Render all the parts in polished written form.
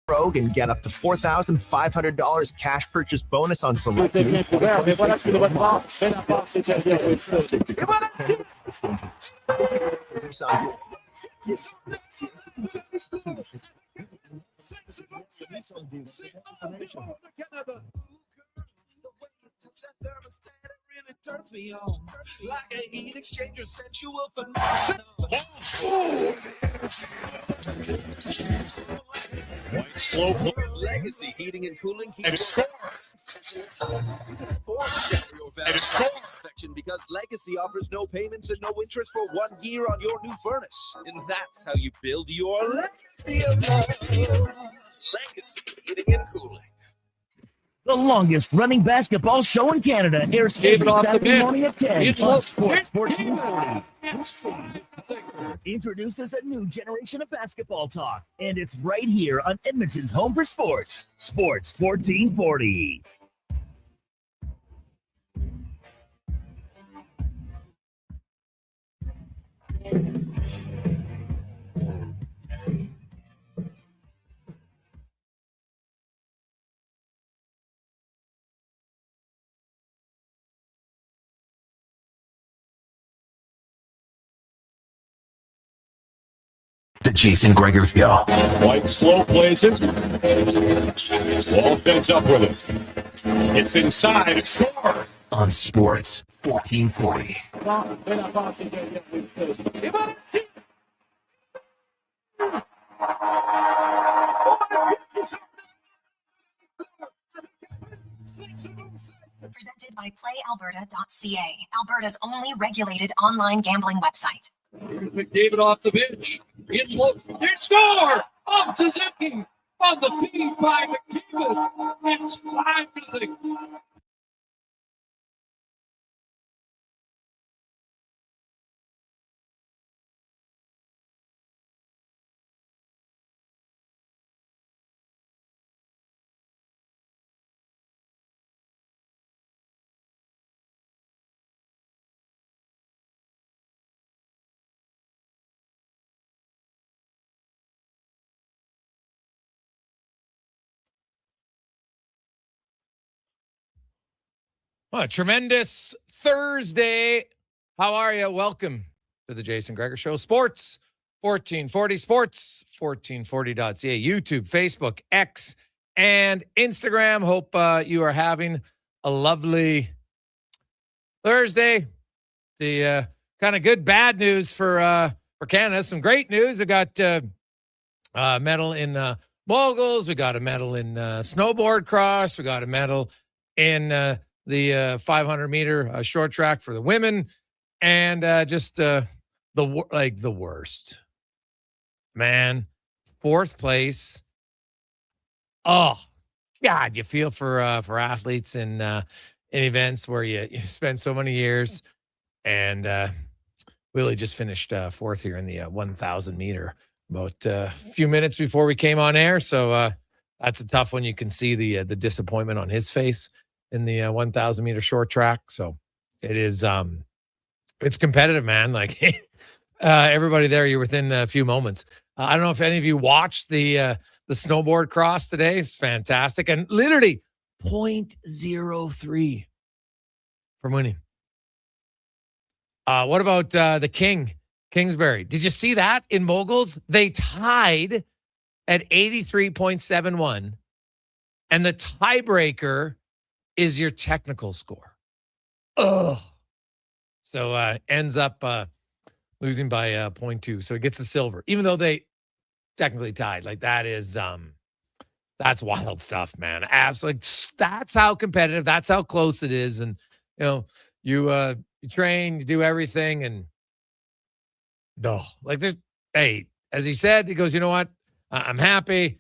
Rogue and get up to $4,500 cash purchase bonus on select. Turns me on like a heat exchanger, sensual phenomenon. White slow play. Legacy heating and cooling. And it's score. And it's score. Because Legacy offers no payments and no interest for 1 year on your new furnace. And that's how you build your legacy of love. Legacy heating and cooling. The longest running basketball show in Canada airs every Saturday morning at 10 on Sports 1440. Introduces a new generation of basketball talk, and it's right here on Edmonton's home for sports, Sports 1440. The Jason Gregor Show. White slow plays it. Ball feds up with it. It's inside. It's score. On Sports 1440. Presented by PlayAlberta.ca, Alberta's only regulated online gambling website. McDavid off the bench. It look. They score! Off Suzuki on the feed by McDavid. It's 5-0. Well, a tremendous Thursday. How are you? Welcome to the Jason Gregor Show. Sports 1440, sports1440.ca, YouTube, Facebook, X, and Instagram. Hope you are having a lovely Thursday. The kind of good, bad news for Canada. Some great news. We got medal in moguls. We got a medal in snowboard cross. We got a medal in the 500-meter short track for the women, and just the worst, man. Fourth place. Oh God, you feel for athletes in events where you spend so many years, and Willie just finished fourth here in the 1,000 meter about a few minutes before we came on air. So that's a tough one. You can see the disappointment on his face in the 1,000 meter short track. So it is, it's competitive, man. Like everybody there, you're within a few moments. I don't know if any of you watched the snowboard cross today. It's fantastic. And literally 0.03 from winning. What about the Kingsbury? Did you see that in moguls? They tied at 83.71. And the tiebreaker is your technical score. Oh, so ends up losing by 0.2. So it gets the silver, even though they technically tied. Like that is that's wild stuff, man. Absolutely, that's how competitive. That's how close it is. And you train, you do everything, and like there's as he said, he goes, you know what? I'm happy,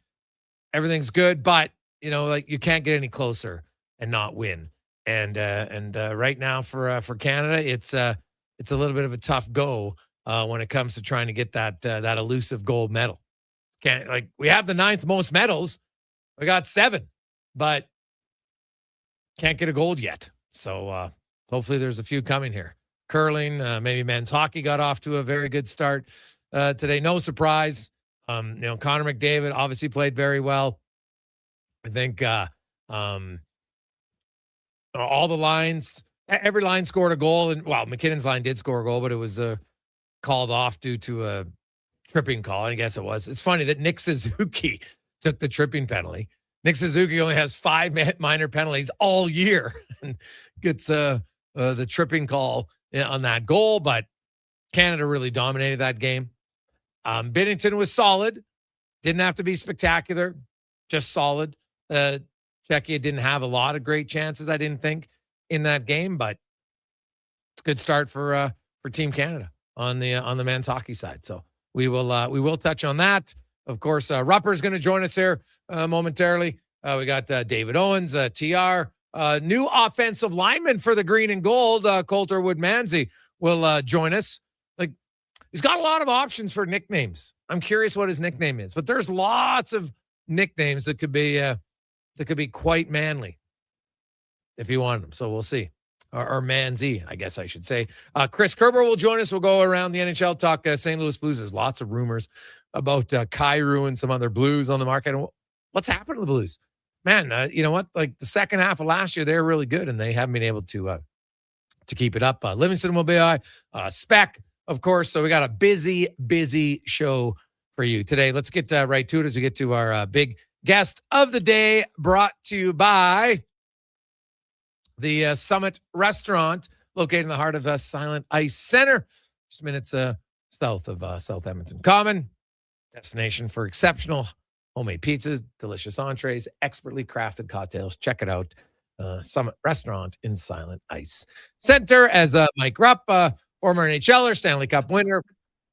everything's good, but like you can't get any closer and not win. And right now for Canada, it's a little bit of a tough go when it comes to trying to get that elusive gold medal. We have the 9th most medals. We got 7, but can't get a gold yet. So hopefully there's a few coming here. Curling, maybe men's hockey got off to a very good start today. No surprise. Connor McDavid obviously played very well. I think all the lines, every line scored a goal. And, well, McKinnon's line did score a goal, but it was called off due to a tripping call. I guess it was. It's funny that Nick Suzuki took the tripping penalty. Nick Suzuki only has 5 minor penalties all year and gets the tripping call on that goal, but Canada really dominated that game. Binnington was solid. Didn't have to be spectacular, just solid. Czechia didn't have a lot of great chances, I didn't think, in that game, but it's a good start for Team Canada on the men's hockey side. So we will touch on that. Of course, Rupper is going to join us here momentarily. We got David Owens, TR, new offensive lineman for the green and gold, Colter Woodmansey, will join us. Like, he's got a lot of options for nicknames. I'm curious what his nickname is, but there's lots of nicknames that could be quite manly if you want them. So we'll see. Or Manzy, I guess I should say. Chris Kerber will join us. We'll go around the NHL, talk St. Louis Blues. There's lots of rumors about Kyrou and some other Blues on the market. And what's happened to the Blues? Man, you know what? Like, the second half of last year, they were really good, and they haven't been able to keep it up. Livingston will be Spec, of course. So we got a busy show for you today. Let's get right to it as we get to our big guest of the day, brought to you by the Summit Restaurant, located in the heart of Silent Ice Center, just minutes south of South Edmonton Common. Destination for exceptional homemade pizzas, delicious entrees, expertly crafted cocktails. Check it out. Summit Restaurant in Silent Ice Center. As Mike Rupp, former NHL'er, Stanley Cup winner,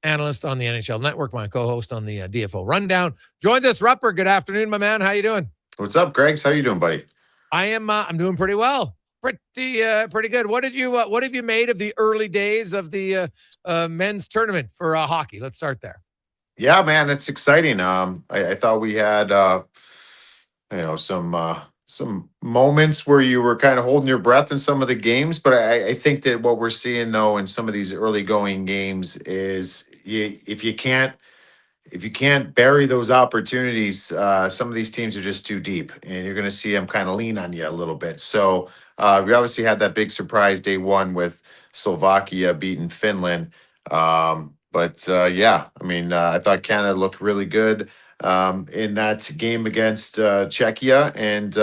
analyst on the NHL Network, my co-host on the DFO Rundown, joins us. Rupper, good afternoon, my man. How you doing? What's up, Greggs? How you doing, buddy? I'm doing pretty well. Pretty good. What have you made of the early days of the men's tournament for hockey? Let's start there. Yeah, man, it's exciting. I thought we had some moments where you were kind of holding your breath in some of the games, but I think that what we're seeing though in some of these early going games is if you can't bury those opportunities, some of these teams are just too deep, and you're going to see them kind of lean on you a little bit. So we obviously had that big surprise day one with Slovakia beating Finland. I thought Canada looked really good in that game against Czechia. And,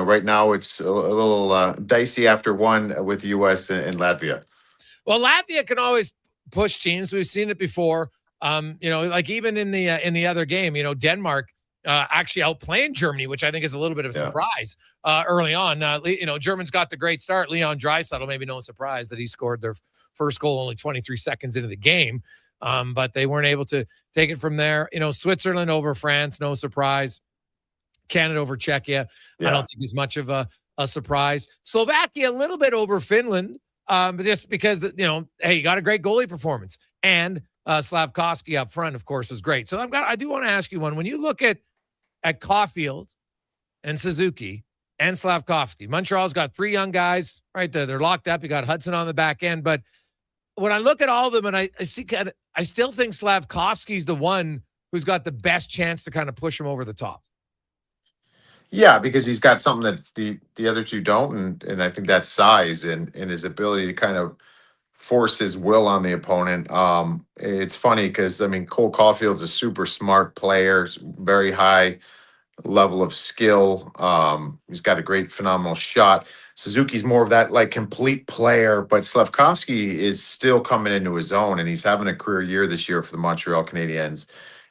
right now it's a little dicey after one with the U.S. and Latvia. Well, Latvia can always push teams. We've seen it before. Like even in the other game, Denmark actually outplaying Germany, which I think is a little bit of a surprise early on. Germans got the great start. Leon Draisaitl, maybe no surprise that he scored their first goal only 23 seconds into the game. But they weren't able to take it from there. Switzerland over France, no surprise. Canada over Czechia, I don't think is much of a surprise. Slovakia, a little bit over Finland, but just because, hey, you got a great goalie performance. And Slavkovsky up front, of course, was great. So I do want to ask you one. When you look at Caulfield and Suzuki and Slavkovsky, Montreal's got 3 young guys right there. They're locked up. You got Hudson on the back end. But when I look at all of them and I still think Slavkovsky's the one who's got the best chance to kind of push him over the top. Yeah, because he's got something that the other two don't. And I think that's size and his ability to kind of force his will on the opponent. It's funny because, Cole Caulfield's a super smart player, very high level of skill. He's got a great, phenomenal shot. Suzuki's more of that complete player, but Slavkovsky is still coming into his own, and he's having a career year this year for the Montreal Canadiens.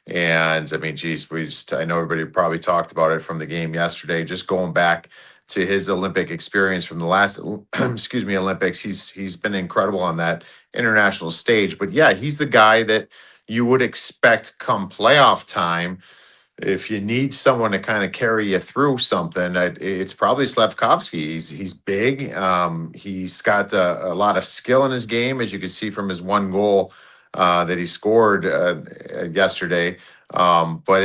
And I know everybody probably talked about it from the game yesterday, just going back to his Olympic experience from the last, Olympics. He's been incredible on that international stage. But yeah, he's the guy that you would expect come playoff time. If you need someone to kind of carry you through something, it's probably Slavkovsky. He's big. He's got a lot of skill in his game, as you can see from his one goal that he scored yesterday. But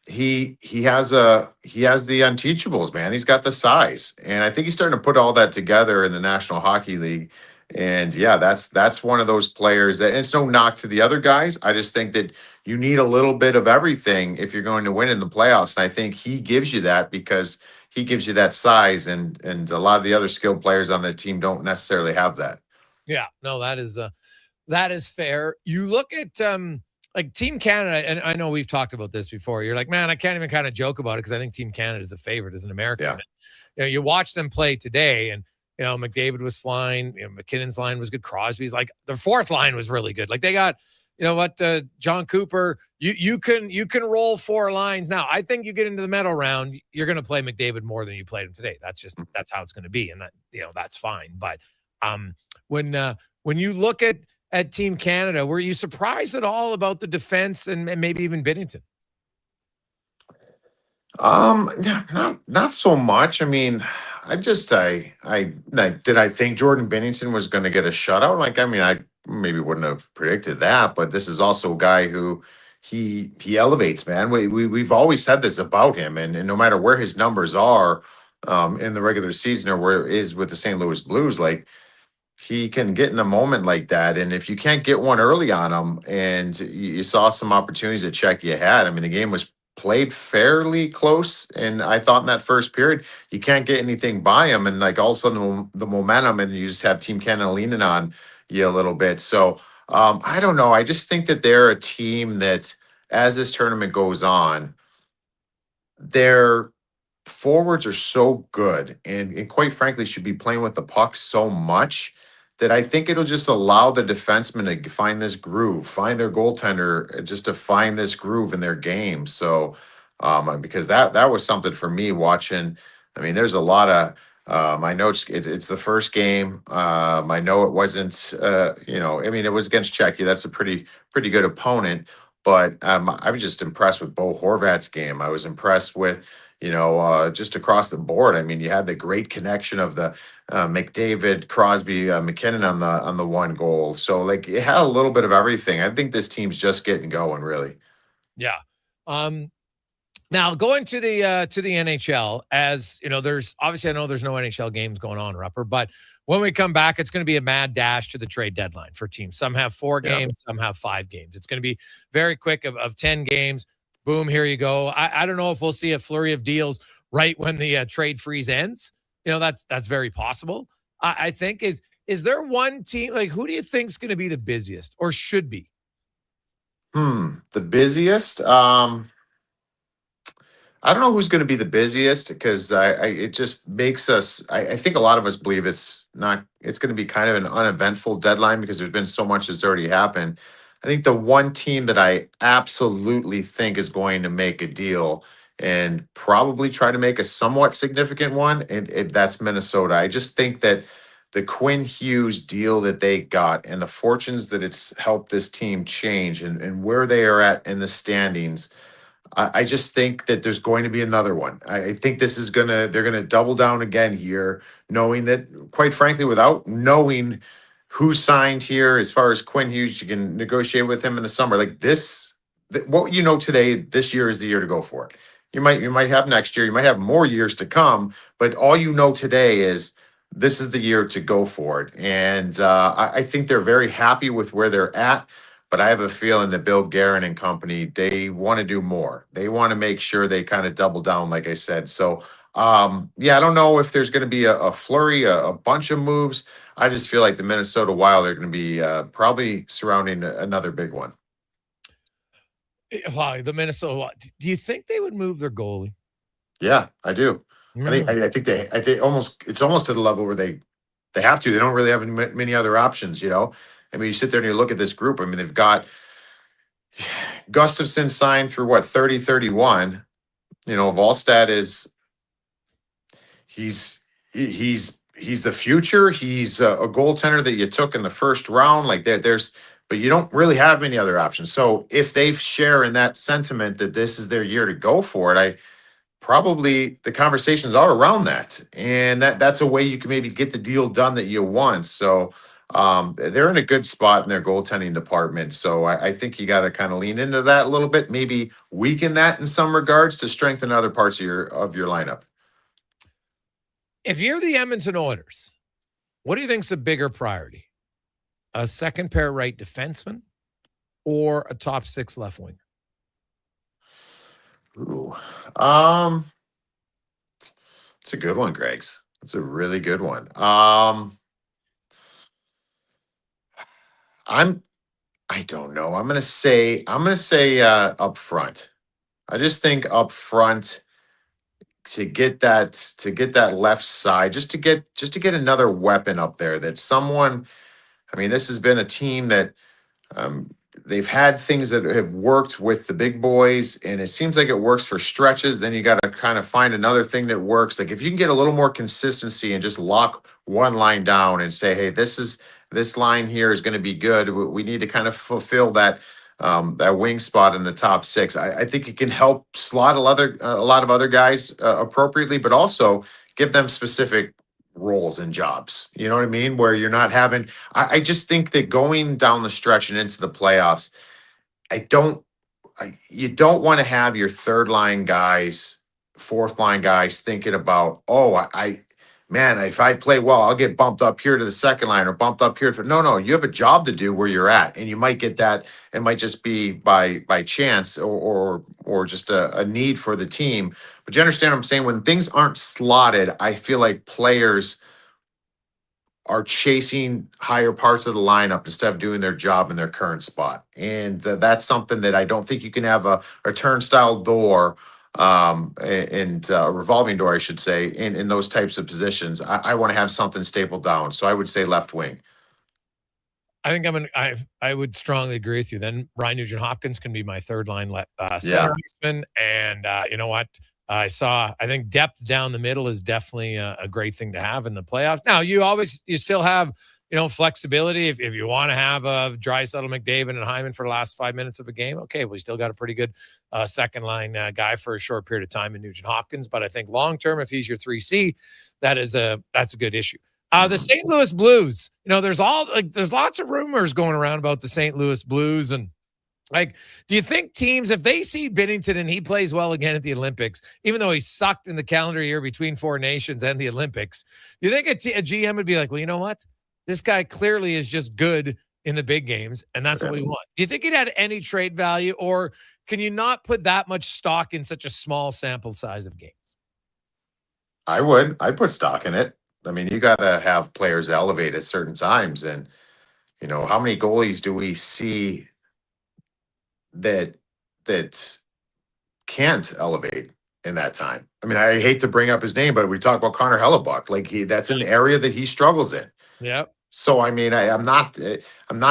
he has the unteachables, man. He's got the size, and I think he's starting to put all that together in the National Hockey League. And yeah, that's one of those players that, and it's no knock to the other guys. I just think that you need a little bit of everything if you're going to win in the playoffs. And I think he gives you that because he gives you that size, and a lot of the other skilled players on the team don't necessarily have that. Yeah, no, that is fair. You look at like Team Canada, and I know we've talked about this before. You're like, man, I can't even kind of joke about it because I think Team Canada is the favorite as an American. Yeah. You know, you watch them play today, and you know, McDavid was flying. You know, McKinnon's line was good. Crosby's like the fourth line was really good. Like they got, you know what, John Cooper. You can roll four lines now. I think you get into the medal round, you're going to play McDavid more than you played him today. That's how it's going to be, and that, you know, that's fine. But when you look at Team Canada, were you surprised at all about the defense and maybe even Binnington? Not so much. I mean, I did I think Jordan Binnington was going to get a shutout? Like, I mean, I maybe wouldn't have predicted that, but this is also a guy who he elevates, man. We've always said this about him, and no matter where his numbers are in the regular season or where it is with the St. Louis Blues, like he can get in a moment like that. And if you can't get one early on him, and you saw some opportunities that Czechia had, I mean, the game was played fairly close, and I thought in that first period you can't get anything by him, and like all of a sudden the momentum, and you just have Team Canada leaning on you a little bit. So I don't know. I just think that they're a team that, as this tournament goes on, their forwards are so good, and quite frankly should be playing with the puck so much that I think it'll just allow the defensemen to find this groove, find their goaltender just to find this groove in their game. So, because that was something for me watching. I mean, there's a lot of, I know it's the first game. I know it wasn't, I mean, it was against Czechia. That's a pretty good opponent. But I was just impressed with Bo Horvat's game. I was impressed with, just across the board. I mean, you had the great connection of the McDavid, Crosby, McKinnon on the one goal. So like it had a little bit of everything. I think this team's just getting going, really. Yeah. Now going to the NHL, as you know, there's obviously, I know there's no NHL games going on, Rupper, but when we come back, it's going to be a mad dash to the trade deadline for teams. Some have 4 games, some have 5 games. It's going to be very quick of 10 games. Boom, here you go. I don't know if we'll see a flurry of deals right when the trade freeze ends. You know, that's very possible. I think is there one team, like who do you think is going to be the busiest or should be? The busiest. I don't know who's going to be the busiest because it just makes us. I think a lot of us believe it's going to be kind of an uneventful deadline because there's been so much that's already happened. I think the one team that I absolutely think is going to make a deal and probably try to make a somewhat significant one, and that's Minnesota. I just think that the Quinn Hughes deal that they got and the fortunes that it's helped this team change and where they are at in the standings, I just think that there's going to be another one. I think they're going to double down again here, knowing that, quite frankly, without knowing who signed here, as far as Quinn Hughes, you can negotiate with him in the summer. Like what you know today, this year is the year to go for it. You might have next year, you might have more years to come, but all you know today is this is the year to go for it. And I think they're very happy with where they're at. But I have a feeling that Bill Guerin and company, they want to do more. They want to make sure they kind of double down, like I said. So, I don't know if there's going to be a flurry, a bunch of moves. I just feel like the Minnesota Wild are going to be probably surrounding another big one. Wow, the Minnesota Wild. Do you think they would move their goalie? Yeah, I do. Really? I think it's almost to the level where they have to. They don't really have many other options, I mean, you sit there and you look at this group. I mean, they've got Gustafsson signed through 30-31. Wallstad he's the future. He's a goaltender that you took in the first round. Like but you don't really have many other options. So if they share in that sentiment that this is their year to go for it, probably the conversations are around that. And that's a way you can maybe get the deal done that you want. So they're in a good spot in their goaltending department. So I think you got to kind of lean into that a little bit, maybe weaken that in some regards to strengthen other parts of your lineup. If you're the Edmonton Oilers, What do you think's a bigger priority? A second pair right defenseman or a top 6 left winger? Ooh. It's a good one, Greg's. It's a really good one. I don't know. I'm gonna say up front. I just think up front to get that left side, just to get another weapon up there. That someone. I mean, this has been a team that they've had things that have worked with the big boys, and it seems like it works for stretches. Then you got to kind of find another thing that works. Like if you can get a little more consistency and just lock one line down and say, hey, this line here is going to be good. We need to kind of fulfill that wing spot in the top 6. I think it can help slot a lot of other guys appropriately, but also give them specific roles and jobs. You know what I mean? Where you're not having. I just think that going down the stretch and into the playoffs, you don't want to have your third line guys, fourth line guys thinking about, man, if I play well, I'll get bumped up here to the second line or bumped up here. No, you have a job to do where you're at, and you might get that. It might just be by chance or just a need for the team. But you understand what I'm saying? When things aren't slotted, I feel like players are chasing higher parts of the lineup instead of doing their job in their current spot. And that's something that I don't think you can have a turnstile door and a revolving door, I should say, in those types of positions. I want to have something stapled down. So I would say left wing. I think I would strongly agree with you. Then Ryan Nugent-Hopkins can be my third line center baseman. And you know what? I think depth down the middle is definitely a great thing to have in the playoffs. Now, you still have, flexibility. If you want to have Draisaitl, McDavid, and Hyman for the last 5 minutes of a game, okay, we still got a pretty good second line guy for a short period of time in Nugent-Hopkins. But I think long term, if he's your 3C, that's a good issue. The St. Louis Blues, there's lots of rumors going around about the St. Louis Blues. And do you think teams, if they see Binnington and he plays well again at the Olympics, even though he sucked in the calendar year between Four Nations and the Olympics, do you think a GM would be like, well, you know what? This guy clearly is just good in the big games, and that's what we want. Do you think it had any trade value, or can you not put that much stock in such a small sample size of games? I would. I'd put stock in it. I mean, you got to have players elevate at certain times. And, how many goalies do we see that can't elevate in that time? I mean, I hate to bring up his name, but we talk about Connor Halley. That's an area that he struggles in. Yep. So, I mean, I'm not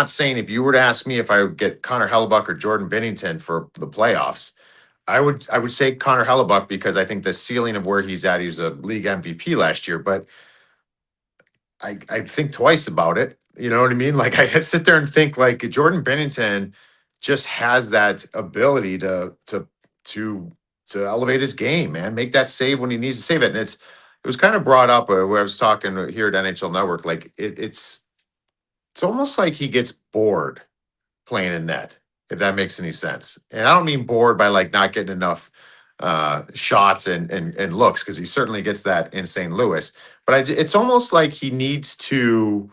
saying if you were to ask me if I would get Connor Halley or Jordan Binnington for the playoffs, I would say Connor Halley because I think the ceiling of where he's at, he was a league MVP last year, but I think twice about it. You know what I mean? Like I sit there and think like Jordan Binnington just has that ability to elevate his game, man. Make that save when he needs to save it. And it was kind of brought up where I was talking here at NHL Network. Like it's almost like he gets bored playing in net, if that makes any sense. And I don't mean bored by like not getting enough shots and looks, because he certainly gets that in St. Louis. But it's almost like he needs to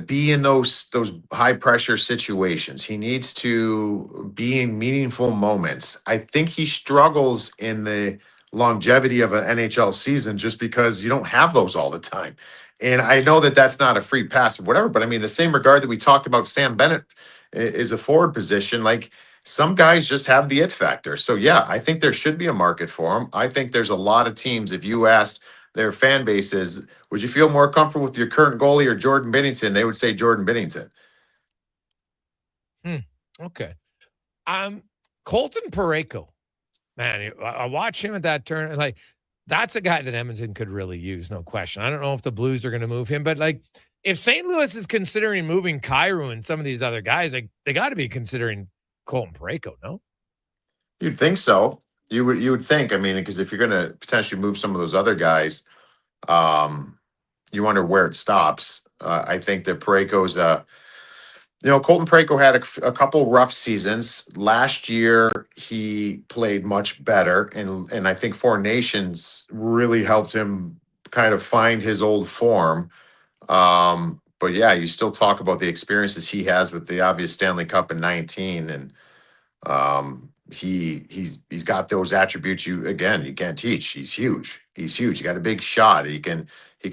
be in those high pressure situations. He needs to be in meaningful moments. I think he struggles in the longevity of an NHL season just because you don't have those all the time. And I know that that's not a free pass or whatever, but I mean, the same regard that we talked about Sam Bennett is a forward position. Like some guys just have the it factor. So yeah, I think there should be a market for him. I think there's a lot of teams, if you asked their fan bases, would you feel more comfortable with your current goalie or Jordan Binnington? They would say Jordan Binnington. Okay. Colton Parayko, man, I watched him at that turn. Like, that's a guy that Edmonton could really use, no question. I don't know if the Blues are going to move him, but like, if St. Louis is considering moving Kyrou and some of these other guys, like, they got to be considering Colton Parayko, no? You'd think so. You would think. I mean, because if you're going to potentially move some of those other guys, you wonder where it stops. I think that Parayko's Colton Parayko had a couple rough seasons. Last year, he played much better, and I think Four Nations really helped him kind of find his old form. But yeah, you still talk about the experiences he has with the obvious Stanley Cup in 19, and he's got those attributes you can't teach. He's huge. He got a big shot. He can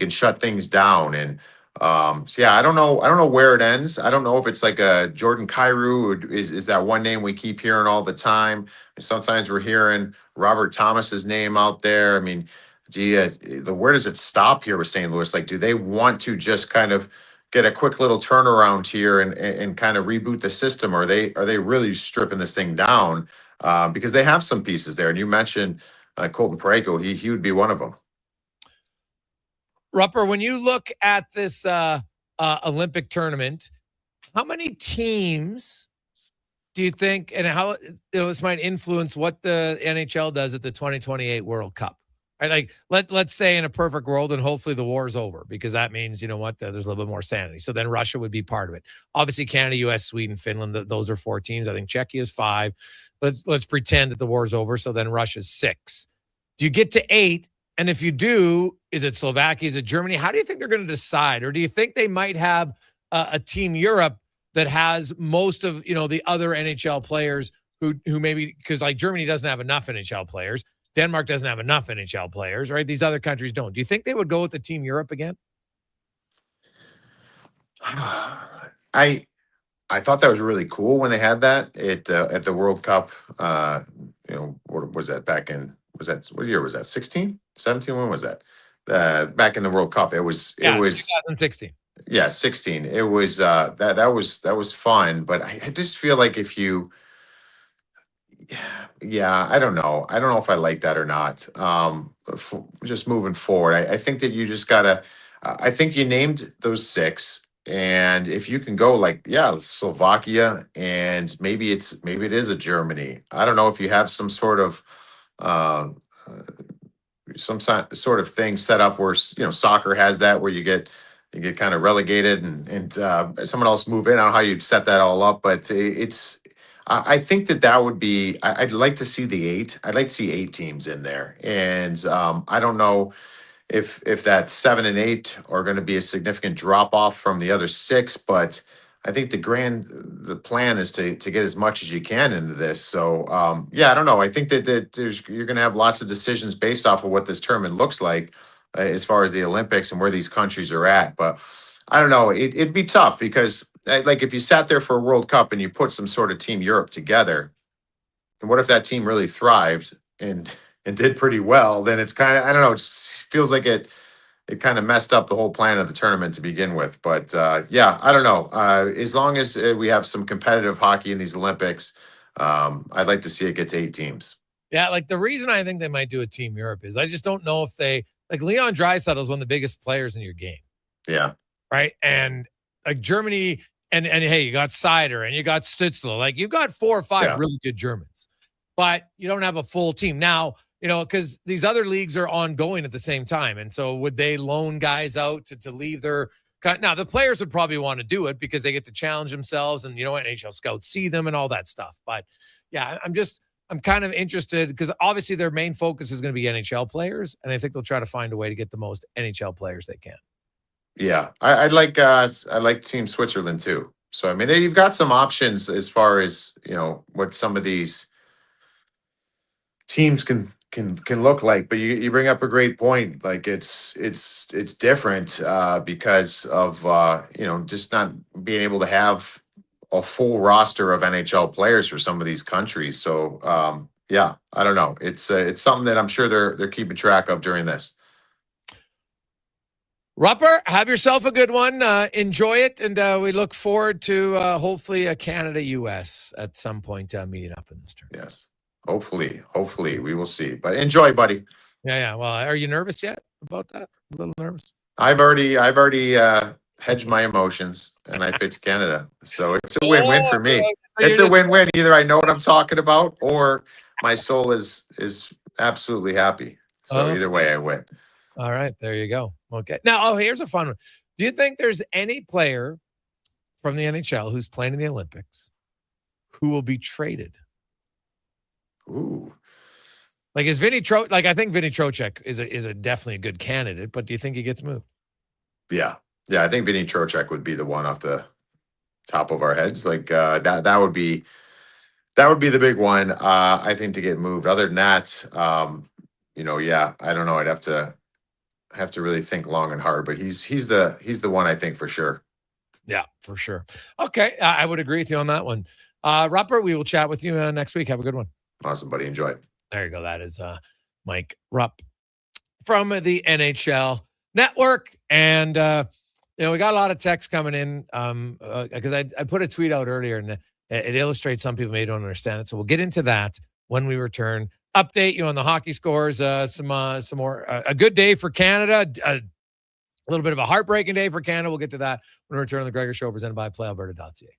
shut things down. And so yeah, I don't know where it ends. I don't know if it's like a Jordan Kyrou is that one name we keep hearing all the time. Sometimes we're hearing Robert Thomas's name out there. I mean, where does it stop here with St. Louis? Like, do they want to just kind of get a quick little turnaround here and kind of reboot the system? Or are they really stripping this thing down? Because they have some pieces there. And you mentioned Colton Parayko, he would be one of them. Rupper, when you look at this Olympic tournament, how many teams do you think, and how this might influence what the NHL does at the 2028 World Cup? Right, like let's say in a perfect world, and hopefully the war's over, because that means, you know what, there's a little bit more sanity. So then Russia would be part of it. Obviously, Canada, US, Sweden, Finland, those are 4 teams. I think Czechia is 5. Let's pretend that the war's over. So then Russia's 6. Do you get to 8? And if you do, is it Slovakia? Is it Germany? How do you think they're going to decide? Or do you think they might have a Team Europe that has most of, the other NHL players who maybe, because like Germany doesn't have enough NHL players. Denmark doesn't have enough NHL players, right? These other countries don't. Do you think they would go with the Team Europe again? I thought that was really cool when they had that at the World Cup. What was that back in? What year was that? 16, 17? When was that? Back in the World Cup, it was 2016. Yeah, 16. It was that was fun, but I just feel like if you. Yeah, I don't know. I don't know if I like that or not. Just moving forward, I think that you just gotta. I think you named those 6, and if you can go like, Slovakia, and maybe it is a Germany. I don't know if you have some sort of thing set up where soccer has that, where you get kind of relegated and someone else move in. I don't know how you'd set that all up, but it's. I think that would be. I'd like to see the 8. I'd like to see 8 teams in there, and I don't know if that 7 and 8 are going to be a significant drop off from the other 6, but I think the plan is to get as much as you can into this. So I don't know. I think that you're going to have lots of decisions based off of what this tournament looks like as far as the Olympics and where these countries are at, but. I don't know. It'd be tough because, like, if you sat there for a World Cup and you put some sort of Team Europe together, and what if that team really thrived and did pretty well? Then it's kind of, I don't know. It feels like it kind of messed up the whole plan of the tournament to begin with. But I don't know. As long as we have some competitive hockey in these Olympics, I'd like to see it get to 8 teams. Yeah, like the reason I think they might do a Team Europe is I just don't know if they like Leon Draisaitl is one of the biggest players in your game. Yeah. Right. And like Germany and hey, you got Sider and you got Stützle. Like you got 4 or 5 really good Germans, but you don't have a full team now, because these other leagues are ongoing at the same time. And so would they loan guys out to leave their now the players would probably want to do it because they get to challenge themselves and NHL scouts see them and all that stuff. But yeah, I'm kind of interested because obviously their main focus is going to be NHL players. And I think they'll try to find a way to get the most NHL players they can. Yeah, I like Team Switzerland too. So I mean, you've got some options as far as what some of these teams can look like. But you bring up a great point. Like it's different because of just not being able to have a full roster of NHL players for some of these countries. So I don't know. It's something that I'm sure they're keeping track of during this. Rupper, have yourself a good one. Enjoy it, and we look forward to hopefully a Canada-US at some point meeting up in this tournament. Yes, hopefully we will see. But enjoy, buddy. Yeah. Well, are you nervous yet about that? A little nervous. I've already hedged my emotions, and I picked Canada, so it's a win-win for me. It's a win-win. Either I know what I'm talking about, or my soul is absolutely happy. So either way, I win. All right, there you go. Okay. Now, here's a fun one. Do you think there's any player from the NHL who's playing in the Olympics who will be traded? Ooh. Like is Vinny I think Vinny Trocheck is a definitely a good candidate, but do you think he gets moved? Yeah. Yeah, I think Vinny Trocheck would be the one off the top of our heads. Like that would be the big one. I think to get moved. Other than that, yeah, I don't know. I'd have to really think long and hard. But he's the one I think for sure. Yeah, for sure. Okay, I would agree with you on that one. Rupper, we will chat with you next week. Have a good one. Awesome, buddy. Enjoy. There you go. That is Mike Rupp from the NHL Network. And, we got a lot of texts coming in because I put a tweet out earlier and it illustrates some people may don't understand it. So we'll get into that when we return. Update you on the hockey scores. Some more. A good day for Canada. A little bit of a heartbreaking day for Canada. We'll get to that when we return on the Gregor Show presented by PlayAlberta.ca.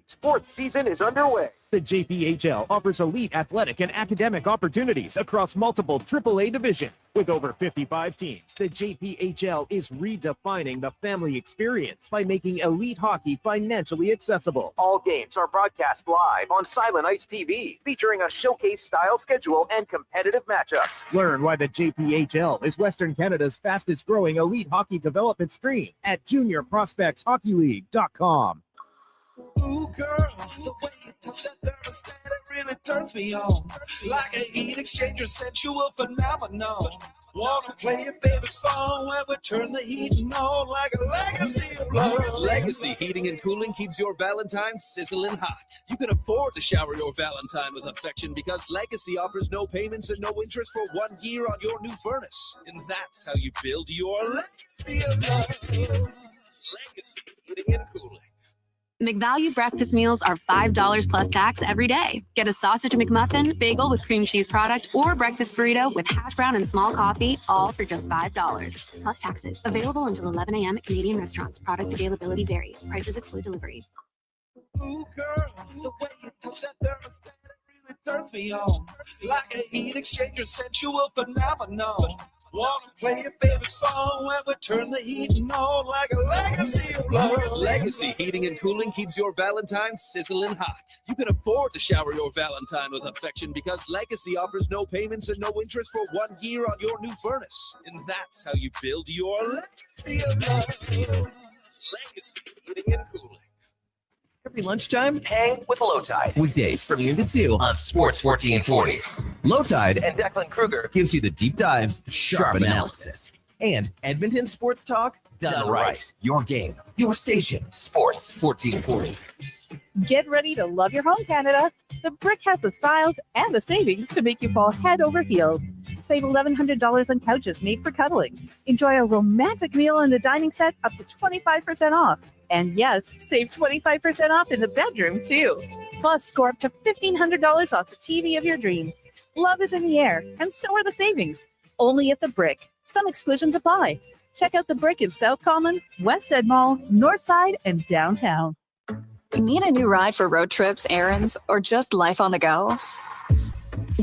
Sports season is underway. The JPHL offers elite athletic and academic opportunities across multiple AAA divisions. With over 55 teams, the JPHL is redefining the family experience by making elite hockey financially accessible. All games are broadcast live on Silent Ice TV, featuring a showcase-style schedule and competitive matchups. Learn why the JPHL is Western Canada's fastest-growing elite hockey development stream at juniorprospectshockeyleague.com. Ooh, girl, the way you touch that thermostat, it really turns me on. Like a heat exchanger, sensual phenomenon. Wanna play your favorite song where we turn the heating on like a legacy of love. Legacy Heating and Cooling keeps your Valentine's sizzling hot. You can afford to shower your Valentine with affection because Legacy offers no payments and no interest for 1 year on your new furnace. And that's how you build your legacy of love. Legacy Heating and Cooling. McValue breakfast meals are $5 plus tax every day. Get a sausage McMuffin, bagel with cream cheese product, or breakfast burrito with hash brown and small coffee, all for just $5 plus taxes. Available until 11 a.m. at Canadian restaurants. Product availability varies. Prices exclude delivery. Ooh, girl, the way you touch that thermostat, it really turns me on. Like a heat exchanger, sensual phenomenon. Wanna play your favorite song where we turn the heating on like a legacy of love. Legacy Heating and Cooling keeps your Valentine sizzling hot. You can afford to shower your Valentine with affection because Legacy offers no payments and no interest for 1 year on your new furnace. And that's how you build your legacy of love. Legacy Heating and Cooling. Every lunchtime, hang with Low Tide. Weekdays from noon to 2 on Sports 1440. Low Tide and Declan Kruger gives you the deep dives, sharp analysis, and Edmonton sports talk done right. Your game, your station, Sports 1440. Get ready to love your home, Canada. The Brick has the styles and the savings to make you fall head over heels. Save $1,100 on couches made for cuddling. Enjoy a romantic meal in the dining set up to 25% off. And yes, save 25% off in the bedroom, too. Plus, score up to $1,500 off the TV of your dreams. Love is in the air, and so are the savings. Only at The Brick. Some exclusions apply. Check out The Brick in South Common, West Ed Mall, Northside, and downtown. Need a new ride for road trips, errands, or just life on the go?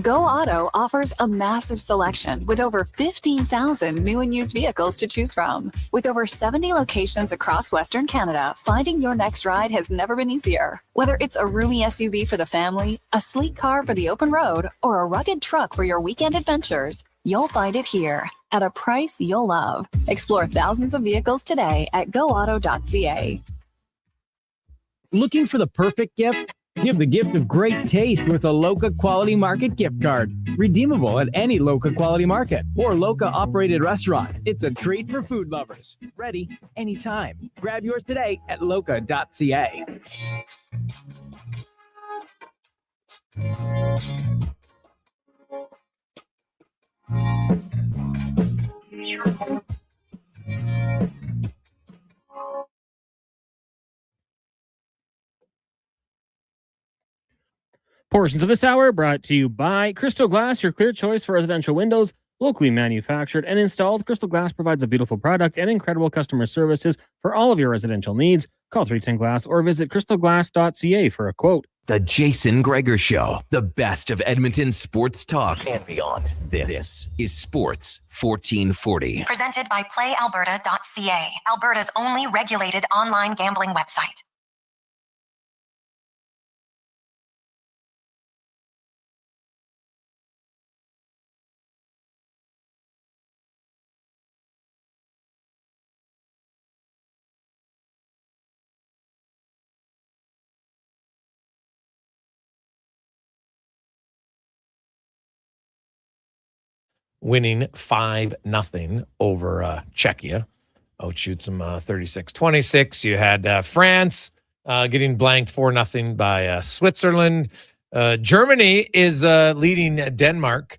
Go Auto offers a massive selection with over 15,000 new and used vehicles to choose from. With over 70 locations across Western Canada, finding your next ride has never been easier. Whether it's a roomy SUV for the family, a sleek car for the open road, or a rugged truck for your weekend adventures, you'll find it here at a price you'll love. Explore thousands of vehicles today at goauto.ca. Looking for the perfect gift? Give the gift of great taste with a Loca Quality Market gift card. Redeemable at any Loca Quality Market or Loca operated restaurant. It's a treat for food lovers. Ready anytime. Grab yours today at loca.ca. Portions of this hour brought to you by Crystal Glass, your clear choice for residential windows. Locally manufactured and installed, Crystal Glass provides a beautiful product and incredible customer services for all of your residential needs. Call 310 Glass or visit crystalglass.ca for a quote. The Jason Gregor Show, the best of Edmonton sports talk and beyond. This is Sports 1440. Presented by PlayAlberta.ca, Alberta's only regulated online gambling website. winning 5-0 over Czechia. Outshoots them 36-26. You had France getting blanked 4-0 by Switzerland. Germany is leading Denmark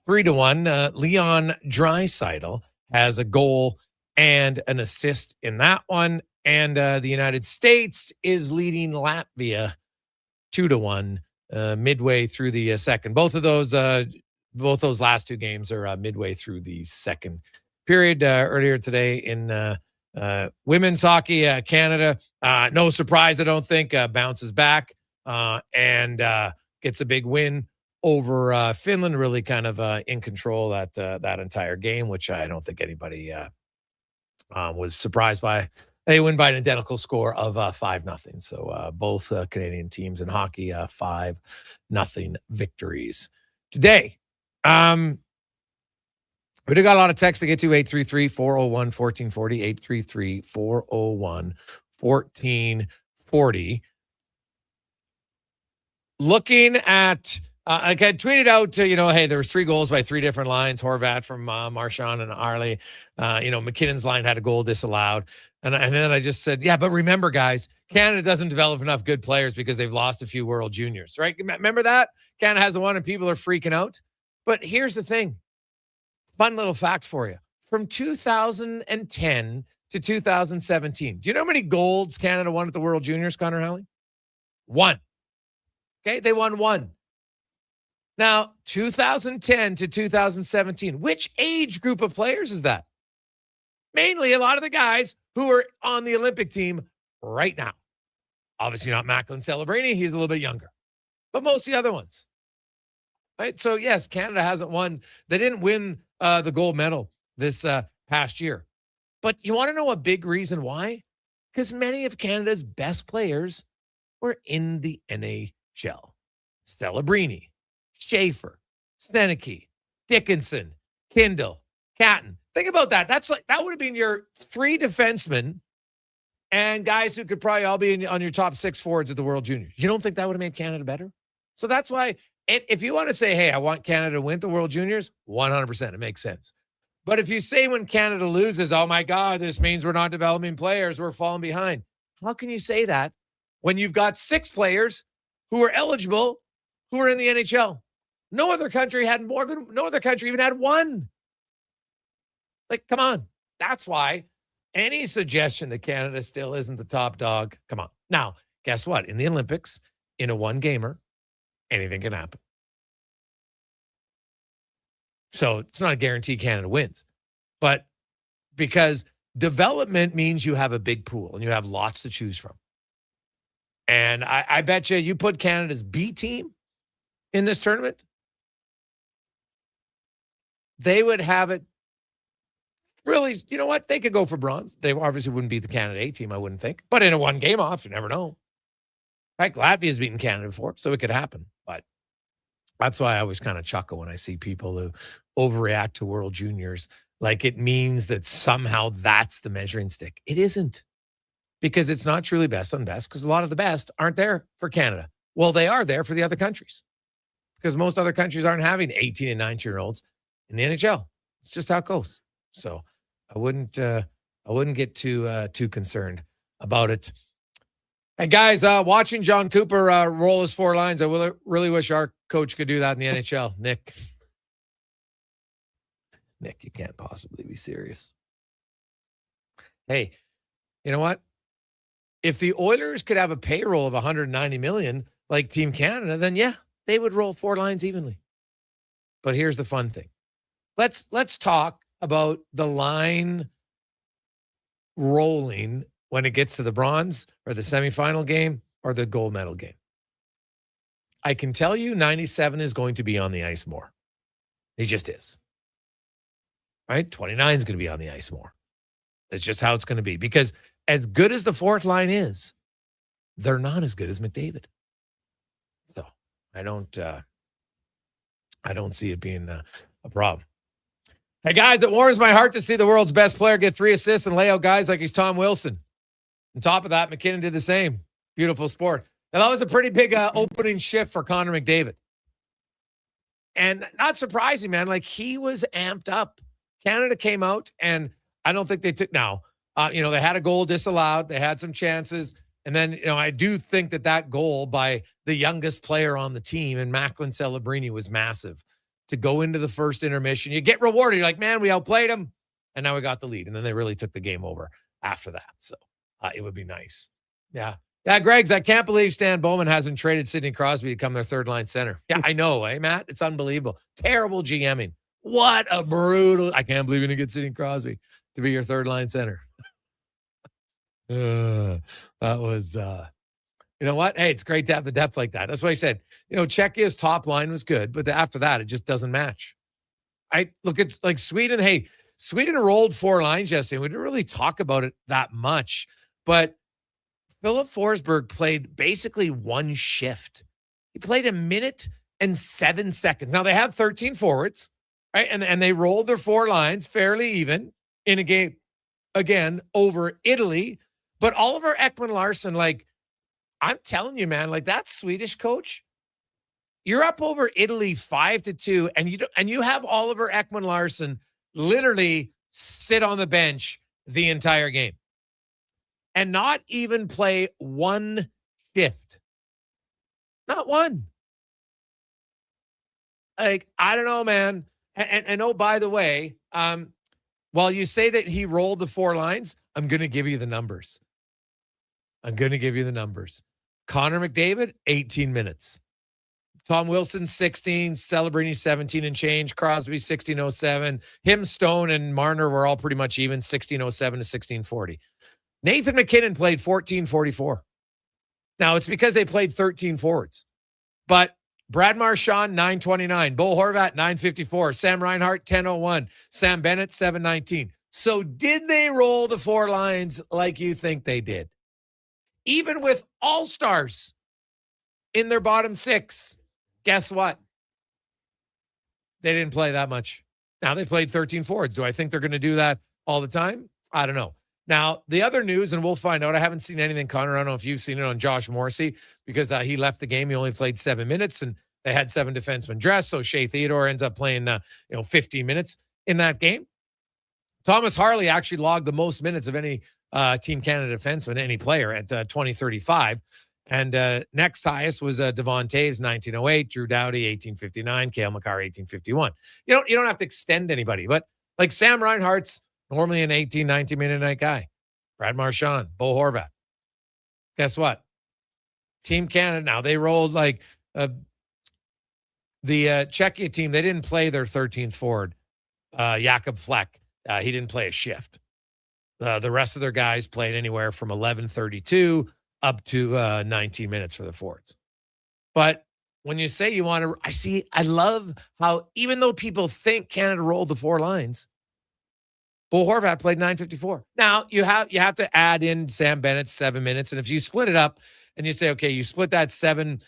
3-1. Leon Draisaitl has a goal and an assist in that one. And the United States is leading Latvia 2-1 midway through the second. Both those last two games are midway through the second period. Earlier today in women's hockey, Canada, no surprise, I don't think, bounces back and gets a big win over Finland, really kind of in control that entire game, which I don't think anybody was surprised by. They win by an identical score of 5-0. So both Canadian teams in hockey, 5-0 victories today. We do got a lot of text to get to. 833-401-1440, 833-401-1440. Looking at, I tweeted out, hey, there was 3 goals by 3 different lines. Horvat from Marchand and Harley. McKinnon's line had a goal disallowed. And then I just said, yeah, but remember, guys, Canada doesn't develop enough good players because they've lost a few World Juniors, right? Remember that? Canada hasn't won and people are freaking out. But here's the thing. Fun little fact for you. From 2010 to 2017, do you know how many golds Canada won at the World Juniors, Connor Halley? 1. Okay, they won 1. Now, 2010 to 2017, which age group of players is that? Mainly a lot of the guys who are on the Olympic team right now. Obviously not Macklin Celebrini. He's a little bit younger. But most of the other ones. Right? So, yes, Canada hasn't won. They didn't win the gold medal this past year. But you want to know a big reason why? Because many of Canada's best players were in the NHL. Celebrini, Schaefer, Stenicky, Dickinson, Kindle, Catton. Think about that. That would have been your 3 defensemen and guys who could probably all be on your top 6 forwards at the World Juniors. You don't think that would have made Canada better? So that's why, if you want to say, hey, I want Canada to win the World Juniors, 100%, it makes sense. But if you say when Canada loses, oh my God, this means we're not developing players, we're falling behind. How can you say that when you've got 6 players who are eligible, who are in the NHL? No other country even had 1. Like, come on. That's why any suggestion that Canada still isn't the top dog, come on. Now, guess what? In the Olympics, in a 1-gamer, anything can happen. So it's not a guarantee Canada wins. But because development means you have a big pool and you have lots to choose from. And I bet you put Canada's B team in this tournament, they would have it. Really, you know what? They could go for bronze. They obviously wouldn't beat the Canada A team, I wouldn't think. But in a 1-game off, you never know. In fact, Latvia's beaten Canada before, so it could happen. But that's why I always kind of chuckle when I see people who overreact to World Juniors. Like it means that somehow that's the measuring stick. It isn't. Because it's not truly best on best, because a lot of the best aren't there for Canada. Well, they are there for the other countries. Because most other countries aren't having 18 and 19-year-olds in the NHL. It's just how it goes. So I wouldn't get too concerned about it. And guys, watching John Cooper roll his 4 lines, I really wish our coach could do that in the NHL. Nick, you can't possibly be serious. Hey, you know what? If the Oilers could have a payroll of $190 million like Team Canada, then yeah, they would roll 4 lines evenly. But here's the fun thing. Let's talk about the line rolling when it gets to the bronze or the semifinal game or the gold medal game. I can tell you 97 is going to be on the ice more. He just is. Right? 29 is going to be on the ice more. That's just how it's going to be. Because as good as the 4th line is, they're not as good as McDavid. So I don't see it being a problem. Hey, guys, it warms my heart to see the world's best player get 3 assists and lay out guys like he's Tom Wilson. On top of that, McKinnon did the same. Beautiful sport. Now, that was a pretty big opening shift for Connor McDavid. And not surprising, man. Like, he was amped up. Canada came out, and I don't think they took now. They had a goal disallowed. They had some chances. And then, I do think that goal by the youngest player on the team, and Macklin Celebrini, was massive. To go into the first intermission, you get rewarded. You're like, man, we outplayed them, and now we got the lead. And then they really took the game over after that. So it would be nice. Yeah. Yeah, Greg's, I can't believe Stan Bowman hasn't traded Sidney Crosby to become their third-line center. Yeah, I know, Matt? It's unbelievable. Terrible GMing. What a brutal... I can't believe you're going to get Sidney Crosby to be your third-line center. That was... you know what? Hey, it's great to have the depth like that. That's why I said, Czechia's top line was good, but after that, it just doesn't match. I look at, like, Sweden. Hey, Sweden rolled 4 lines yesterday. We didn't really talk about it that much, but Philip Forsberg played basically one shift. He played 1 minute and 7 seconds. Now, they have 13 forwards, right? And they rolled their 4 lines fairly even in a game, again, over Italy. But Oliver Ekman-Larsson, like, I'm telling you, man, like, that Swedish coach, you're up over Italy 5-2, and you have Oliver Ekman-Larsson literally sit on the bench the entire game and not even play one shift. Not one. Like, I don't know, man. And oh, by the way, while you say that he rolled the 4 lines, I'm going to give you the numbers. Connor McDavid, 18 minutes. Tom Wilson, 16. Celebrini, 17 and change. Crosby, 16:07. Him, Stone, and Marner were all pretty much even, 16:07 to 16:40. Nathan McKinnon played 14:44. Now, it's because they played 13 forwards. But Brad Marchand, 9:29. Bo Horvat, 9:54. Sam Reinhart, 10:01. Sam Bennett, 7:19. So did they roll the 4 lines like you think they did? Even with all-stars in their bottom 6, guess what? They didn't play that much. Now, they played 13 forwards. Do I think they're going to do that all the time? I don't know. Now, the other news, and we'll find out, I haven't seen anything, Connor. I don't know if you've seen it on Josh Morrissey, because he left the game. He only played 7 minutes, and they had 7 defensemen dressed, so Shea Theodore ends up playing 15 minutes in that game. Thomas Harley actually logged the most minutes of any Team Canada defenseman, any player, at 20:35. And next highest was Devon Toews, 19:08, Drew Doughty, 18:59, Cale Makar, 18:51. You don't have to extend anybody, but like Sam Reinhart's normally an 18, 19-minute night guy. Brad Marchand, Bo Horvat. Guess Team Canada, now they rolled like the Czechia team. They didn't play their 13th forward, Jakob Fleck. He didn't play a shift. The rest of their guys played anywhere from 11:32 up to 19 minutes for the forwards. But when you say you want to, I love how, even though people think Canada rolled the 4 lines, Bo Horvat played 9:54. Now, you have to add in Sam Bennett's 7 minutes. And if you split it up and you say, okay, you split that 7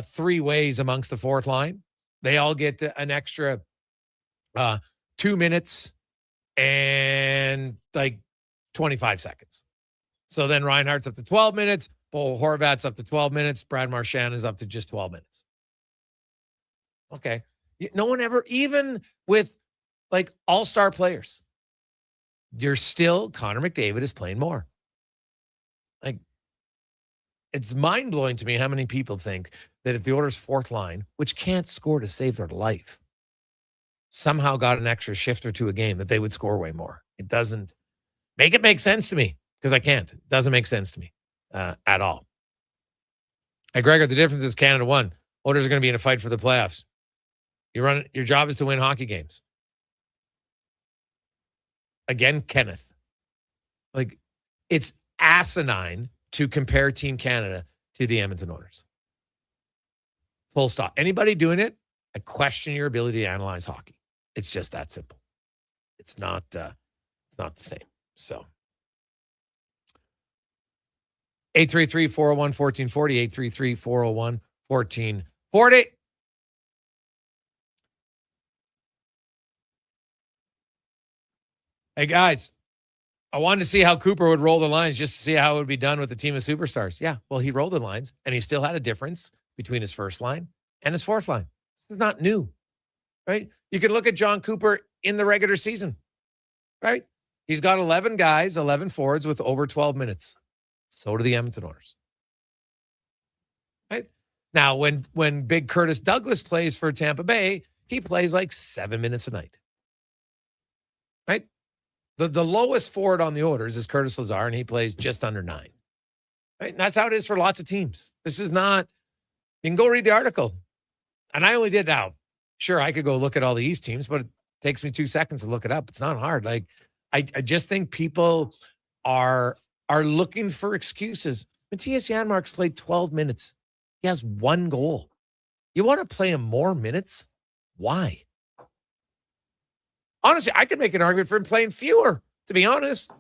3 ways amongst the 4th line, they all get an extra 2 minutes and like 25 seconds. So then Reinhardt's up to 12 minutes. Bo Horvat's up to 12 minutes. Brad Marchand is up to just 12 minutes. Okay. No one ever, even with like all-star players, Connor McDavid is playing more. Like, it's mind-blowing to me how many people think that if the Oilers' 4th line, which can't score to save their life, somehow got an extra shift or 2 a game, that they would score way more. It doesn't make sense to me, because I can't. It doesn't make sense to me at all. Hey, Gregor, the difference is Canada won. Oilers are going to be in a fight for the playoffs. Your job is to win hockey games. Again, Kenneth. Like, it's asinine to compare Team Canada to the Edmonton Oilers. Full stop. Anybody doing it, I question your ability to analyze hockey. It's just that simple. It's not the same. So 833-401-1440, 833-401-1440. Hey, guys, I wanted to see how Cooper would roll the lines just to see how it would be done with the team of superstars. Yeah, well, he rolled the lines, and he still had a difference between his first line and his 4th line. This is not new. right? You can look at John Cooper in the regular season, right? He's got 11 guys, 11 forwards with over 12 minutes. So do the Edmonton Oilers. Right? Now, when Big Curtis Douglas plays for Tampa Bay, he plays like 7 minutes a night. Right? The lowest forward on the Oilers is Curtis Lazar, and he plays just under 9. Right? And that's how it is for lots of teams. This is not, you can go read the article. And I only did now. Sure, I could go look at all the East teams, but it takes me 2 seconds to look it up. It's not hard. Like, I just think people are looking for excuses. Matthias Janmark's played 12 minutes. He has 1 goal. You want to play him more minutes? Why? Honestly, I could make an argument for him playing fewer, to be honest.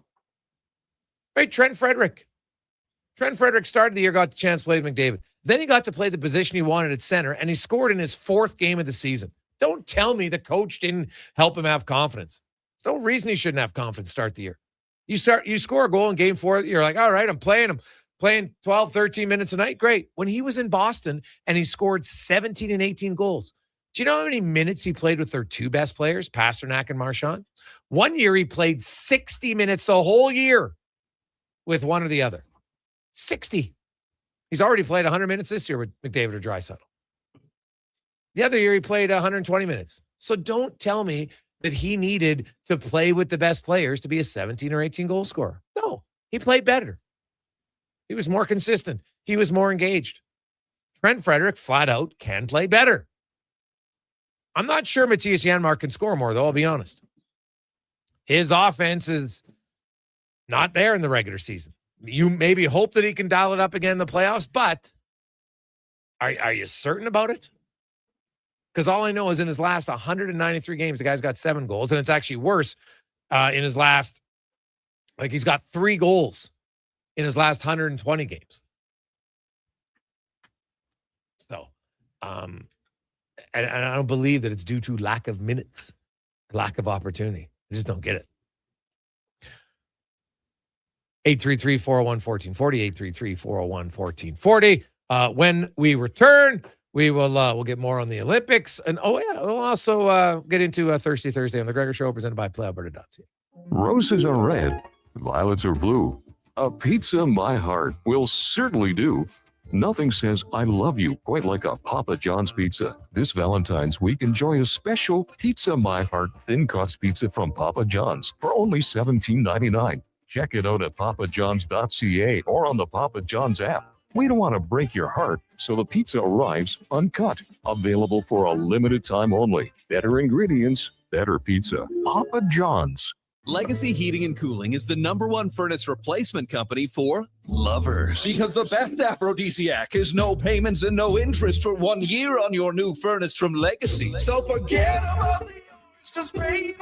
Right, Trent Frederick. Trent Frederick started the year, got the chance to play with McDavid. Then he got to play the position he wanted at center, and he scored in his 4th game of the season. Don't tell me the coach didn't help him have confidence. There's no reason he shouldn't have confidence to start the year. You score a goal in game 4, you're like, all right, I'm playing 12, 13 minutes a night. Great. When he was in Boston and he scored 17 and 18 goals, do you know how many minutes he played with their 2 best players, Pasternak and Marchand? 1 year he played 60 minutes the whole year with one or the other. 60. He's already played 100 minutes this year with McDavid or Draisaitl. The other year he played 120 minutes. So don't tell me that he needed to play with the best players to be a 17 or 18 goal scorer. No, he played better. He was more consistent. He was more engaged. Trent Frederick, flat out, can play better. I'm not sure Matthias Janmark can score more, though, I'll be honest. His offense is not there in the regular season. You maybe hope that he can dial it up again in the playoffs, but are you certain about it? Because all I know is in his last 193 games, the guy's got 7 goals, and it's actually worse in his last, like he's got 3 goals in his last 120 games. So, and I don't believe that it's due to lack of minutes, lack of opportunity. I just don't get it. 833-401-1440, 833-401-1440. When we return, we'll get more on the Olympics. And, we'll also get into Thirsty Thursday on the Gregor Show, presented by PlayAlberta.ca. Roses are red, violets are blue. A pizza my heart will certainly do. Nothing says I love you quite like a Papa John's pizza. This Valentine's week, enjoy a special Pizza My Heart thin crust pizza from Papa John's for only $17.99. Check it out at papajohns.ca or on the Papa John's app. We don't want to break your heart, so the pizza arrives uncut. Available for a limited time only. Better ingredients, better pizza. Papa John's. Legacy Heating and Cooling is the #1 furnace replacement company for lovers. Because the best aphrodisiac is no payments and no interest for 1 year on your new furnace from Legacy. So forget about the oysters, baby.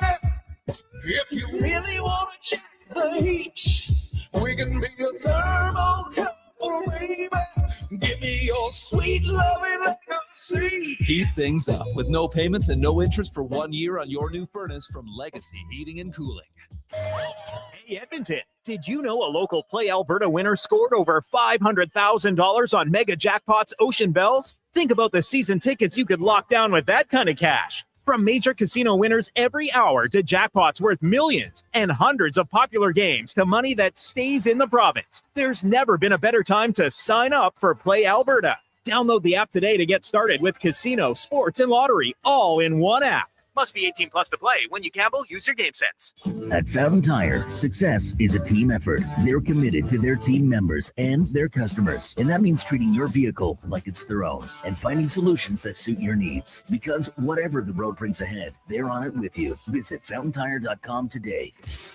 If you really want to check the heat, we can be a thermal couple, baby. Give me your sweet loving legacy. Heat things up with no payments and no interest for 1 year on your new furnace from Legacy Heating and Cooling. Hey, Edmonton, did you know a local Play Alberta winner scored over $500,000 on Mega Jackpots Ocean Bells? Think about the season tickets you could lock down with that kind of cash. From major casino winners every hour to jackpots worth millions and hundreds of popular games to money that stays in the province, there's never been a better time to sign up for Play Alberta. Download the app today to get started with casino, sports, and lottery all in one app. Must be 18 plus to play. When you gamble, use your game sense. At Fountain Tire, success is a team effort. They're committed to their team members and their customers. And that means treating your vehicle like it's their own and finding solutions that suit your needs. Because whatever the road brings ahead, they're on it with you. Visit fountaintire.com today.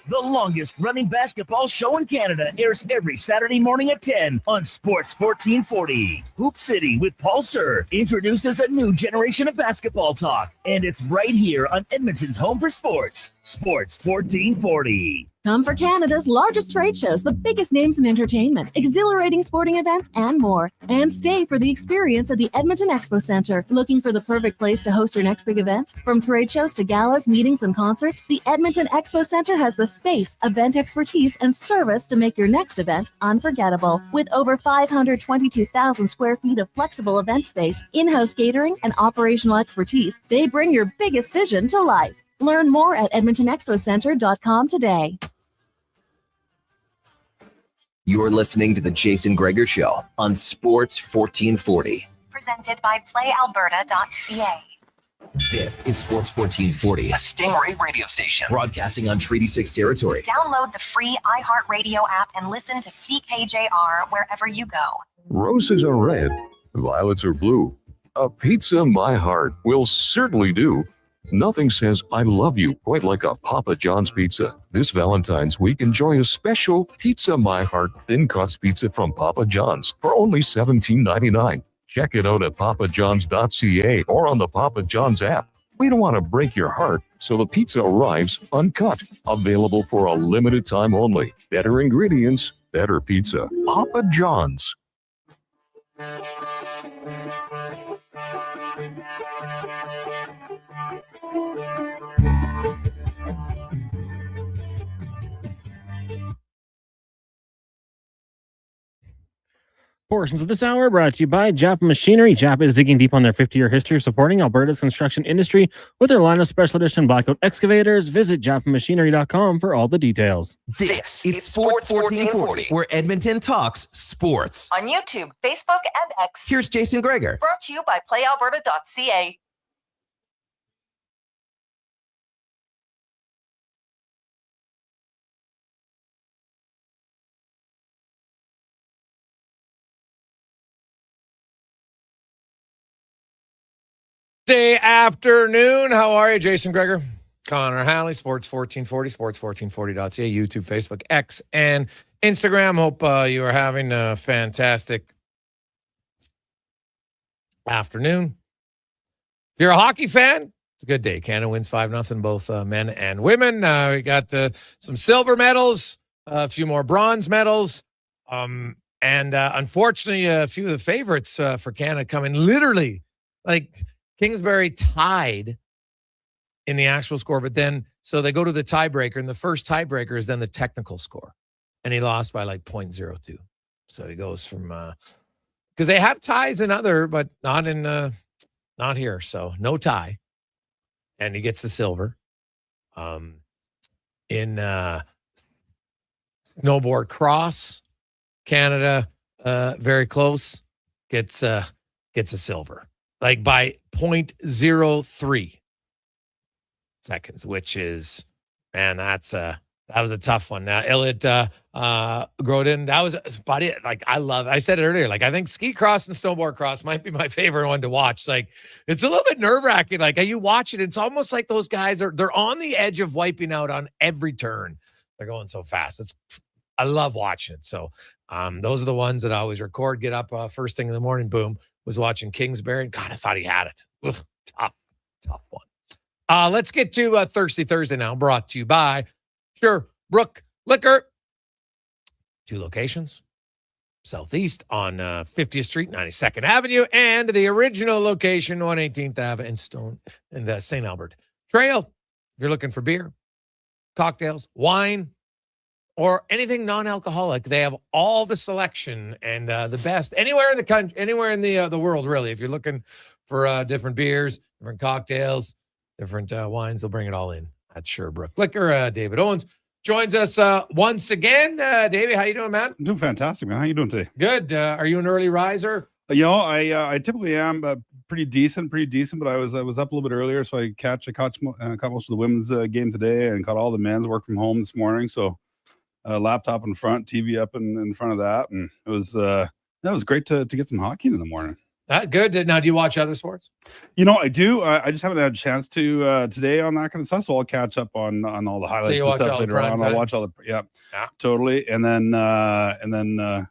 The longest running basketball show in Canada airs every Saturday morning at 10 on Sports 1440. Hoop City with Paul Sir introduces a new generation of basketball talk. And it's right here on Edmonton's home for sports, Sports 1440. Come for Canada's largest trade shows, the biggest names in entertainment, exhilarating sporting events, and more. And stay for the experience at the Edmonton Expo Centre. Looking for the perfect place to host your next big event? From trade shows to galas, meetings, and concerts, the Edmonton Expo Centre has the space, event expertise, and service to make your next event unforgettable. With over 522,000 square feet of flexible event space, in-house catering, and operational expertise, they bring your biggest vision to life. Learn more at edmontonexpocentre.com today. You're listening to the Jason Gregor Show on Sports 1440. Presented by PlayAlberta.ca. This is Sports 1440, a Stingray radio station broadcasting on Treaty 6 territory. Download the free iHeartRadio app and listen to CKJR wherever you go. Roses are red, violets are blue. A pizza my heart will certainly do. Nothing says I love you quite like a Papa John's pizza. This Valentine's week, enjoy a special Pizza My Heart thin crust pizza from Papa John's for only $17.99. Check it out at papajohns.ca or on the Papa John's app. We don't want to break your heart, so the pizza arrives uncut. Available for a limited time only. Better ingredients, better pizza. Papa John's. Portions of this hour brought to you by Japa Machinery. Japa is digging deep on their 50-year history of supporting Alberta's construction industry with their line of special edition blackout excavators. Visit japamachinery.com for all the details. This is Sports 1440, where Edmonton talks sports. On YouTube, Facebook, and X. Here's Jason Gregor. Brought to you by PlayAlberta.ca. Day afternoon. How are you? Jason Gregor, Connor Halley, Sports 1440, sports1440.ca, YouTube, Facebook, X, and Instagram. Hope you are having a fantastic afternoon. If you're a hockey fan, it's a good day. Canada wins 5-0, both men and women. We got some silver medals, a few more bronze medals, and unfortunately, a few of the favorites for Canada coming literally like Kingsbury tied in the actual score, but then, so they go to the tiebreaker, and the first tiebreaker is then the technical score, and he lost by like 0.02. So he goes from, because they have ties in other, but not here. So no tie, and he gets the silver. In snowboard cross, Canada, very close, gets a silver. Like by 0.03 seconds, which is, man, that was a tough one. Now, Elliot Grodin, that was, buddy, like I said it earlier, like I think ski cross and snowboard cross might be my favorite one to watch. Like it's a little bit nerve wracking. Like you watch it, it's almost like those guys they're on the edge of wiping out on every turn. They're going so fast. I love watching it. So those are the ones that I always record, get up first thing in the morning, boom. Was watching Kingsbury. God, I thought he had it. Ugh, tough one. Let's get to Thirsty Thursday now, brought to you by Brook Liquor. 2 locations. Southeast on 50th Street, 92nd Avenue, and the original location, 118th Avenue and St. Albert Trail. If you're looking for beer, cocktails, wine, or anything non-alcoholic, they have all the selection and the best anywhere in the country, anywhere in the world, really. If you're looking for different beers, different cocktails, different wines, they'll bring it all in at Sherbrooke Liquor. David Owens joins us once again. Davey, how you doing, man? I'm doing fantastic, man. How you doing today? Good. Are you an early riser? I typically am pretty decent, but I was up a little bit earlier, so I caught most of the women's game today and caught all the men's work from home this morning. So. Laptop in front, TV up in front of that, and it was great to get some hockey in the morning. Good. Now, do you watch other sports? I do. I just haven't had a chance to today on that kind of stuff, so I'll catch up on all the highlights and stuff later on. I'll watch all the yeah, totally, and then I'm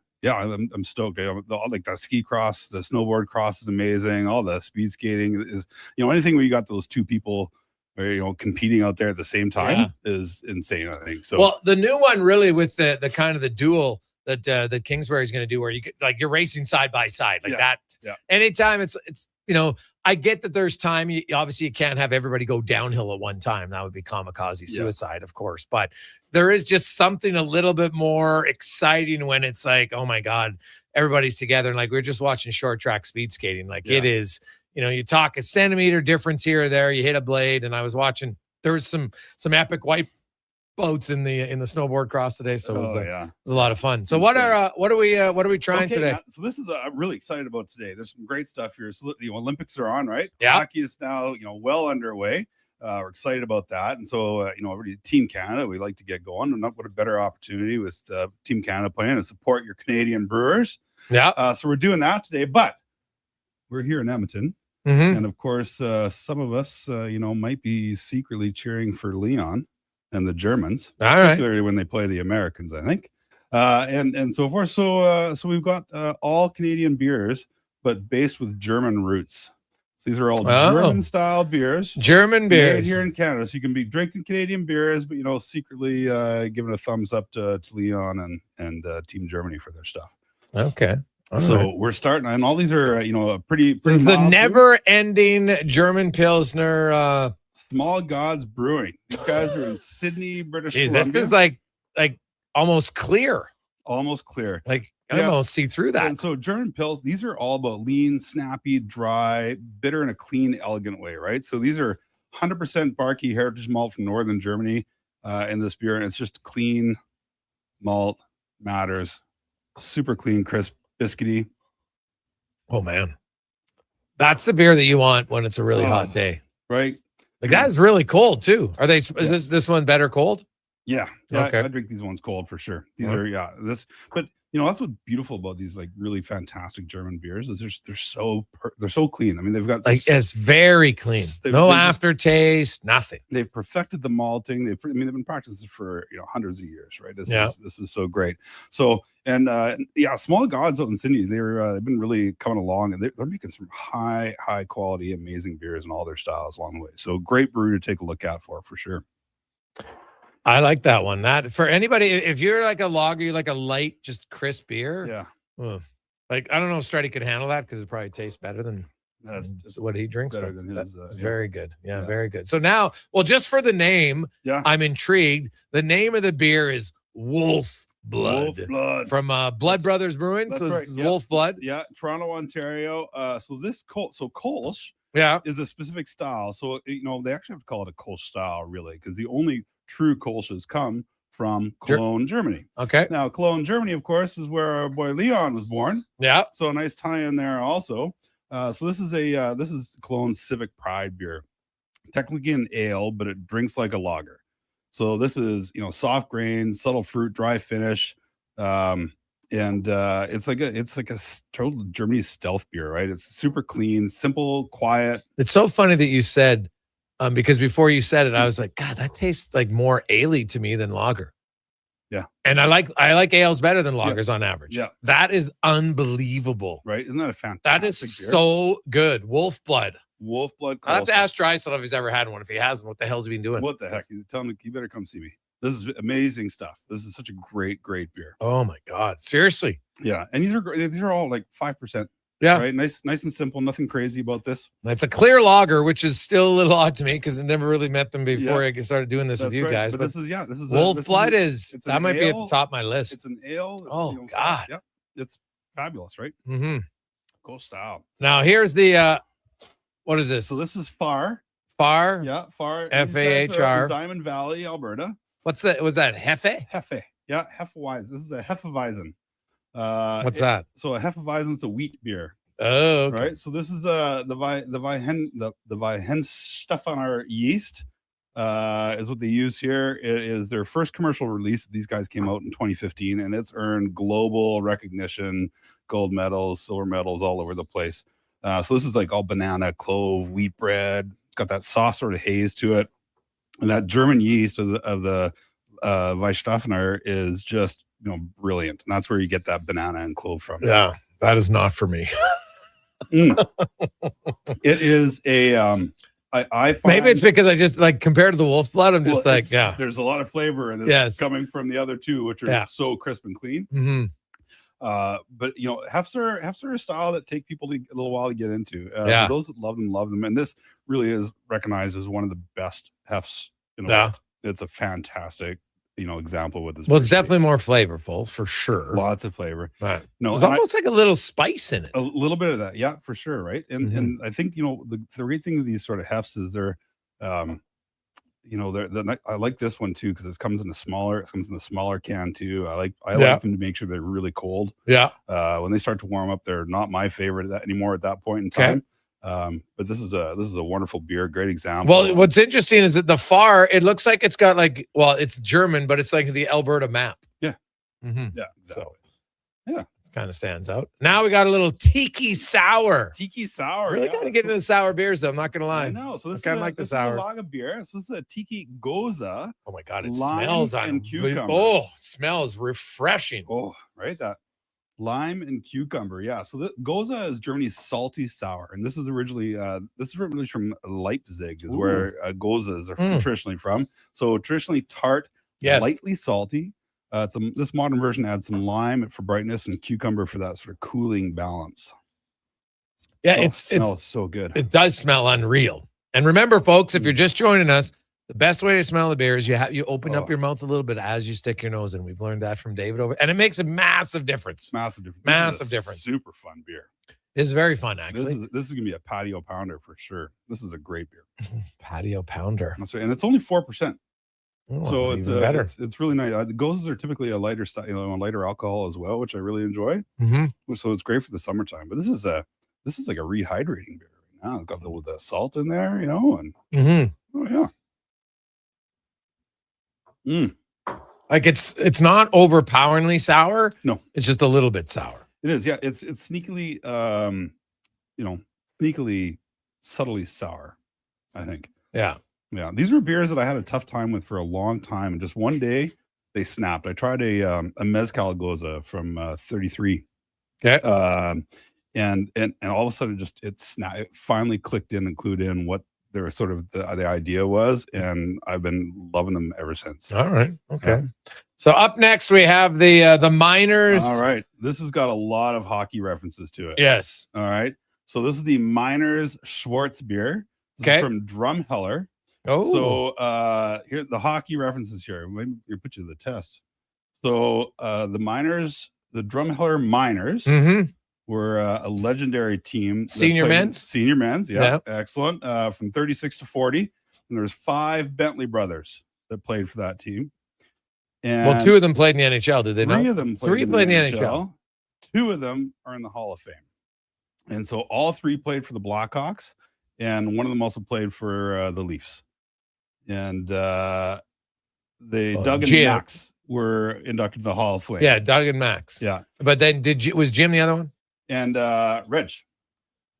stoked. Like the ski cross, the snowboard cross is amazing. All the speed skating is anything where you got those two people or competing out there at the same time is insane, I think. So well, the new one really with the kind of the duel that Kingsbury's going to do, where you you're racing side by side like that. Yeah. Anytime it's I get that there's time. Obviously, you can't have everybody go downhill at one time. That would be kamikaze suicide, of course. But there is just something a little bit more exciting when it's like, oh my God, everybody's together. And like we're just watching short track speed skating. Like it is, you talk a centimeter difference here or there. You hit a blade, and I was watching. There was some epic white boats in the snowboard cross today, so it was a lot of fun. So what are we trying today? So this is I'm really excited about today. There's some great stuff here. So Olympics are on, right? Yeah. Hockey is now well underway. We're excited about that, and so Team Canada, we like to get going. And what a better opportunity with Team Canada playing to support your Canadian Brewers. Yeah. So we're doing that today, but we're here in Edmonton. And of course, some of us, might be secretly cheering for Leon and the Germans, particularly when they play the Americans, I think, and so forth. So we've got all Canadian beers, but based with German roots. So these are all German style beers, made here in Canada. So you can be drinking Canadian beers, but secretly giving a thumbs up to Leon and Team Germany for their stuff. Okay. So we're starting, and all these are pretty the never-ending German Pilsner. Small Gods Brewing. These guys are in Sydney, British Columbia. This is like almost clear. Almost clear. Like I almost see through that. And so German Pils, these are all about lean, snappy, dry, bitter in a clean, elegant way, right? So these are 100% Barkey heritage malt from northern Germany in this beer, and it's just clean malt, matters, super clean, crisp, biscuity. Oh man, that's the beer that you want when it's a really hot day, right? Like that is really cold too. Are they? Is this one better cold? Yeah. Okay. I drink these ones cold for sure. These are but that's what's beautiful about these like really fantastic German beers is they're so clean. I mean, they've got it's very clean. No aftertaste, nothing. They've perfected the malting. They've been practicing for hundreds of years, right? This is so great. So Small Gods out in Sydney, they've been really coming along, and they're making some high quality, amazing beers in all their styles along the way. So great brew to take a look out for sure. I like that one. That for anybody, if you're like a lager, you like a light, just crisp beer. Yeah. Like I don't know if Stretty could handle that because it probably tastes better than what he drinks. Better than his. Very good. Yeah, very good. So now, just for the name, I'm intrigued. The name of the beer is Wolf Blood. From Blood Brothers Brewing. That's so right. It's Wolf Blood. Yeah, Toronto, Ontario. So this Kolsch is a specific style. So they actually have to call it a Kolsch style, really, because the only true Kolsch's come from Cologne, Germany. Okay. Now, Cologne, Germany, of course, is where our boy Leon was born. Yeah. So a nice tie-in there also. So this is Cologne's Civic Pride beer. Technically an ale, but it drinks like a lager. So this is soft grain, subtle fruit, dry finish, and it's like a total Germany stealth beer, right? It's super clean, simple, quiet. It's so funny that you said. Because before you said it, I was like, God, that tastes like more ale to me than lager. Yeah. And I like ales better than lagers on average. Yeah. That is unbelievable. Right? Isn't that a fantastic That is beer? so good. Wolf Blood. Wolf Blood. I'll have to ask Drysdale if he's ever had one. If he hasn't, what the hell's he been doing? What the heck? You tell him you better come see me. This is amazing stuff. This is such a great beer. Oh my God. Seriously. Yeah. And these are all like 5%. Yeah. Right. Nice and simple. Nothing crazy about this. It's a clear lager, which is still a little odd to me because I never really met them before I started doing this with you guys. But this is Wolf Blood that might be at the top of my list. It's an ale. Oh God. Yeah. It's fabulous, right? Mm-hmm. Cool style. Now here's the what is this? So this is Far. Yeah, Far. F-A-H-R. Diamond Valley, Alberta. What's that? Was that Hefe? Hefe. Yeah, Hefeweizen. This is a Hefeweizen. What's that? So a Hefeweizen is a wheat beer. Oh, okay. Right. So this is the Weihenstephaner yeast is what they use here. It is their first commercial release. These guys came out in 2015, and it's earned global recognition, gold medals, silver medals all over the place. So this is like all banana, clove, wheat bread. It's got that soft sort of haze to it, and that German yeast of the Weihenstephaner is just brilliant. And that's where you get that banana and clove from. Yeah, that is not for me. It is a I find, maybe it's because I just like compared to the wolf blood, I'm just like, yeah, there's a lot of flavor in this Yes. coming from the other two, which are so crisp and clean. Mm-hmm. But hefts are a style that take people a little while to get into. Yeah. For those that love them, and this really is recognized as one of the best hefts in the Yeah. world. It's a fantastic, example with this. Well, it's definitely more flavorful for sure. Lots of flavor. Right. No, There's and almost like a little spice in it. a little bit of that, yeah, for sure, right? And I think the great thing with these sort of hefts is they're I like this one too because it comes in a smaller can too. I like them to make sure they're really cold. Yeah. When they start to warm up, they're not my favorite anymore at that point in Okay. time. But this is a wonderful beer, great example. Well, what's interesting is that the far, it looks like it's got it's German, but it's like the Alberta map. Yeah. Mm-hmm. Yeah, exactly. So, yeah, it kind of stands out. Now we got a little tiki sour. Tiki sour. Really yeah. kind of getting into sour beers, though. I'm not gonna lie. I know. So this I kind is of like the this is sour. a lager beer. So this is a tiki goza. Oh my god, it lime smells on and cucumber. Oh, smells refreshing. Oh, right, that lime and cucumber. Yeah. So the goza is Germany's salty sour, and this is originally from Leipzig, is where gozas are traditionally from. So traditionally tart, Yes. lightly salty. This modern version adds some lime for brightness and cucumber for that sort of cooling balance. Yeah, Oh, it smells so good. It does smell unreal. And remember, folks, if you're just joining us, the best way to smell the beer is you open up your mouth a little bit as you stick your nose in. We've learned that from David and it makes a massive difference. Massive difference. Massive This is a difference. Super fun beer. This is very fun, actually. This is gonna be a patio pounder for sure. This is a great beer. Patio pounder. That's right, and it's only 4%. Oh, So it's even better. It's really nice. The gozas are typically a lighter style, a lighter alcohol as well, which I really enjoy. Mm-hmm. So it's great for the summertime. But this is like a rehydrating beer right now. It's got with the salt in there, and Mm-hmm. oh yeah. Like it's not overpoweringly sour. No, it's just a little bit sour. It is. Yeah, it's sneakily, subtly sour, I think. Yeah. Yeah, these were beers that I had a tough time with for a long time, and just one day they snapped. I tried a mezcal goza from 33. Okay. And all of a sudden, it finally clicked in and clued in what their sort of the idea was, and I've been loving them ever since. All right. Okay. So up next we have the Miners. All right, this has got a lot of hockey references to it. Yes. All right. So this is the Miners Schwartz beer. This is from Drumheller. Oh. So here the hockey references here. Maybe we put you to the test. So the Drumheller Miners were a legendary team. Senior men's, yeah. Excellent. From 36 to 40, and there's 5 Bentley brothers that played for that team. And well, 2 of them played in the NHL, did they not? 3 of them played in the NHL. 2 of them are in the Hall of Fame. And so all 3 played for the Blackhawks, and one of them also played for the Leafs. And Doug and Max were inducted to the Hall of Fame. Yeah, Doug and Max. Yeah. But then was Jim the other one? And Reg.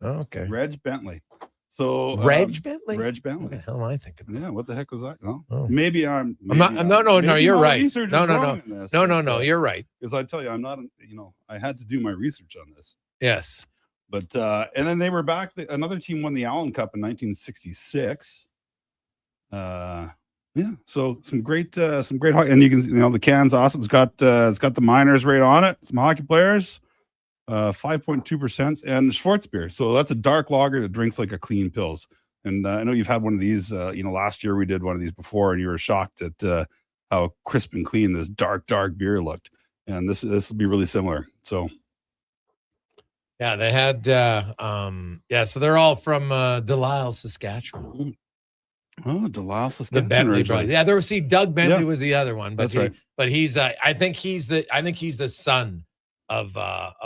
Oh, okay. Reg Bentley. So Reg Bentley? Reg Bentley. What the hell am I thinking? Yeah, what the heck was that? No. Oh. Maybe No, you're right. No, you're right. Because I tell you, I'm not, I had to do my research on this. Yes. But and then they were back. Another team won the Allen Cup in 1966. Yeah, so some great hockey, and you can the can's awesome. It's got the Miners right on it. Some hockey players, 5.2%, and Schwartz beer. So that's a dark lager that drinks like a clean pills. And I know you've had one of these. Last year we did one of these before, and you were shocked at how crisp and clean this dark beer looked. And this will be really similar. So. Yeah, they had so they're all from Delisle, Saskatchewan. Oh, Delisle, Saskatchewan. The Bentley brothers. Yeah, Doug Bentley was the other one, but that's right. But he's I think he's the son of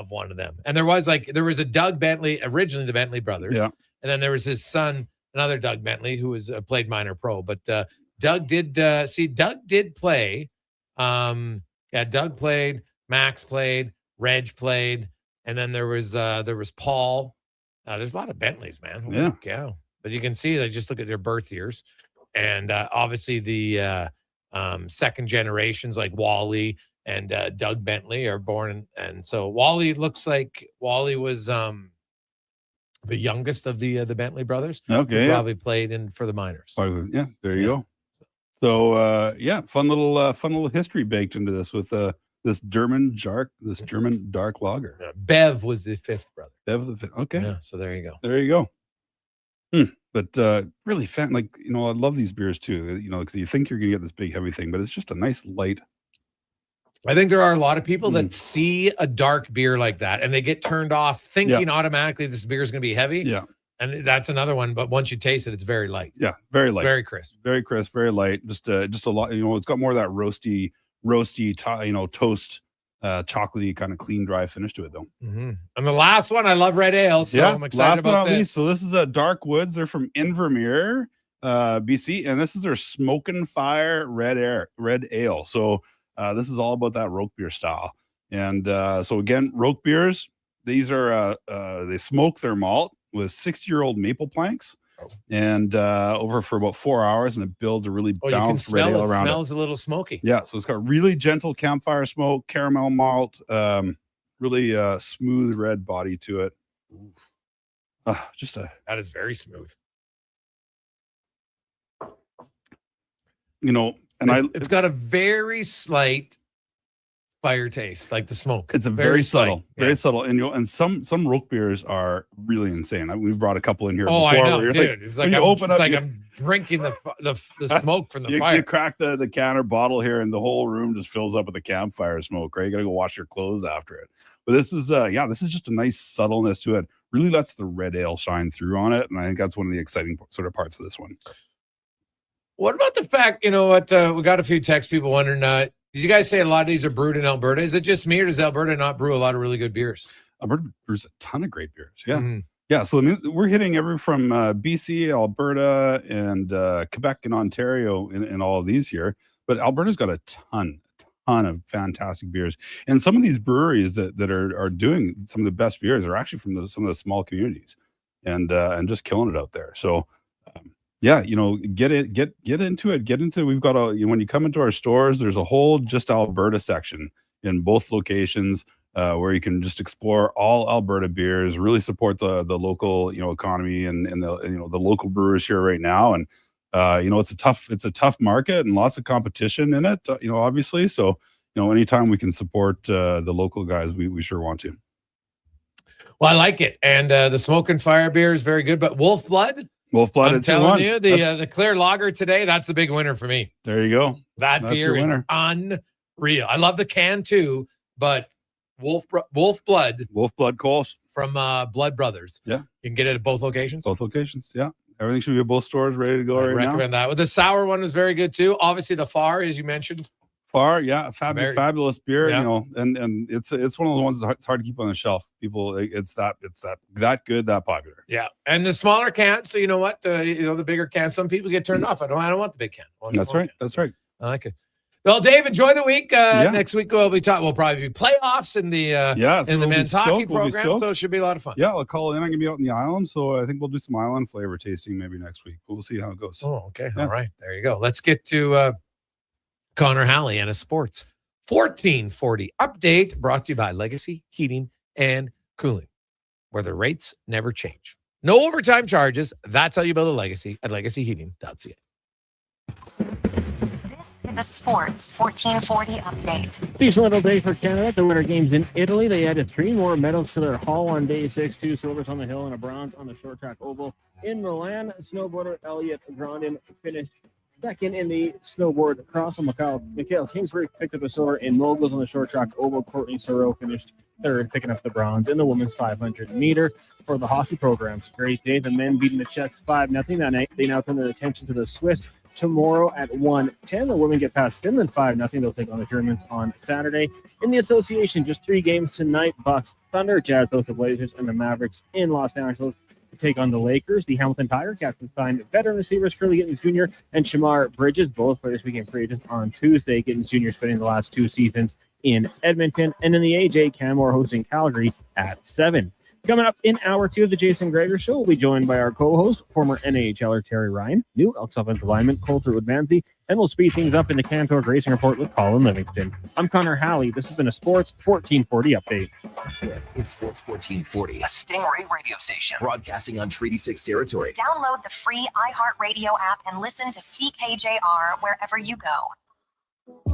one of them. And there was a Doug Bentley, originally the Bentley brothers. Yeah. And then there was his son, another Doug Bentley, who was played minor pro. But Doug did play. Doug played, Max played, Reg played. And then there was Paul. There's a lot of Bentleys, man. Holy cow. But you can see, they just look at their birth years. And obviously the second generations like Wally and Doug Bentley are born. And so Wally looks like Wally was the youngest of the Bentley brothers. Okay, who probably played for the minors. Yeah, there you go. So fun little history baked into this with this German dark lager. Bev was the fifth brother. Bev the fifth. Okay. Yeah, so there you go. There you go. But really fun. Like, I love these beers too. Because you think you're gonna get this big heavy thing, but it's just a nice light. I think there are a lot of people that see a dark beer like that and they get turned off thinking automatically this beer is going to be heavy. Yeah. And that's another one. But once you taste it, it's very light. Yeah. Very light. Very crisp. Very crisp. Very light. Just a lot, it's got more of that roasty, toast, chocolatey kind of clean, dry finish to it though. Mm-hmm. And the last one, I love red ale. So I'm excited about this. So this is a Dark Woods. They're from Invermere, BC. And this is their Smokin' Fire red ale. So, this is all about that roke beer style. And so again, roke beers, these are they smoke their malt with 60-year-old maple planks and over for about 4 hours, and it builds a really balanced red ale around it. Smells a little smoky. Yeah, so it's got really gentle campfire smoke, caramel malt, really smooth red body to it. That is very smooth. And it's got a very slight fire taste, like the smoke. It's very subtle. And some roke beers are really insane. We brought a couple in here. Oh, before I know, dude. It's like I'm drinking the smoke from the fire. You crack the can or bottle here, and the whole room just fills up with the campfire smoke. Right, you gotta go wash your clothes after it. But this is just a nice subtleness to it. Really lets the red ale shine through on it, and I think that's one of the exciting sort of parts of this one. What about the fact, we got a few text people wondering, did you guys say a lot of these are brewed in Alberta? Is it just me, or does Alberta not brew a lot of really good beers? Alberta brews a ton of great beers. Yeah. Mm-hmm. Yeah. So we're hitting from BC, Alberta, and Quebec and Ontario in all of these here. But Alberta's got a ton of fantastic beers. And some of these breweries that are doing some of the best beers are actually from some of the small communities and just killing it out there. So, get into it. We've got when you come into our stores, there's a whole just Alberta section in both locations where you can just explore all Alberta beers, really support the local, economy and the local brewers here right now. And, it's a tough market and lots of competition in it, obviously. So, anytime we can support the local guys, we sure want to. Well, I like it. And the Smokin' Fire beer is very good, but Wolf Blood, I'm telling you, the clear lager today, that's the big winner for me. There you go. That's beer is unreal. I love the can too, but Wolf Blood Coles from Blood Brothers. Yeah, you can get it at both locations. Yeah, everything should be at both stores, ready to go. I recommend that. Well, the sour one is very good too. Obviously, the Far, as you mentioned. Far, yeah, fabulous beer. And it's one of the ones that's hard to keep on the shelf. People, it's that good, that popular. Yeah, and the smaller cans. So you know what? The bigger cans. Some people get turned off. I don't want the big can. That's right. That's right. I like it. Well, Dave, enjoy the week. Next week we'll probably be playoffs in the men's hockey program, so it should be a lot of fun. Yeah, I'll call in. I'm gonna be out in the island, so I think we'll do some island flavor tasting maybe next week. We'll see how it goes. Oh, okay. Yeah. All right. There you go. Let's get to Connor Halley and a sports 1440 update brought to you by Legacy Heating and Cooling, where the rates never change. No overtime charges. That's how you build a legacy at legacyheating.ca. The Sports 1440 update. Decent little day for Canada. The Winter Games in Italy. They added 3 more medals to their haul on day 6. 2 silvers on the hill and a bronze on the short track oval. In Milan, snowboarder Elliot Grondin finished second in the snowboard cross. Mikhail Kingsbury picked up a silver in moguls on the short track oval. Courtney Sorrow finished third, picking up the bronze in the women's 500 meter. For the hockey programs, great day. The men beating the Czechs 5-0 that night. They now turn their attention to the Swiss tomorrow at 1:10. The women get past Finland 5-0. They'll take on the Germans on Saturday. In the association, just 3 games tonight. Bucks, Thunder, Jazz, host the Blazers, and the Mavericks in Los Angeles to take on the Lakers. The Hamilton Tiger Captains signed veteran receivers Curly Gittins Jr. and Shamar Bridges, both for this weekend free agents on Tuesday. Gittins Jr. spending the last 2 seasons in Edmonton. And in the AJ, Canmore hosting Calgary at 7. Coming up in hour 2 of the Jason Gregor Show, we'll be joined by our co-host, former NHL'er Terry Ryan, new Elks offensive lineman Colter Woodmansey, and we'll speed things up in the Cantor Racing Report with Colin Livingston. I'm Connor Halley. This has been a Sports 1440 update. It's Sports 1440, a Stingray radio station broadcasting on Treaty 6 territory. Download the free iHeartRadio app and listen to CKJR wherever you go.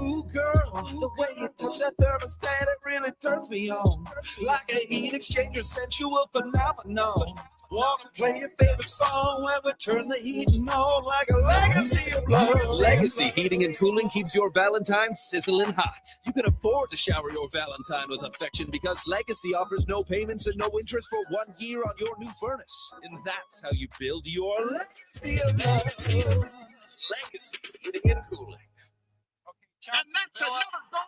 Ooh, girl, the way you touch that thermostat, it really turns me on. Like a heat exchanger, sensual phenomenon. Wanna play your favorite song when we turn the heat on like a legacy of love. Legacy Heating and Cooling keeps your Valentine sizzling hot. You can afford to shower your Valentine with affection because Legacy offers no payments and no interest for 1 year on your new furnace. And that's how you build your legacy of love. Legacy Heating and Cooling. And that's another goal.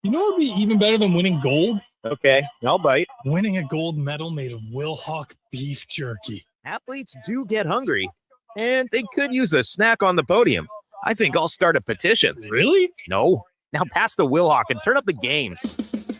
You know what would be even better than winning gold? Okay, I'll bite. Winning a gold medal made of Wilhock beef jerky. Athletes do get hungry, and they could use a snack on the podium. I think I'll start a petition. Really? No. Now pass the Wilhock and turn up the games.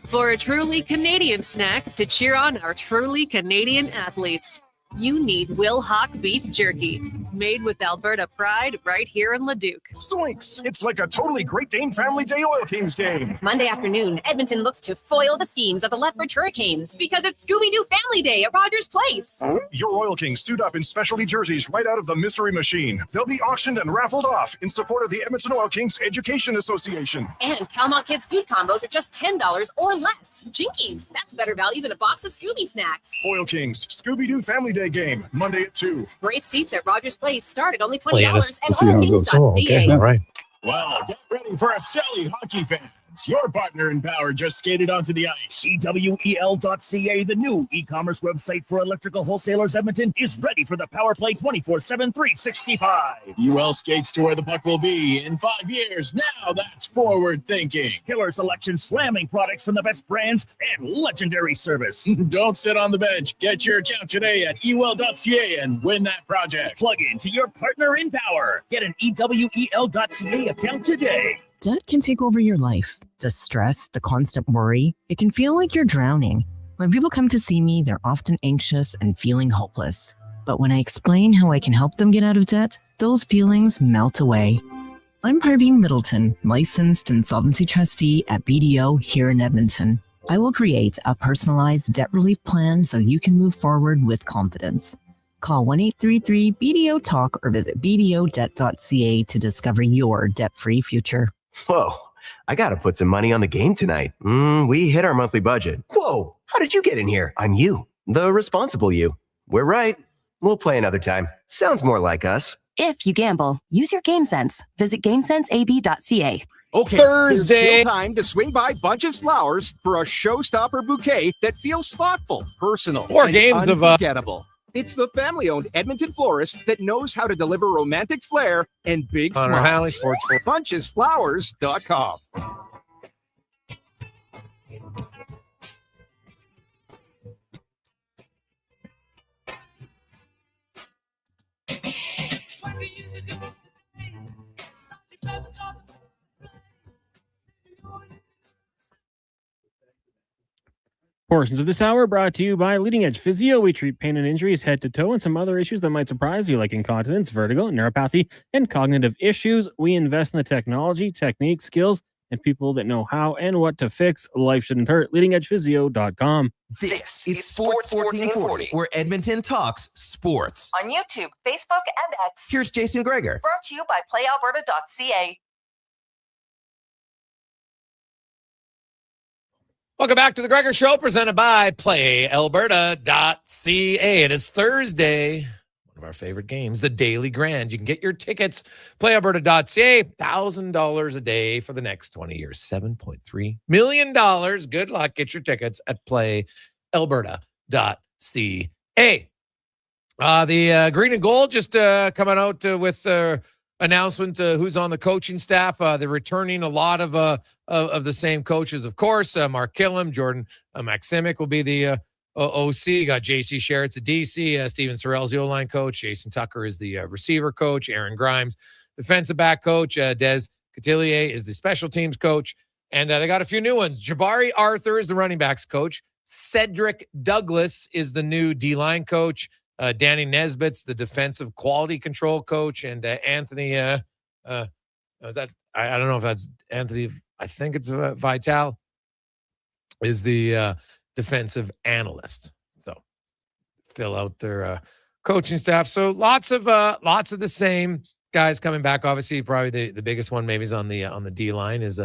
For a truly Canadian snack to cheer on our truly Canadian athletes, you need Wilhock beef jerky, made with Alberta pride right here in Leduc. Zoinks! It's like a totally Great Dane Family Day Oil Kings game. Monday afternoon, Edmonton looks to foil the schemes of the Lethbridge Hurricanes because it's Scooby-Doo Family Day at Rogers Place. Your Oil Kings suit up in specialty jerseys right out of the mystery machine. They'll be auctioned and raffled off in support of the Edmonton Oil Kings Education Association. And Calmont Kids food combos are just $10 or less. Jinkies, that's better value than a box of Scooby snacks. Oil Kings Scooby-Doo Family Day game, Monday at 2. Great seats at Rogers Place start at only $20 let's at see how it goes. allkings.ca. All right. Well, get ready for a silly hockey fans. Your partner in power just skated onto the ice. EWEL.ca, the new e-commerce website for electrical wholesalers Edmonton, is ready for the Power Play 24/7 365. UL skates to where the puck will be in 5 years. Now that's forward thinking. Killer selection, slamming products from the best brands, and legendary service. Don't sit on the bench. Get your account today at ewell.ca and win that project. Plug into your partner in power. Get an EWEL.ca account today. Debt can take over your life. The stress, the constant worry, it can feel like you're drowning. When people come to see me, they're often anxious and feeling hopeless. But when I explain how I can help them get out of debt, those feelings melt away. I'm Parveen Middleton, licensed insolvency trustee at BDO here in Edmonton. I will create a personalized debt relief plan so you can move forward with confidence. Call 1-833-BDO-TALK or visit bdodebt.ca to discover your debt-free future. Whoa, I gotta put some money on the game tonight. We hit our monthly budget. Whoa, how did you get in here? I'm you, the responsible you. We're right. We'll play another time. Sounds more like us. If you gamble, use your game sense. Visit GameSenseAB.ca. Okay, Thursday. There's still time to swing by Bunches Flowers for a showstopper bouquet that feels thoughtful, personal, More and games of, unforgettable. It's the family-owned Edmonton florist that knows how to deliver romantic flair and big Connor smiles. Halley, Sports 4. BunchesFlowers.com. Portions of this hour brought to you by Leading Edge Physio. We treat pain and injuries head to toe and some other issues that might surprise you, like incontinence, vertigo, neuropathy, and cognitive issues. We invest in the technology, techniques, skills, and people that know how and what to fix. Life shouldn't hurt. LeadingEdgePhysio.com. This is Sports 1440, where Edmonton talks sports. On YouTube, Facebook, and X. Here's Jason Gregor. Brought to you by PlayAlberta.ca. Welcome back to the Gregor Show, presented by PlayAlberta.ca. It is Thursday, one of our favorite games, the Daily Grand. You can get your tickets, PlayAlberta.ca, $1,000 a day for the next 20 years, $7.3 million. Good luck. Get your tickets at PlayAlberta.ca. The Green and Gold just coming out with announcement who's on the coaching staff. They're returning a lot of the same coaches, of course. Mark Killam, Jordan Maximic will be the OC. You got JC Sherritt's the DC. Steven Sorrell's the O-line coach. Jason Tucker is the receiver coach. Aaron Grimes, defensive back coach. Des Cotillier is the special teams coach. And they got a few new ones. Jabari Arthur is the running backs coach. Cedric Douglas is the new D-line coach. Danny Nesbitt's the defensive quality control coach, and Anthony, was that? I don't know if that's Anthony. I think it's Vital is the defensive analyst. So fill out their coaching staff. So lots of the same guys coming back. Obviously, probably the biggest one maybe is on the D line is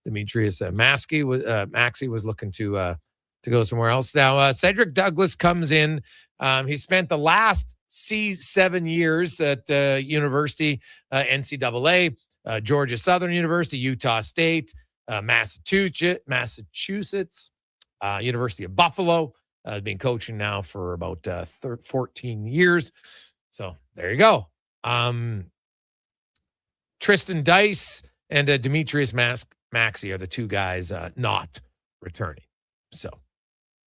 Demetrius Maxey was looking to go somewhere else. Now Cedric Douglas comes in. He spent the last 7 years at University, NCAA, Georgia Southern University, Utah State, Massachusetts, University of Buffalo. Been coaching now for about 14 years. So there you go. Tristan Dice and Demetrius Maxey are the two guys not returning. So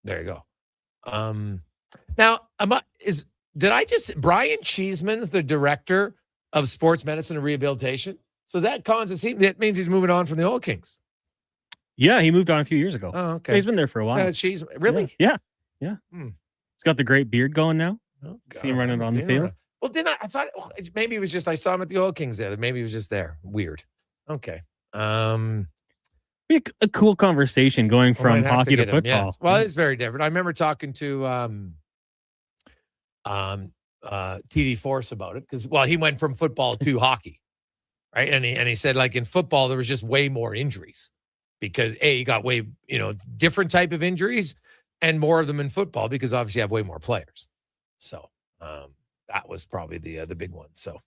there you go. Now, Brian Cheeseman's the director of sports medicine and rehabilitation? So that means he's moving on from the Oil Kings. Yeah, he moved on a few years ago. Oh, okay. He's been there for a while. Really? Yeah. He's got the great beard going now. Oh, see him running on the field. Well, I thought maybe it was just I saw him at the Oil Kings there. Maybe he was just there. Weird. Okay. A cool conversation going from hockey to football. Yes. Well, it's very different. I remember talking to TD Force about it because he went from football to hockey, right? And he said like in football there was just way more injuries because you got way different type of injuries and more of them in football because obviously you have way more players. So that was probably the big one. So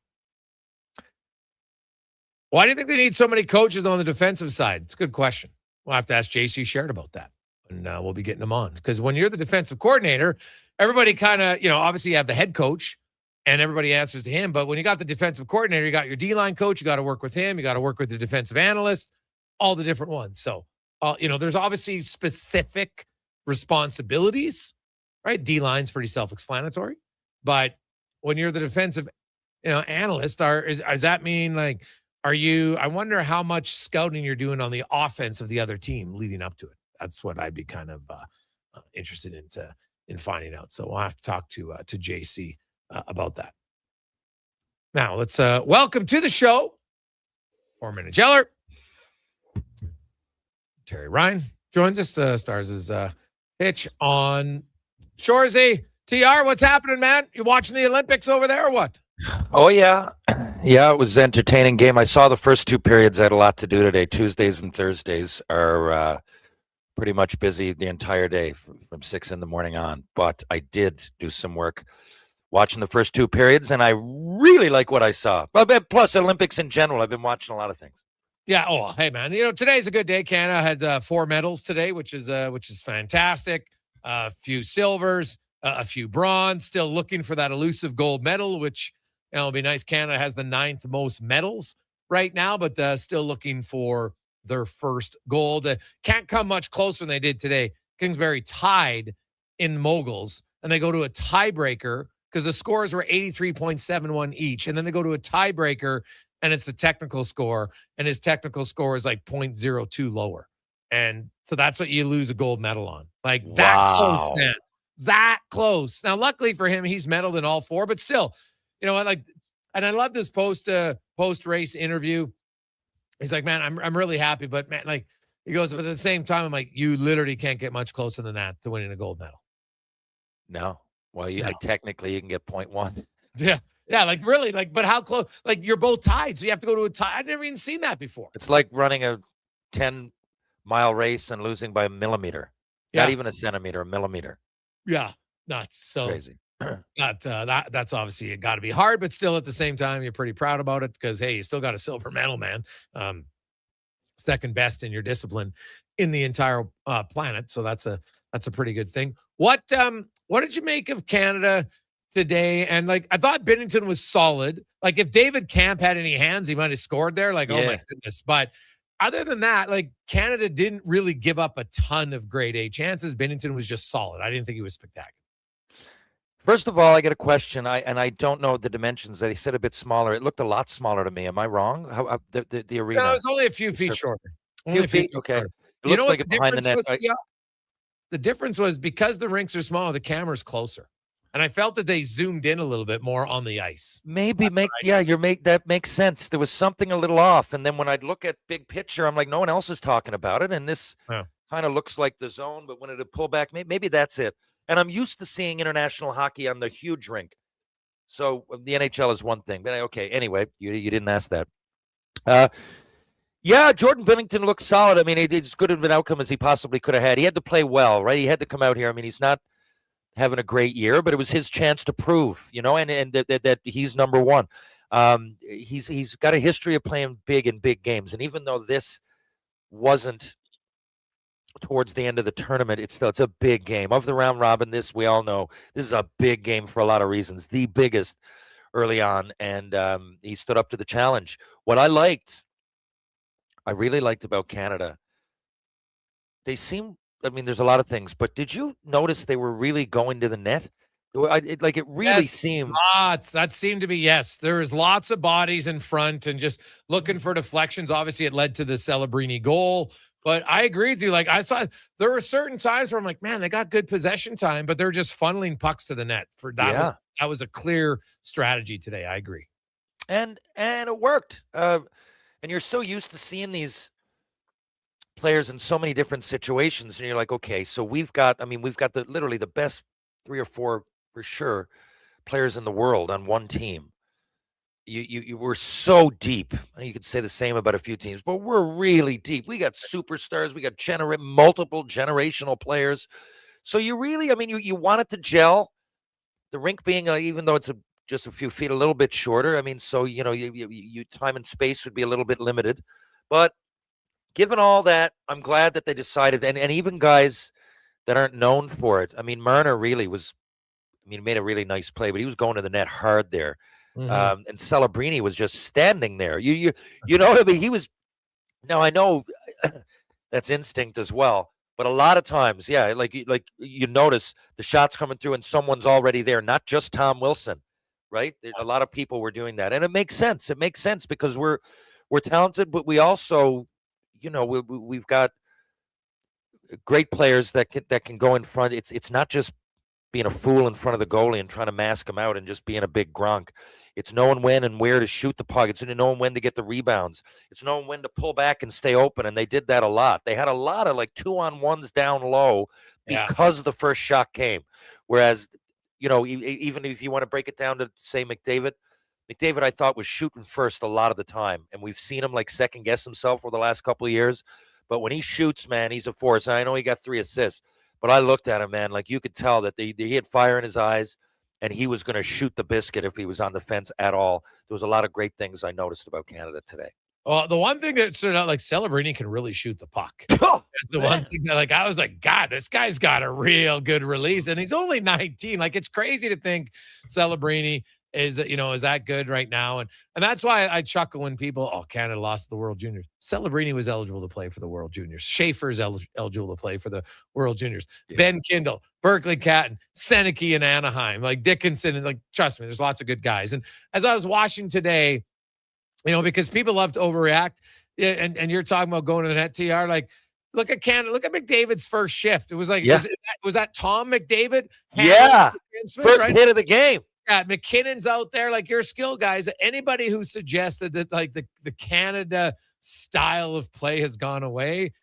why do you think they need so many coaches on the defensive side? It's a good question. We'll have to ask JC Sherrod about that, and we'll be getting them on because when you're the defensive coordinator, everybody kind of, obviously you have the head coach and everybody answers to him. But when you got the defensive coordinator, you got your D-line coach, you got to work with him. You got to work with the defensive analyst, all the different ones. So, there's obviously specific responsibilities, right? D-line's pretty self-explanatory. But when you're the defensive, analyst, does that mean like, I wonder how much scouting you're doing on the offense of the other team leading up to it. That's what I'd be kind of interested in finding out. So we'll have to talk to JC about that. Now let's welcome to the show, Former NHL'er Terry Ryan joins us. Stars his hitch on Shoresy. TR, what's happening, man? You watching the Olympics over there or what? Oh yeah, it was an entertaining game. I saw the first two periods. I had a lot to do today. Tuesdays and Thursdays are pretty much busy the entire day from 6 a.m. on. But I did do some work watching the first two periods, and I really like what I saw. Plus Olympics in general. I've been watching a lot of things. Yeah. Oh, hey, man. Today's a good day. Canada had 4 medals today, which is fantastic. A few silvers, a few bronze. Still looking for that elusive gold medal, which it'll be nice. Canada has the 9th most medals right now, but still looking for their first gold. Can't come much closer than they did today. Kingsbury tied in moguls, and they go to a tiebreaker because the scores were 83.71 each, and then they go to a tiebreaker, and it's the technical score, and his technical score is like 0.02 lower. And so that's what you lose a gold medal on. Like that close, man. That close. Now, luckily for him, he's medaled in all 4, but still, and I love this post-race interview. He's like, man, I'm really happy, but man, like he goes, but at the same time, I'm like, you literally can't get much closer than that to winning a gold medal. No. Well, technically you can get 0.1. Yeah. Yeah. Like really, like, but how close, like you're both tied. So you have to go to a tie. I've never even seen that before. It's like running a 10-mile race and losing by a millimeter. Yeah. Not even a centimeter, a millimeter. Yeah. Nuts. So crazy. That's obviously got to be hard, but still at the same time, you're pretty proud about it because, hey, you still got a silver medal, man. Second best in your discipline in the entire planet. So that's a pretty good thing. What did you make of Canada today? And like, I thought Binnington was solid. Like if David Camp had any hands, he might've scored there. Like, oh my goodness. But other than that, like Canada didn't really give up a ton of grade A chances. Binnington was just solid. I didn't think he was spectacular. First of all, I get a question. I don't know the dimensions. They said a bit smaller. It looked a lot smaller to me. Am I wrong? How the arena? No, it was only a few feet shorter. Few feet. Okay. Shorter. It looks like it's behind the net. the difference was because the rinks are smaller, the camera's closer. And I felt that they zoomed in a little bit more on the ice. That makes sense. There was something a little off. And then when I'd look at big picture, I'm like, no one else is talking about it. And this kind of looks like the zone, but when it pull back, maybe that's it. And I'm used to seeing international hockey on the huge rink. So the NHL is one thing. But okay, anyway, you didn't ask that. Jordan Binnington looks solid. I mean, it's as good of an outcome as he possibly could have had. He had to play well, right? He had to come out here. I mean, he's not having a great year, but it was his chance to prove, and that he's number one. He's got a history of playing big in big games. And even though this wasn't towards the end of the tournament, it's a big game. Of the round robin, we all know, this is a big game for a lot of reasons, the biggest early on, and he stood up to the challenge. What I really liked about Canada, they seem, there's a lot of things, but did you notice they were really going to the net? It really seemed. Lots. That seemed to be, yes. There was lots of bodies in front and just looking for deflections. Obviously, it led to the Celebrini goal. But I agree with you. Like, I saw there were certain times where I'm like, man, they got good possession time, but they're just funneling pucks to the net. That was a clear strategy today. I agree. And it worked. And you're so used to seeing these players in so many different situations, and you're like, okay, so we've got literally the best 3 or 4 for sure players in the world on one team. You were so deep. You could say the same about a few teams, but we're really deep. We got superstars. We got multiple generational players. So you really, you want it to gel. The rink being, even though it's just a few feet, a little bit shorter. So you time and space would be a little bit limited. But given all that, I'm glad that they decided, and even guys that aren't known for it. Marner really was. Made a really nice play, but he was going to the net hard there. Mm-hmm. And Celebrini was just standing there. You know what I mean? He was. Now I know that's instinct as well, but a lot of times, like you notice the shots coming through and someone's already there. Not just Tom Wilson, right? A lot of people were doing that, and it makes sense. It makes sense because we're talented, but we also, we've got great players that can go in front. It's not just being a fool in front of the goalie and trying to mask him out and just being a big grunk. It's knowing when and where to shoot the puck. It's knowing when to get the rebounds. It's knowing when to pull back and stay open, and they did that a lot. They had a lot of 2-on-1s down low because the first shot came. Whereas, even if you want to break it down to, say, McDavid I thought was shooting first a lot of the time, and we've seen him second-guess himself for the last couple of years. But when he shoots, man, he's a force. I know he got 3 assists. But I looked at him, man, you could tell that he had fire in his eyes, and he was going to shoot the biscuit if he was on the fence at all. There was a lot of great things I noticed about Canada today. Well, the one thing that stood out, Celebrini can really shoot the puck. That's the one thing that, I was like, God, this guy's got a real good release, and he's only 19. It's crazy to think Celebrini is that good right now. And that's why I chuckle when people, Canada lost the World Juniors. Celebrini was eligible to play for the World Juniors. Schaefer's eligible to play for the World Juniors. Yeah. Ben Kindle, Berkeley Catton, Seneke in Anaheim, Dickinson, and trust me, there's lots of good guys. And as I was watching today, because people love to overreact, and you're talking about going to the net, TR, look at Canada, look at McDavid's first shift. It was was that Tom McDavid? Yeah. First hit of the game. Yeah, McKinnon's out there, your skill guys. Anybody who suggested that the Canada style of play has gone away,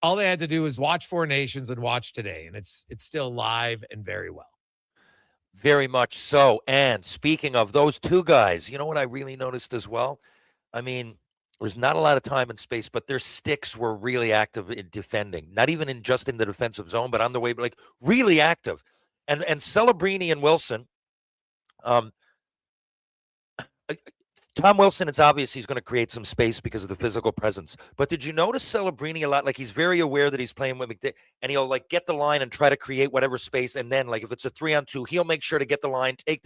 all they had to do was watch Four Nations and watch today, and it's still live and very well. Very much so. And speaking of those two guys, you know what I really noticed as well? There's not a lot of time and space, but their sticks were really active in defending. Not even just in the defensive zone, but on the way, but really active. And Celebrini and Wilson. Tom Wilson, it's obvious he's going to create some space because of the physical presence. But did you notice Celebrini a lot? He's very aware that he's playing with McDavid, and he'll get the line and try to create whatever space. And then if it's a 3-on-2, he'll make sure to get the line, take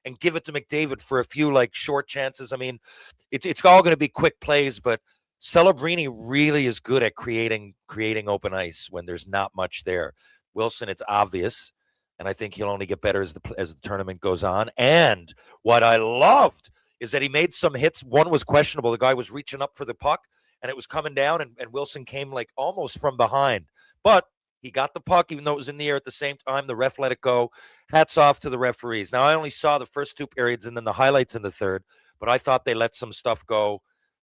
and give it to McDavid for a few short chances. It's all going to be quick plays, but Celebrini really is good at creating open ice when there's not much there. Wilson, it's obvious. And I think he'll only get better as the tournament goes on. And what I loved is that he made some hits. One was questionable. The guy was reaching up for the puck, and it was coming down, and Wilson came almost from behind. But He got the puck, even though it was in the air at the same time. The ref let it go. Hats off to the referees. Now, I only saw the first 2 periods and then the highlights in the third, but I thought they let some stuff go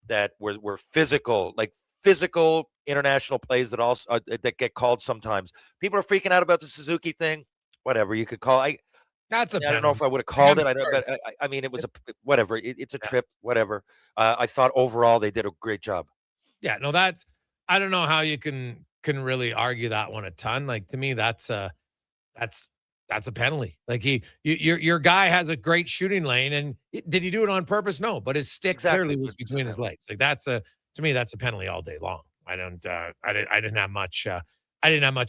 that were physical, like physical international plays that also that get called sometimes. People are freaking out about the Suzuki thing. Whatever you could call. I don't know if I would have called it. I mean, it was whatever. It's a trip. Whatever. I thought overall they did a great job. Yeah. No, I don't know how you can really argue that one a ton. Like, to me, that's a penalty. Like, your guy has a great shooting lane, and did he do it on purpose? No, but his stick clearly was between his legs. Like, to me, that's a penalty all day long. I didn't have much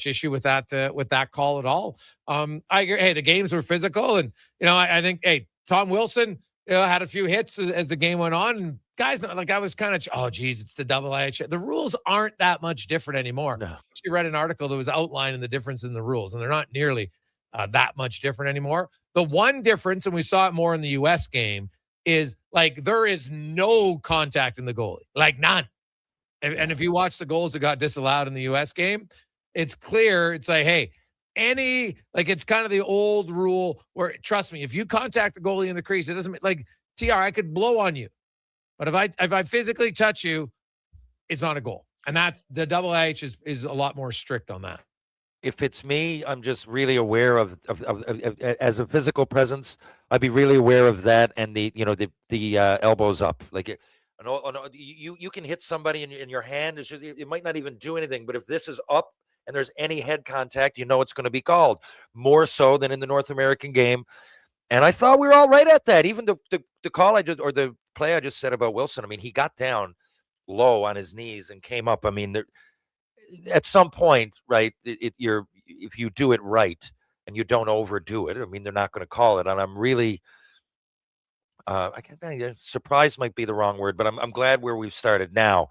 issue with that call at all. I agree. Hey, the games were physical, and I think Tom Wilson had a few hits as the game went on, and guys, like, I was kind of, oh geez, it's the double IH. The rules aren't that much different anymore. No. I read an article that was outlining the difference in the rules, and they're not nearly that much different anymore. The one difference, and we saw it more in the U.S. game, is like there is no contact in the goalie, like none. And if you watch the goals that got disallowed in the U.S. game, it's clear. It's like, hey, it's kind of the old rule where, trust me, if you contact the goalie in the crease, it doesn't, like, TR, I could blow on you, but if I physically touch you, it's not a goal. And that's the double H is a lot more strict on that. If it's me, I'm just really aware of as a physical presence, I'd be really aware of that, and the elbows up. Like, you can hit somebody in your hand. It might not even do anything, but if this is up and there's any head contact, it's going to be called, more so than in the North American game. And I thought we were all right at that. Even the call or the play I just said about Wilson, I mean, he got down low on his knees and came up. I mean, at some point, right, if you do it right and you don't overdo it, I mean, they're not going to call it. And I'm really I can't, surprised might be the wrong word, but I'm glad where we've started. Now,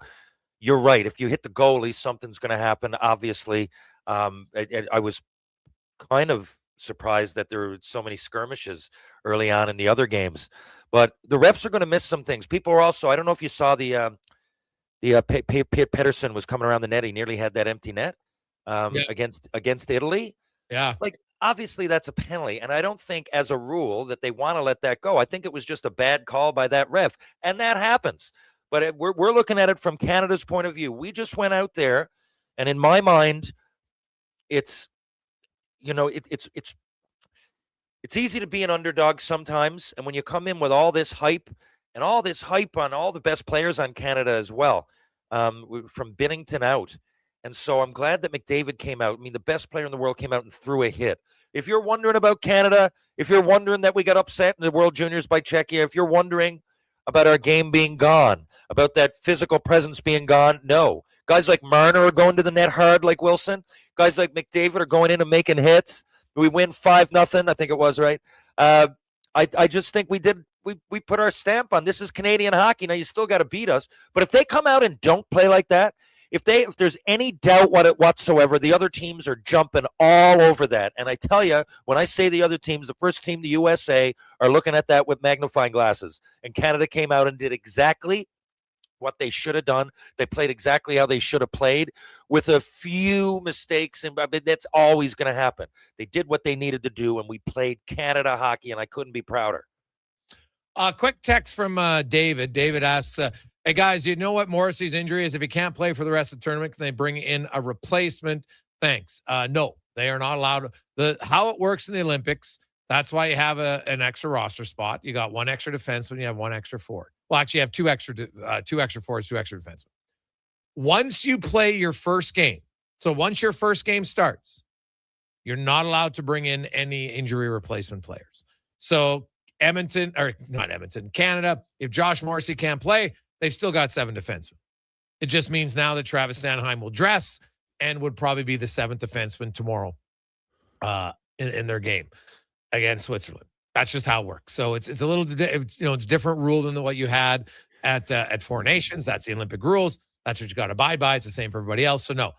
you're right. If you hit the goalie, something's going to happen. Obviously, I was kind of surprised that there were so many skirmishes early on in the other games, but the refs are going to miss some things. People are also, I don't know if you saw Pettersson was coming around the net. He nearly had that empty net against Italy. Yeah. Like, obviously that's a penalty, and I don't think as a rule that they want to let that go. I think it was just a bad call by that ref, and that happens. But we're looking at it from Canada's point of view. We just went out there, and in my mind, it's easy to be an underdog sometimes, and when you come in with all this hype on all the best players on Canada as well, from Binnington out. And so I'm glad that McDavid came out. I mean, the best player in the world came out and threw a hit. If you're wondering about Canada, if you're wondering that we got upset in the World Juniors by Czechia, if you're wondering about our game being gone, about that physical presence being gone, no. Guys like Marner are going to the net hard like Wilson. Guys like McDavid are going in and making hits. We win 5-0, I think it was, right? I just think we put our stamp on this is Canadian hockey. Now, you still got to beat us. But if they come out and don't play like that, if there's any doubt whatsoever, the other teams are jumping all over that. And I tell you, when I say the other teams, the first team, the USA, are looking at that with magnifying glasses. And Canada came out and did exactly what they should have done. They played exactly how they should have played, with a few mistakes. And that's always going to happen. They did what they needed to do, and we played Canada hockey, and I couldn't be prouder. Quick text from David. David asks, hey, guys, do you know what Morrissey's injury is? If he can't play for the rest of the tournament, can they bring in a replacement? Thanks. No, they are not allowed. How it works in the Olympics, that's why you have an extra roster spot. You got one extra defenseman, you have one extra forward. Well, actually, you have two extra forwards, two extra defensemen. Once you play your first game, so once your first game starts, you're not allowed to bring in any injury replacement players. So Canada, if Josh Morrissey can't play, they've still got 7 defensemen. It just means now that Travis Sanheim will dress and would probably be the 7th defenseman tomorrow in their game against Switzerland. That's just how it works. So it's a little, it's a different rule than what you had at Four Nations. That's the Olympic rules. That's what you got to abide by. It's the same for everybody else. So no,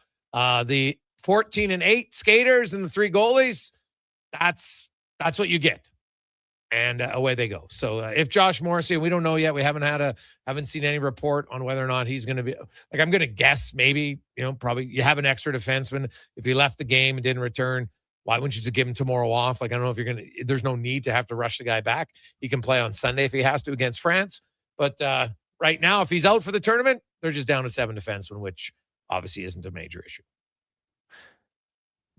the 14 and 8 skaters and the 3 goalies, that's what you get. and away they go. So if Josh Morrissey, we don't know yet. We haven't seen any report on whether or not he's going to be. Like, I'm going to guess maybe, probably you have an extra defenseman. If he left the game and didn't return, why wouldn't you just give him tomorrow off? Like, I don't know if there's no need to have to rush the guy back. He can play on Sunday if he has to against France. But right now, if he's out for the tournament, they're just down to 7 defensemen, which obviously isn't a major issue.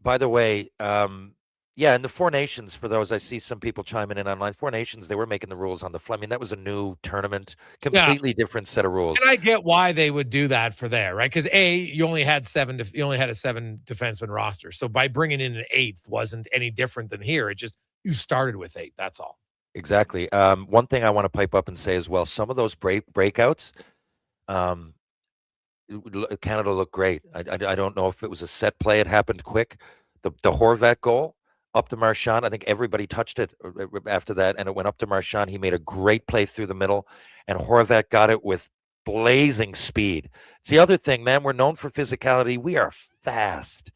By the way, in the Four Nations, for those, I see some people chiming in online. Four Nations, they were making the rules on the fly. I mean, that was a new tournament, completely different set of rules. And I get why they would do that for there, right? Because you only had a 7 defenseman roster. So by bringing in an 8th wasn't any different than here. It just, you started with 8. That's all. Exactly. One thing I want to pipe up and say as well, some of those breakouts, Canada looked great. I don't know if it was a set play. It happened quick. The Horvat goal up to Marchand. I think everybody touched it after that, and it went up to Marchand. He made a great play through the middle, and Horvat got it with blazing speed. It's the other thing, man. We're known for physicality. We are fast.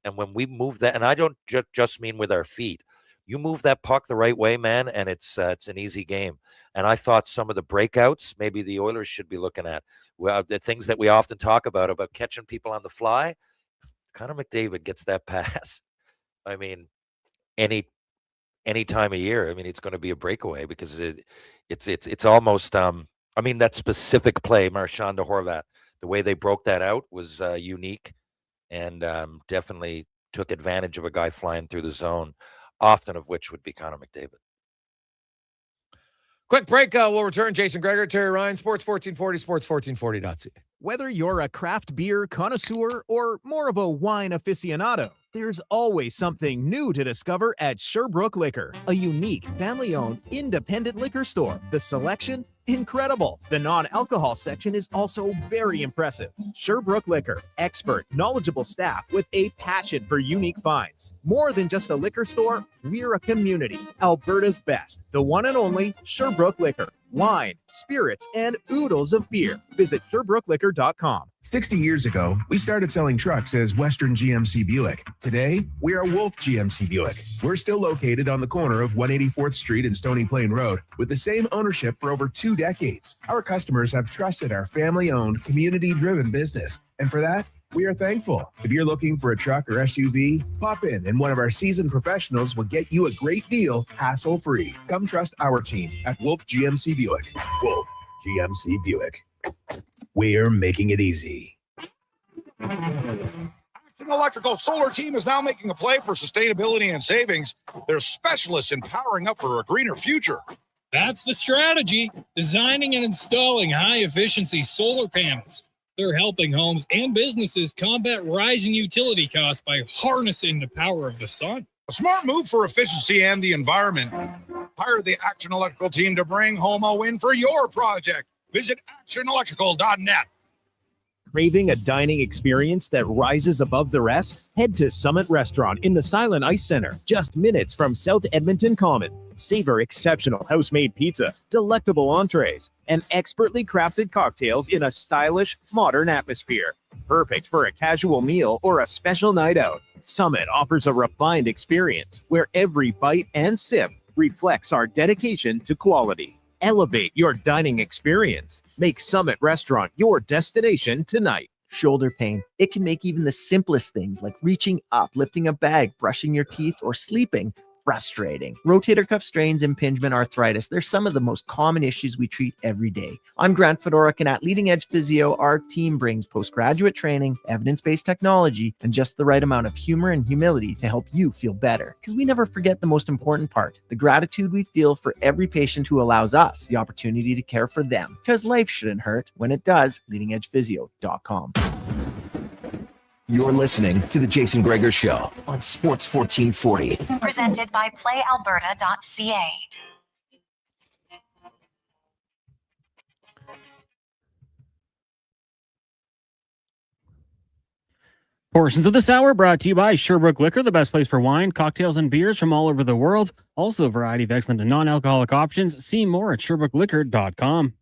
And when we move that, and I don't just mean with our feet. You move that puck the right way, man, and it's an easy game. And I thought some of the breakouts, maybe the Oilers should be looking at. Well, the things that we often talk about catching people on the fly. Connor McDavid gets that pass. I mean, any time of year, I mean, it's going to be a breakaway because it's almost that specific play, Marchand to Horvat, the way they broke that out was unique, and definitely took advantage of a guy flying through the zone, often of which would be Connor McDavid. Quick break. We'll return. Jason Gregor, Terry Ryan, Sports 1440, sports1440.ca. Whether you're a craft beer connoisseur or more of a wine aficionado, there's always something new to discover at Sherbrooke Liquor, a unique family-owned independent liquor store. The selection, incredible. The non-alcohol section is also very impressive. Sherbrooke Liquor, expert, knowledgeable staff with a passion for unique finds. More than just a liquor store, we're a community. Alberta's best, the one and only Sherbrooke Liquor. Wine, spirits, and oodles of beer. Visit SherbrookeLiquor.com. 60 years ago, we started selling trucks as Western GMC Buick. Today, we are Wolf GMC Buick. We're still located on the corner of 184th Street and Stony Plain Road with the same ownership for over 2 decades. Our customers have trusted our family-owned, community-driven business. And for that, we are thankful. If you're looking for a truck or SUV, pop in and one of our seasoned professionals will get you a great deal, hassle-free. Come trust our team at Wolf GMC Buick. Wolf GMC Buick. We're making it easy. Action Electrical Solar Team is now making a play for sustainability and savings. They're specialists in powering up for a greener future. That's the strategy. Designing and installing high-efficiency solar panels. They're helping homes and businesses combat rising utility costs by harnessing the power of the sun. A smart move for efficiency and the environment. Hire the Action Electrical team to bring home a win for your project. Visit actionelectrical.net. Craving a dining experience that rises above the rest? Head to Summit Restaurant in the Silent Ice Center, just minutes from South Edmonton Common. Savor exceptional house-made pizza, delectable entrees, and expertly crafted cocktails in a stylish, modern atmosphere. Perfect for a casual meal or a special night out. Summit offers a refined experience where every bite and sip reflects our dedication to quality. Elevate your dining experience. Make Summit Restaurant your destination tonight. Shoulder pain. It can make even the simplest things like reaching up, lifting a bag, brushing your teeth, or sleeping frustrating. Rotator cuff strains, impingement, arthritis, they're some of the most common issues we treat every day. I'm Grant Fedoruk, and at Leading Edge Physio, our team brings postgraduate training, evidence-based technology, and just the right amount of humor and humility to help you feel better. Because we never forget the most important part, the gratitude we feel for every patient who allows us the opportunity to care for them. Because life shouldn't hurt. When it does, leadingedgephysio.com. You're listening to The Jason Gregor Show on Sports 1440. Presented by PlayAlberta.ca. Portions of this hour brought to you by Sherbrooke Liquor, the best place for wine, cocktails, and beers from all over the world. Also, a variety of excellent and non-alcoholic options. See more at SherbrookeLiquor.com.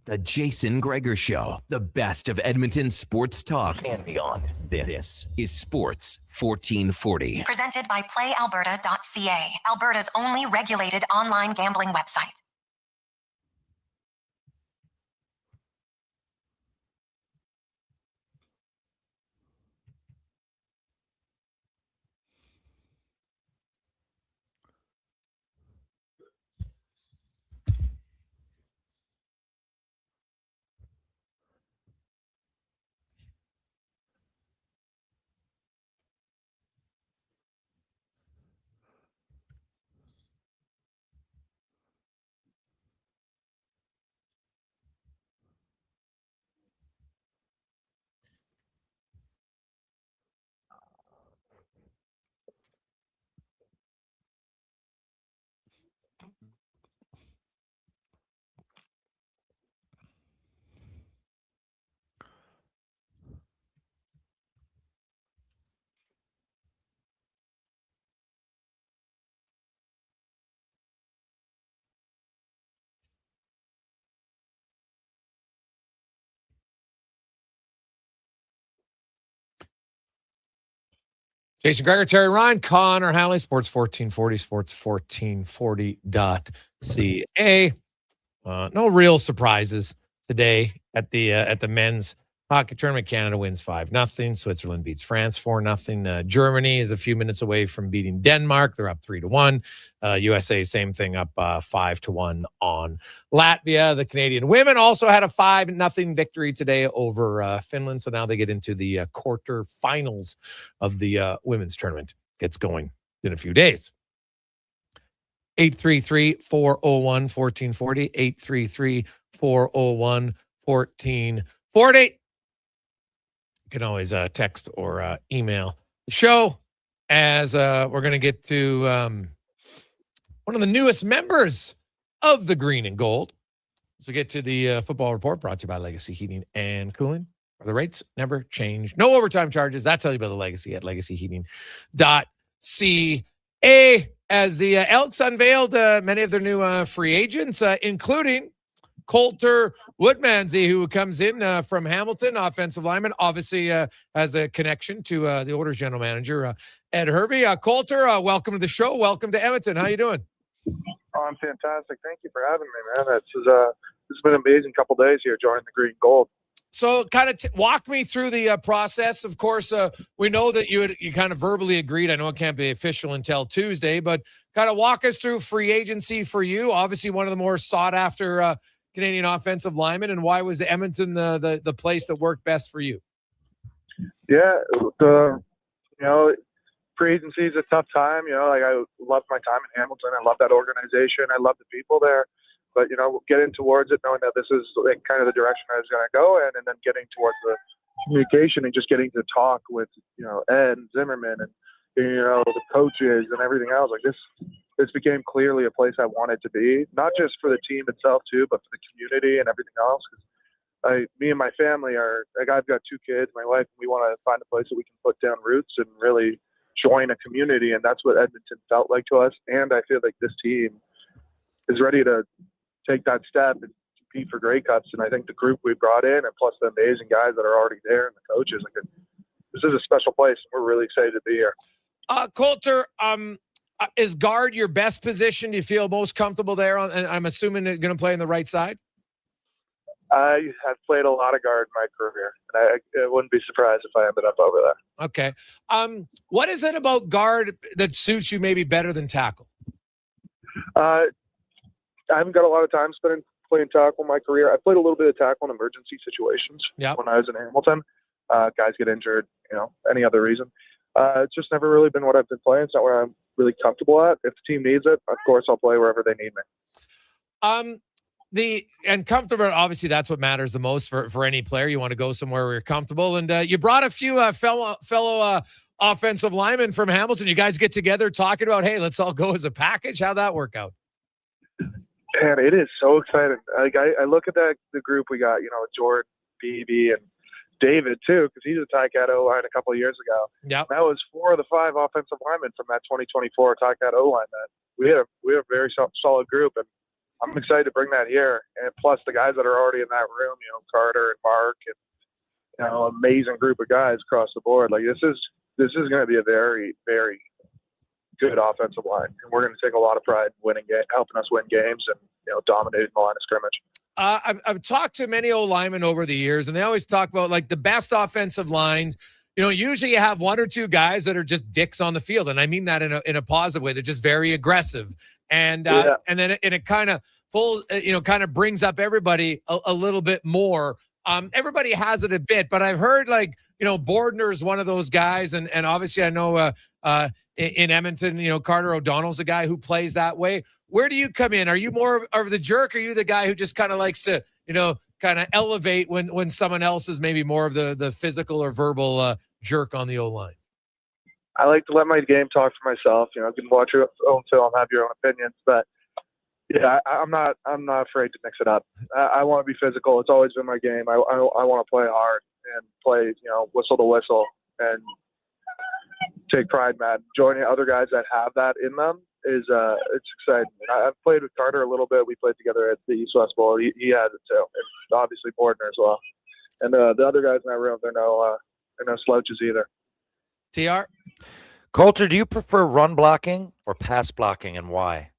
The Jason Gregor Show, the best of Edmonton sports talk and beyond. This is Sports 1440. Presented by PlayAlberta.ca, Alberta's only regulated online gambling website. Jason Gregor, Terry Ryan, Connor Halley, Sports 1440, sports1440.ca. No real surprises today at the men's hockey tournament. Canada wins 5-0. Switzerland beats France 4-0. Germany is a few minutes away from beating Denmark. They're up 3-1. USA, same thing, up 5-1 on Latvia. The Canadian women also had a 5-0 victory today over Finland. So now they get into the quarterfinals of the women's tournament. Gets going in a few days. 833-401-1440. 833-401-1440. You can always text or email the show as we're going to get to one of the newest members of the Green and Gold. As we get to the football report brought to you by Legacy Heating and Cooling. The rates never change. No overtime charges. That's how you build a legacy at legacyheating.ca. As the Elks unveiled many of their new free agents, including Colter Woodmansey, who comes in from Hamilton, offensive lineman, obviously has a connection to the Oilers general manager, Ed Hervey. Colter, welcome to the show. Welcome to Edmonton. How you doing? Oh, I'm fantastic. Thank you for having me, man. It's been an amazing couple days here joining the Green Gold. So kind of walk me through the process. Of course, we know that you kind of verbally agreed. I know it can't be official until Tuesday, but kind of walk us through free agency for you. Obviously, one of the more sought after Canadian offensive linemen, and why was Edmonton the place that worked best for you? Yeah, free agency is a tough time. I loved my time in Hamilton. I love that organization. I love the people there. But, getting towards it, knowing that this is kind of the direction I was going to go in, and then getting towards the communication and just getting to talk with, Ed and Zimmerman and, the coaches and everything else. This became clearly a place I wanted to be, not just for the team itself too, but for the community and everything else. Me and my family I've got 2 kids, my wife, and we want to find a place that we can put down roots and really join a community. And that's what Edmonton felt like to us. And I feel like this team is ready to take that step and compete for Grey Cups. And I think the group we brought in, and plus the amazing guys that are already there and the coaches, this is a special place. And we're really excited to be here. Colter, is guard your best position? Do you feel most comfortable there? And I'm assuming you're going to play on the right side? I have played a lot of guard in my career, and I wouldn't be surprised if I ended up over there. Okay. What is it about guard that suits you maybe better than tackle? I haven't got a lot of time spent playing tackle in my career. I played a little bit of tackle in emergency situations when I was in Hamilton. Guys get injured, any other reason. It's just never really been what I've been playing. It's not where I'm really comfortable at. If the team needs it, of course, I'll play wherever they need me. And comfortable, obviously, that's what matters the most for any player. You want to go somewhere where you're comfortable. And you brought a few fellow offensive linemen from Hamilton. You guys get together talking about, hey, let's all go as a package. How'd that work out? Man, it is so exciting. I look at the group we got, Jordan, BB, and David too, because he's a Ticat O-line a couple of years ago. Yep. That was 4 of the 5 offensive linemen from that 2024 Ticat O-line. That we had a very solid group, and I'm excited to bring that here. And plus the guys that are already in that room, you know, Carter and Mark and, you know, amazing group of guys across the board. Like this is going to be a very, very good offensive line. And we're going to take a lot of pride in helping us win games and, you know, dominating the line of scrimmage. I've talked to many old linemen over the years, and they always talk about like the best offensive lines. You know, usually you have one or two guys that are just dicks on the field, and I mean that in a positive way. They're just very aggressive, and then it kind of kind of brings up everybody a little bit more. Everybody has it a bit, but I've heard like, you know, Bordner's one of those guys, and obviously I know in Edmonton, you know, Carter O'Donnell's a guy who plays that way. Where do you come in? Are you more of the jerk? Or are you the guy who just kind of likes to, you know, kind of elevate when someone else is maybe more of the physical or verbal jerk on the O-line? I like to let my game talk for myself. You know, you can watch your own film, have your own opinions, but yeah, I'm not afraid to mix it up. I want to be physical. It's always been my game. I want to play hard and play, you know, whistle to whistle and take pride in that. Joining other guys that have that in them is it's exciting. I've played with Carter a little bit. We played together at the East-West Bowl. He has it too. And obviously Bordner as well. And the other guys in that room, they're no slouches either. TR? Colter, do you prefer run blocking or pass blocking, and why?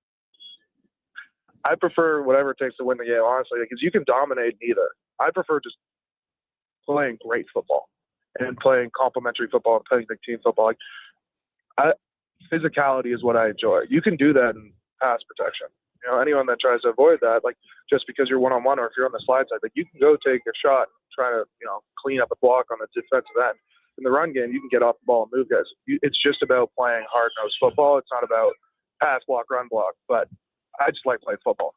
I prefer whatever it takes to win the game, honestly, because you can dominate neither. I prefer just playing great football and playing complementary football and playing big team football. Physicality is what I enjoy. You can do that in pass protection. You know, anyone that tries to avoid that, like just because you're one-on-one or if you're on the slide side, like you can go take a shot and try to, you know, clean up a block on the defensive end. In the run game, you can get off the ball and move guys. It's just about playing hard-nosed football. It's not about pass block, run block, but I just like playing football.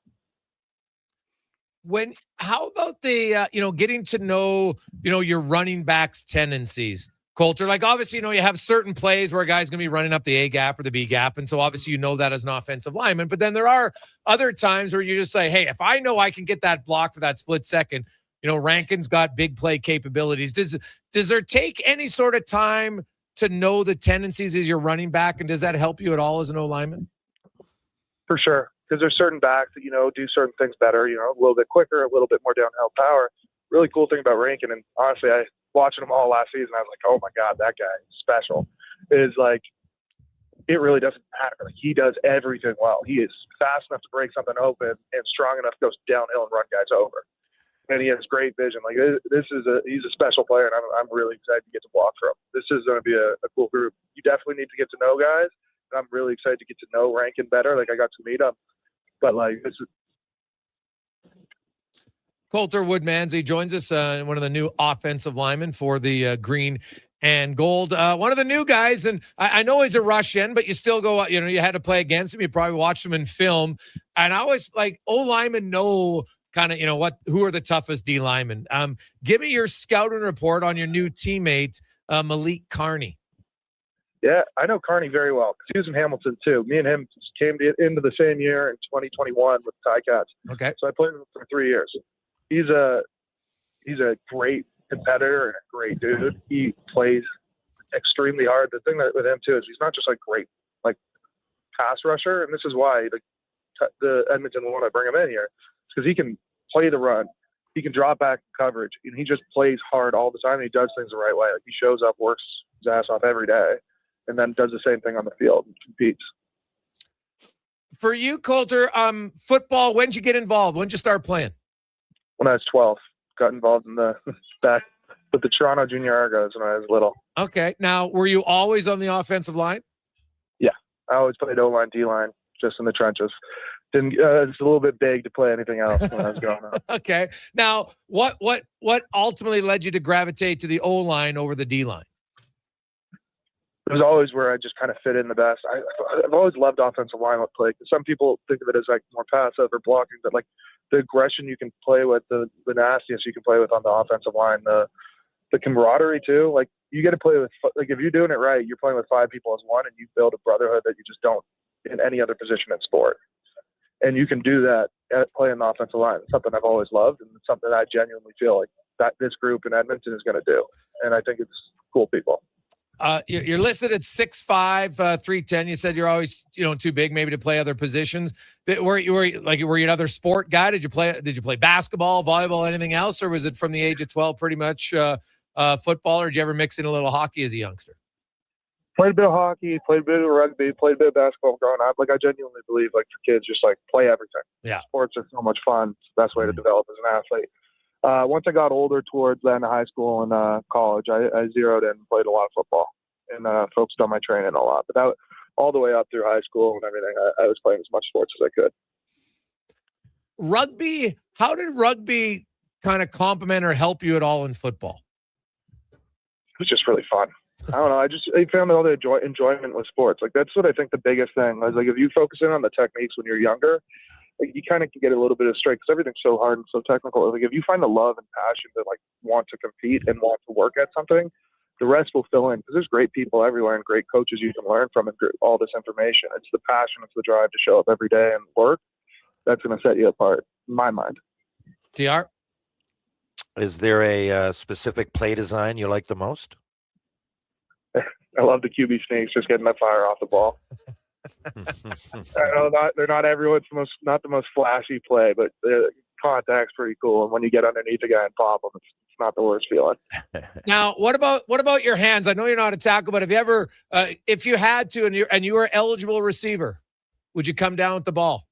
How about the, you know, getting to know, you know, your running back's tendencies, Colter? Like, obviously, you know, you have certain plays where a guy's going to be running up the A gap or the B gap. And so obviously, you know that as an offensive lineman. But then there are other times where you just say, hey, if I know I can get that block for that split second, you know, Rankin's got big play capabilities. Does there take any sort of time to know the tendencies as your running back? And does that help you at all as an O-lineman? For sure. Because there's certain backs that, you know, do certain things better, you know, a little bit quicker, a little bit more downhill power. Really cool thing about Rankin, and honestly, I watching him all last season, I was like, oh my God, that guy is special. Is like, it really doesn't matter. Like, he does everything well. He is fast enough to break something open and strong enough to go downhill and run guys over. And he has great vision. Like, he's a special player, and I'm really excited to get to block for him. This is going to be a cool group. You definitely need to get to know guys, and I'm really excited to get to know Rankin better. Like, I got to meet him. But like, this is Colter Woodmansey joins us, one of the new offensive linemen for the Green and Gold. One of the new guys, and I know he's a Russian, but you still go, you know, you had to play against him. You probably watched him in film. And I always like O-linemen know kind of, you know, who are the toughest D linemen. Give me your scouting report on your new teammate, Malik Carney. Yeah, I know Carney very well because he was in Hamilton too. Me and him came into the same year in 2021 with the Ticats. Okay. So I played with him for 3 years. He's a great competitor and a great dude. He plays extremely hard. The thing with him too is he's not just like great like pass rusher, and this is why the Edmonton want to bring him in here, because he can play the run, he can drop back coverage, and he just plays hard all the time. And he does things the right way. Like, he shows up, works his ass off every day, and then does the same thing on the field and competes. For you, Colter, football, when did you get involved? When did you start playing? When I was 12, got involved in the back with the Toronto Junior Argos when I was little. Okay. Now, were you always on the offensive line? Yeah. I always played O-line, D-line, just in the trenches. It's a little bit big to play anything else when I was growing up. Okay. Now, what ultimately led you to gravitate to the O-line over the D-line? It was always where I just kind of fit in the best. I've always loved offensive line play. Some people think of it as like more passive or blocking, but like the aggression you can play with, the nastiness you can play with on the offensive line, the camaraderie too. Like, you get to play with, like, if you're doing it right, you're playing with 5 people as one, and you build a brotherhood that you just don't in any other position in sport. And you can do that at playing the offensive line. It's something I've always loved, and it's something I genuinely feel like that this group in Edmonton is going to do. And I think it's cool people. You're listed at 6'5", 310. You said you're always, too big maybe to play other positions. Were you another sport guy? Did you play basketball, volleyball, anything else, or was it from the age of 12 pretty much football, or did you ever mix in a little hockey as a youngster? Played a bit of hockey, played a bit of rugby, played a bit of basketball growing up. Like, I genuinely believe, like, for kids, just, like, play everything. Yeah. Sports are so much fun. It's the best way to develop as an athlete. Once I got older towards the end of high school and college, I zeroed in and played a lot of football and focused on my training a lot. But that all the way up through high school and everything, I was playing as much sports as I could. Rugby, how did rugby kind of complement or help you at all in football? It was just really fun. I don't know. I found all the enjoyment with sports. Like, that's what I think the biggest thing is. Like, if you focus in on the techniques when you're younger, like, you kind of can get a little bit of straight because everything's so hard and so technical. Like, if you find the love and passion to, like, want to compete and want to work at something, the rest will fill in because there's great people everywhere and great coaches you can learn from and all this information. It's the passion, it's the drive to show up every day and work that's going to set you apart, in my mind. TR? Is there a specific play design you like the most? I love the QB sneaks, just getting that fire off the ball. I know they're not everyone's not the most flashy play, but the contact's pretty cool. And when you get underneath a guy and pop him, it's not the worst feeling. Now, what about your hands? I know you're not a tackle, but have you ever, if you had to, and you were eligible receiver, would you come down with the ball?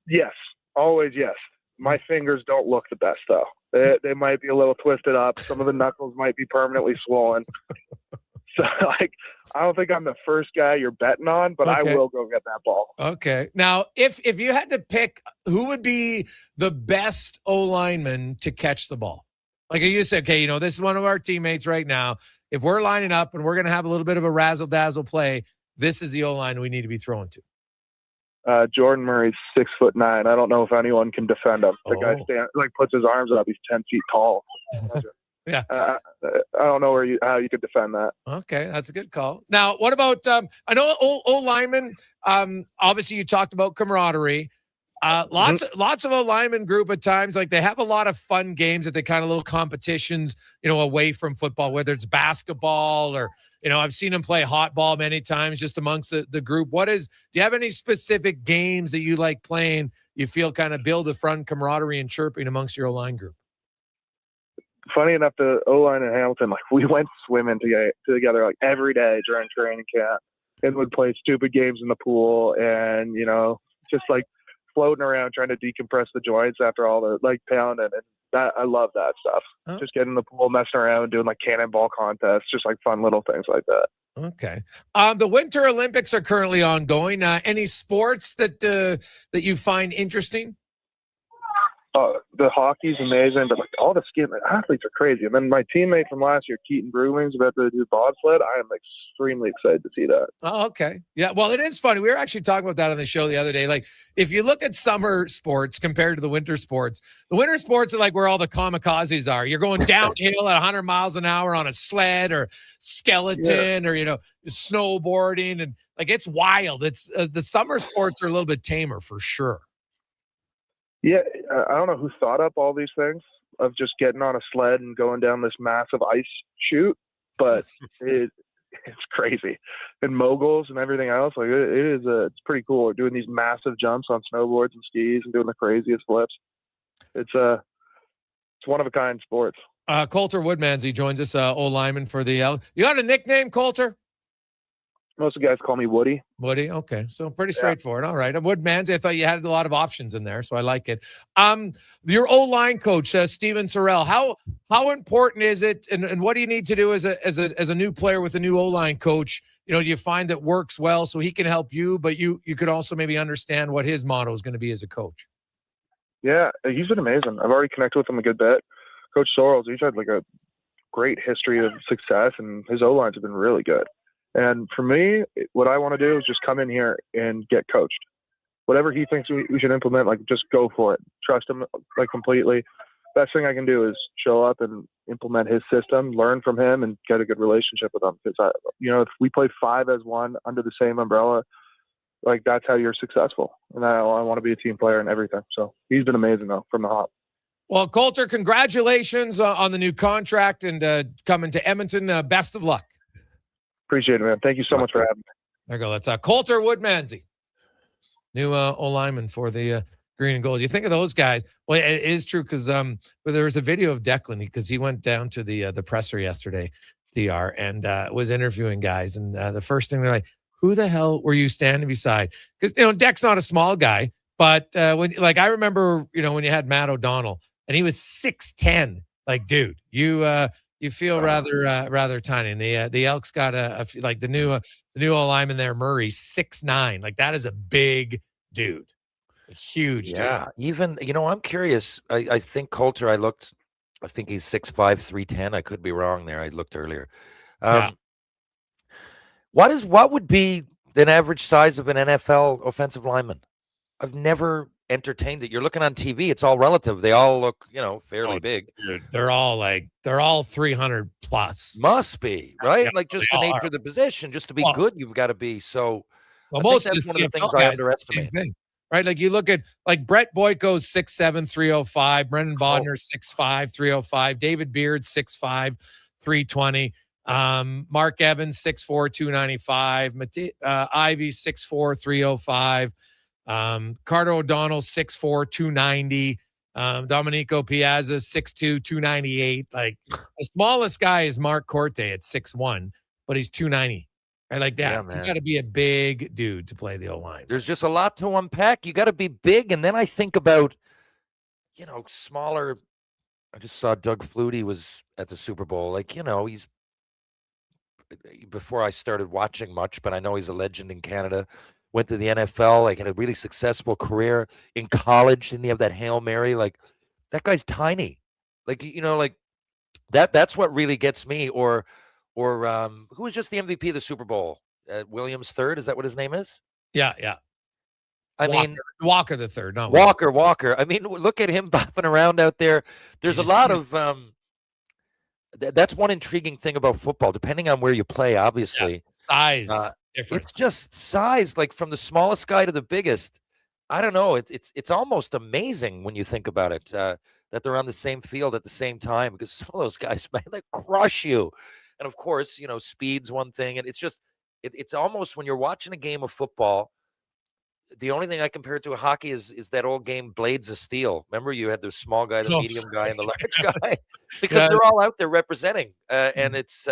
Yes, always yes. My fingers don't look the best though. They might be a little twisted up. Some of the knuckles might be permanently swollen. So, like, I don't think I'm the first guy you're betting on, but okay. I will go get that ball. Okay. Now, if you had to pick who would be the best O-lineman to catch the ball, like you said, okay, this is one of our teammates right now. If we're lining up and we're going to have a little bit of a razzle-dazzle play, this is the O-line we need to be throwing to. Jordan Murray's 6'9". I don't know if anyone can defend him. The guy puts his arms up. He's 10 feet tall. Yeah. I don't know how you could defend that. Okay, that's a good call. Now, what about I know O-linemen, obviously you talked about camaraderie. Lots of O-lineman group at times, like they have a lot of fun games that they kind of little competitions, away from football, whether it's basketball or, I've seen them play hot ball many times just amongst the group. Do you have any specific games that you like playing? You feel kind of build a fun camaraderie and chirping amongst your O-line group? Funny enough, the O-line in Hamilton, like, we went swimming together like every day during training camp and would play stupid games in the pool and, just like floating around trying to decompress the joints after all the like pounding. And that, I love that stuff. Oh. Just getting in the pool, messing around, doing like cannonball contests, just like fun little things like that. Okay. The Winter Olympics are currently ongoing. Any sports that you find interesting? The hockey's amazing, but like all the athletes are crazy. And then my teammate from last year, Keaton Brewing's about to do bobsled. I am extremely excited to see that. Oh, okay. Yeah, well, it is funny. We were actually talking about that on the show the other day. Like, if you look at summer sports compared to the winter sports are like where all the kamikazes are. You're going downhill at 100 miles an hour on a sled or skeleton or, snowboarding. And like, it's wild. It's the summer sports are a little bit tamer for sure. Yeah, I don't know who thought up all these things of just getting on a sled and going down this massive ice chute, but it's crazy. And moguls and everything else, like it's pretty cool. We're doing these massive jumps on snowboards and skis and doing the craziest flips. It's one of a kind sports. Colter Woodmansey joins us, O-lineman for the Elks. You got a nickname, Colter? Most of the guys call me Woody. Woody, okay. So pretty straightforward. All right. Woodmansey, I thought you had a lot of options in there, so I like it. Your O-line coach, Steven Sorrell, how important is it, and what do you need to do as a new player with a new O-line coach? Do you find that works well so he can help you, but you could also maybe understand what his motto is going to be as a coach? Yeah, he's been amazing. I've already connected with him a good bit. Coach Sorrell, he's had like a great history of success, and his O-lines have been really good. And for me, what I want to do is just come in here and get coached. Whatever he thinks we should implement, like, just go for it. Trust him, like, completely. Best thing I can do is show up and implement his system, learn from him, and get a good relationship with him. Because, if we play 5 as one under the same umbrella, like, that's how you're successful. And I want to be a team player and everything. So he's been amazing, though, from the hop. Well, Colter, congratulations on the new contract and coming to Edmonton. Best of luck. Appreciate it, man. Thank you so much for having me. There you go. That's Colter Woodmansey, new O-lineman for the Green and Gold. You think of those guys. Well, it is true because there was a video of Declan because he went down to the presser yesterday, DR, and was interviewing guys. And the first thing they're like, who the hell were you standing beside? Because, Dec's not a small guy, but I remember, when you had Matt O'Donnell and he was 6'10", like, dude, you feel rather tiny. And the Elks got the new O-lineman there, Murray, 6'9". Like, that is a big dude. A huge dude. Yeah. Even, I'm curious. I think Colter, I think he's 6'5", 310. I could be wrong there. I looked earlier. What would be an average size of an NFL offensive lineman? I've never entertained it. You're looking on TV. It's all relative. They all look, fairly big. Dude, they're all 300 plus. Must be, right? Yeah, like just the nature of the position. Just to be good, you've got to be so. Well, most of that's one of the CFL things I guys, underestimate. Right? Like you look at Brett Boyko's 6'7", 305, Brendan Bodner 6'5", 305, David Beard 6'5", 320, Mark Evans 6'4", 295, Ivy 6'4", 305, Carter O'Donnell 6'4", 290, Domenico Piazza 6'2", 298. Like the smallest guy is Mark Corte at 6'1", but he's 290. Right, like that. Yeah, you got to be a big dude to play the O-line. There's just a lot to unpack. You got to be big, and then I think about, smaller. I just saw Doug Flutie was at the Super Bowl. Like, he's before I started watching much, but I know he's a legend in Canada. Went to the NFL, like had a really successful career in college. Didn't he have that Hail Mary? Like that guy's tiny. Like that's what really gets me. Or who was just the MVP of the Super Bowl? Williams III, is that what his name is? Yeah. Walker the third, not Walker. I mean, look at him bopping around out there. There's a lot of that's one intriguing thing about football. Depending on where you play, obviously, size difference. It's just size, like from the smallest guy to the biggest. I don't know. It's almost amazing when you think about it that they're on the same field at the same time because some of those guys, man, they crush you. And of course, speed's one thing. And it's just, it's almost when you're watching a game of football, the only thing I compare it to a hockey is that old game Blades of Steel. Remember you had the small guy, the medium guy, and the large guy? Because they're all out there representing. And it's,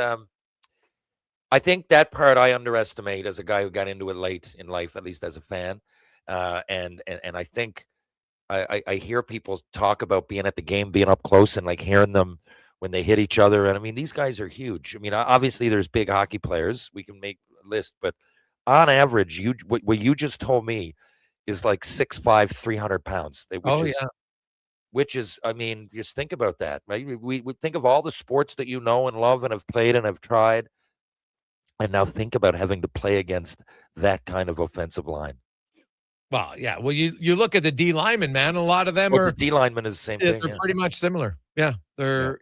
I think that part I underestimate as a guy who got into it late in life, at least as a fan. And I think I hear people talk about being at the game, being up close and like hearing them when they hit each other. And I mean, these guys are huge. I mean, obviously there's big hockey players. We can make a list, but on average, what you just told me is like 6'5", 300 pounds. Which is, I mean, just think about that, right? We think of all the sports that you know and love and have played and have tried. And now think about having to play against that kind of offensive line. Well, yeah. Well, you look at the D linemen, man. A lot of them are the D linemen is the same thing. They're pretty much similar. Yeah, they're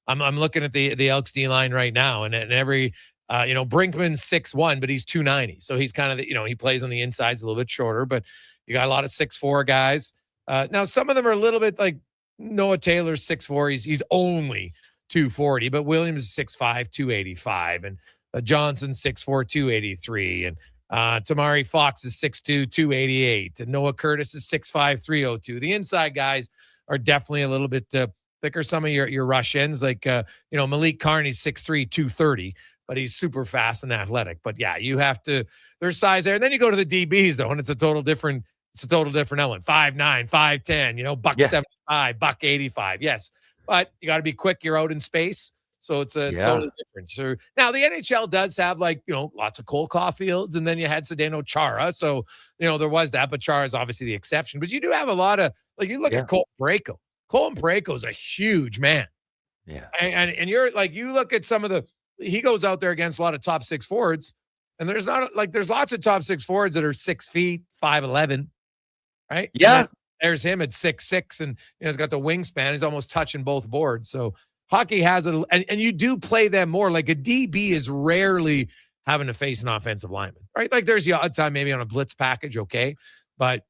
I'm looking at the Elks D line right now, and every Brinkman's 6'1", but he's 290, so he's kind of he plays on the insides a little bit shorter, but you got a lot of 6'4" guys. Now some of them are a little bit like Noah Taylor's 6'4", he's only 240, but Williams is 6'5", 285, and Johnson 6'4", 283, and Tamari Fox is 6'2", 288, and Noah Curtis is 6'5", 302. The inside guys are definitely a little bit thicker. Some of your rush ends, like Malik Carney's 6'3", 230, but he's super fast and athletic. But yeah, you have to. There's size there, and then you go to the DBs though, and it's a total different element. 5'9", 5'10", buck 75, buck 85. Yes, but you got to be quick. You're out in space. So it's totally different. So now the NHL does have lots of Cole Caulfields, and then you had Zdeno Chara. So, there was that, but Chara is obviously the exception. But you do have a lot of, you look at Colton Parayko. Colton Parayko is a huge man. Yeah. And you're you look at some of he goes out there against a lot of top six forwards, and there's lots of top six forwards that are 6 feet, 5'11", right? Yeah. There's him at 6'6", and he's got the wingspan. He's almost touching both boards. So hockey has it, and you do play them more. Like a DB is rarely having to face an offensive lineman, right? Like there's the odd time maybe on a blitz package, okay, but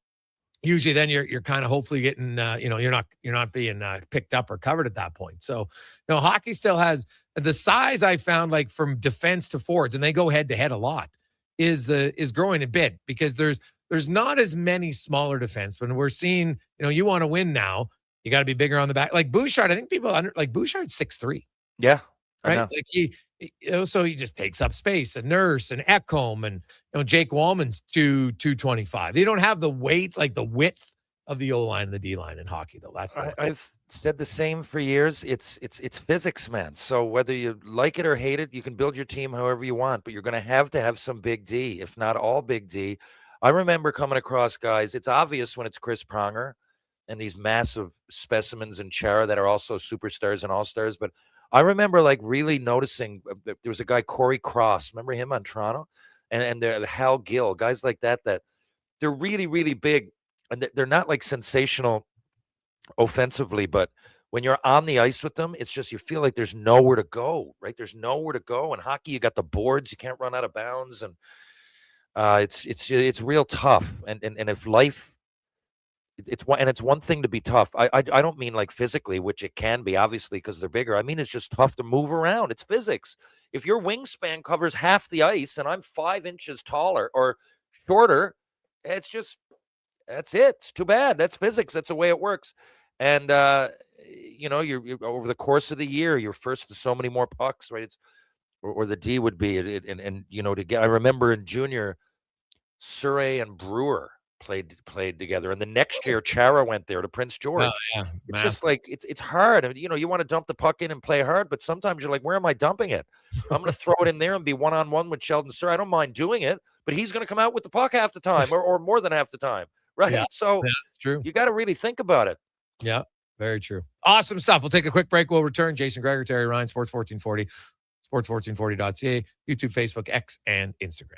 usually then you're kind of hopefully getting, you're not being picked up or covered at that point. So, hockey still has the size I found, like from defense to forwards, and they go head to head a lot, is growing a bit because there's not as many smaller defensemen. We're seeing, you want to win now, you got to be bigger on the back. Like Bouchard, I think people Bouchard's 6'3". Yeah. Right. Like he just takes up space. And Nurse and Ekholm and Jake Wallman's 225. They don't have the weight, like the width of the O line and the D line in hockey, though. I've said the same for years. It's physics, man. So whether you like it or hate it, you can build your team however you want, but you're going to have some big D, if not all big D. I remember coming across guys. It's obvious when it's Chris Pronger and these massive specimens in Chara that are also superstars and all-stars, but I remember like really noticing there was a guy, Corey Cross. Remember him on Toronto? And Hal Gill, guys like that they're really, really big. And they're not like sensational offensively, but when you're on the ice with them, it's just you feel like there's nowhere to go, right? There's nowhere to go. In hockey, you got the boards. You can't run out of bounds. And it's real tough. And if life... It's one thing to be tough. I don't mean like physically, which it can be obviously because they're bigger. I mean, it's just tough to move around. It's physics. If your wingspan covers half the ice and I'm 5 inches taller or shorter, that's it. It's too bad. That's physics. That's the way it works. And you're over the course of the year, you're first to so many more pucks, right? Or the D would be I remember in junior, Surrey and Brewer played together, and the next year Chara went there to Prince George. It's just like it's hard. I mean, you want to dump the puck in and play hard, but sometimes you're like, where am I dumping it? I'm going to throw it in there and be one-on-one with Sheldon Surrey. I don't mind doing it, but he's going to come out with the puck half the time or more than half the time, right? Yeah. So that's true. You got to really think about it. Yeah, very true. Awesome stuff. We'll take a quick break. We'll return. Jason Gregor, Terry Ryan, Sports 1440, sports1440.ca, YouTube, Facebook, X, and Instagram.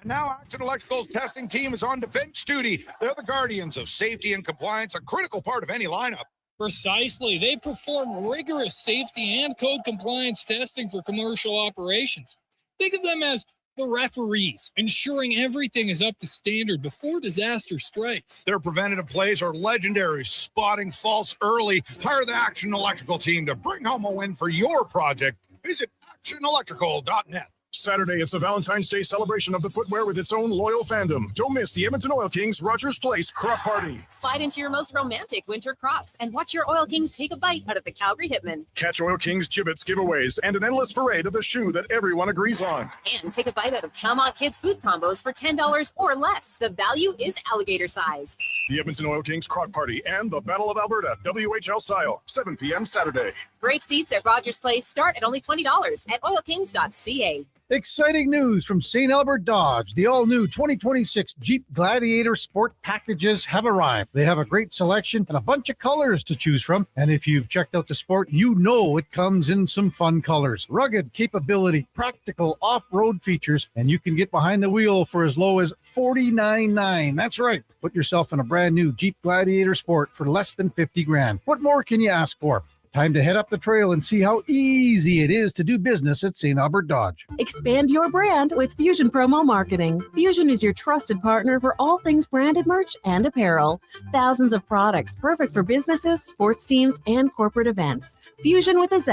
And now Action Electrical's testing team is on defense duty. They're the guardians of safety and compliance, a critical part of any lineup. Precisely. They perform rigorous safety and code compliance testing for commercial operations. Think of them as the referees, ensuring everything is up to standard before disaster strikes. Their preventative plays are legendary, spotting faults early. Hire the Action Electrical team to bring home a win for your project. Visit actionelectrical.net. Saturday, it's the Valentine's Day celebration of the footwear with its own loyal fandom. Don't miss the Edmonton Oil Kings Rogers Place Crop Party. Slide into your most romantic winter crops and watch your Oil Kings take a bite out of the Calgary Hitman. Catch Oil Kings gibbets, giveaways, and an endless parade of the shoe that everyone agrees on. And take a bite out of Calmont Kids food combos for $10 or less. The value is alligator-sized. The Edmonton Oil Kings Crop Party and the Battle of Alberta, WHL style, 7 p.m. Saturday. Great seats at Rogers Place start at only $20 at oilkings.ca. Exciting news from St. Albert Dodge. The all-new 2026 Jeep Gladiator Sport packages have arrived. They have a great selection and a bunch of colors to choose from. And if you've checked out the Sport, you know it comes in some fun colors. Rugged capability, practical off-road features, and you can get behind the wheel for as low as $49,900. That's right. Put yourself in a brand new Jeep Gladiator Sport for less than $50,000. What more can you ask for? Time to head up the trail and see how easy it is to do business at St. Albert Dodge. Expand your brand with Fusion Promo Marketing. Fusion is your trusted partner for all things branded merch and apparel. Thousands of products perfect for businesses, sports teams, and corporate events. Fusion with a Z.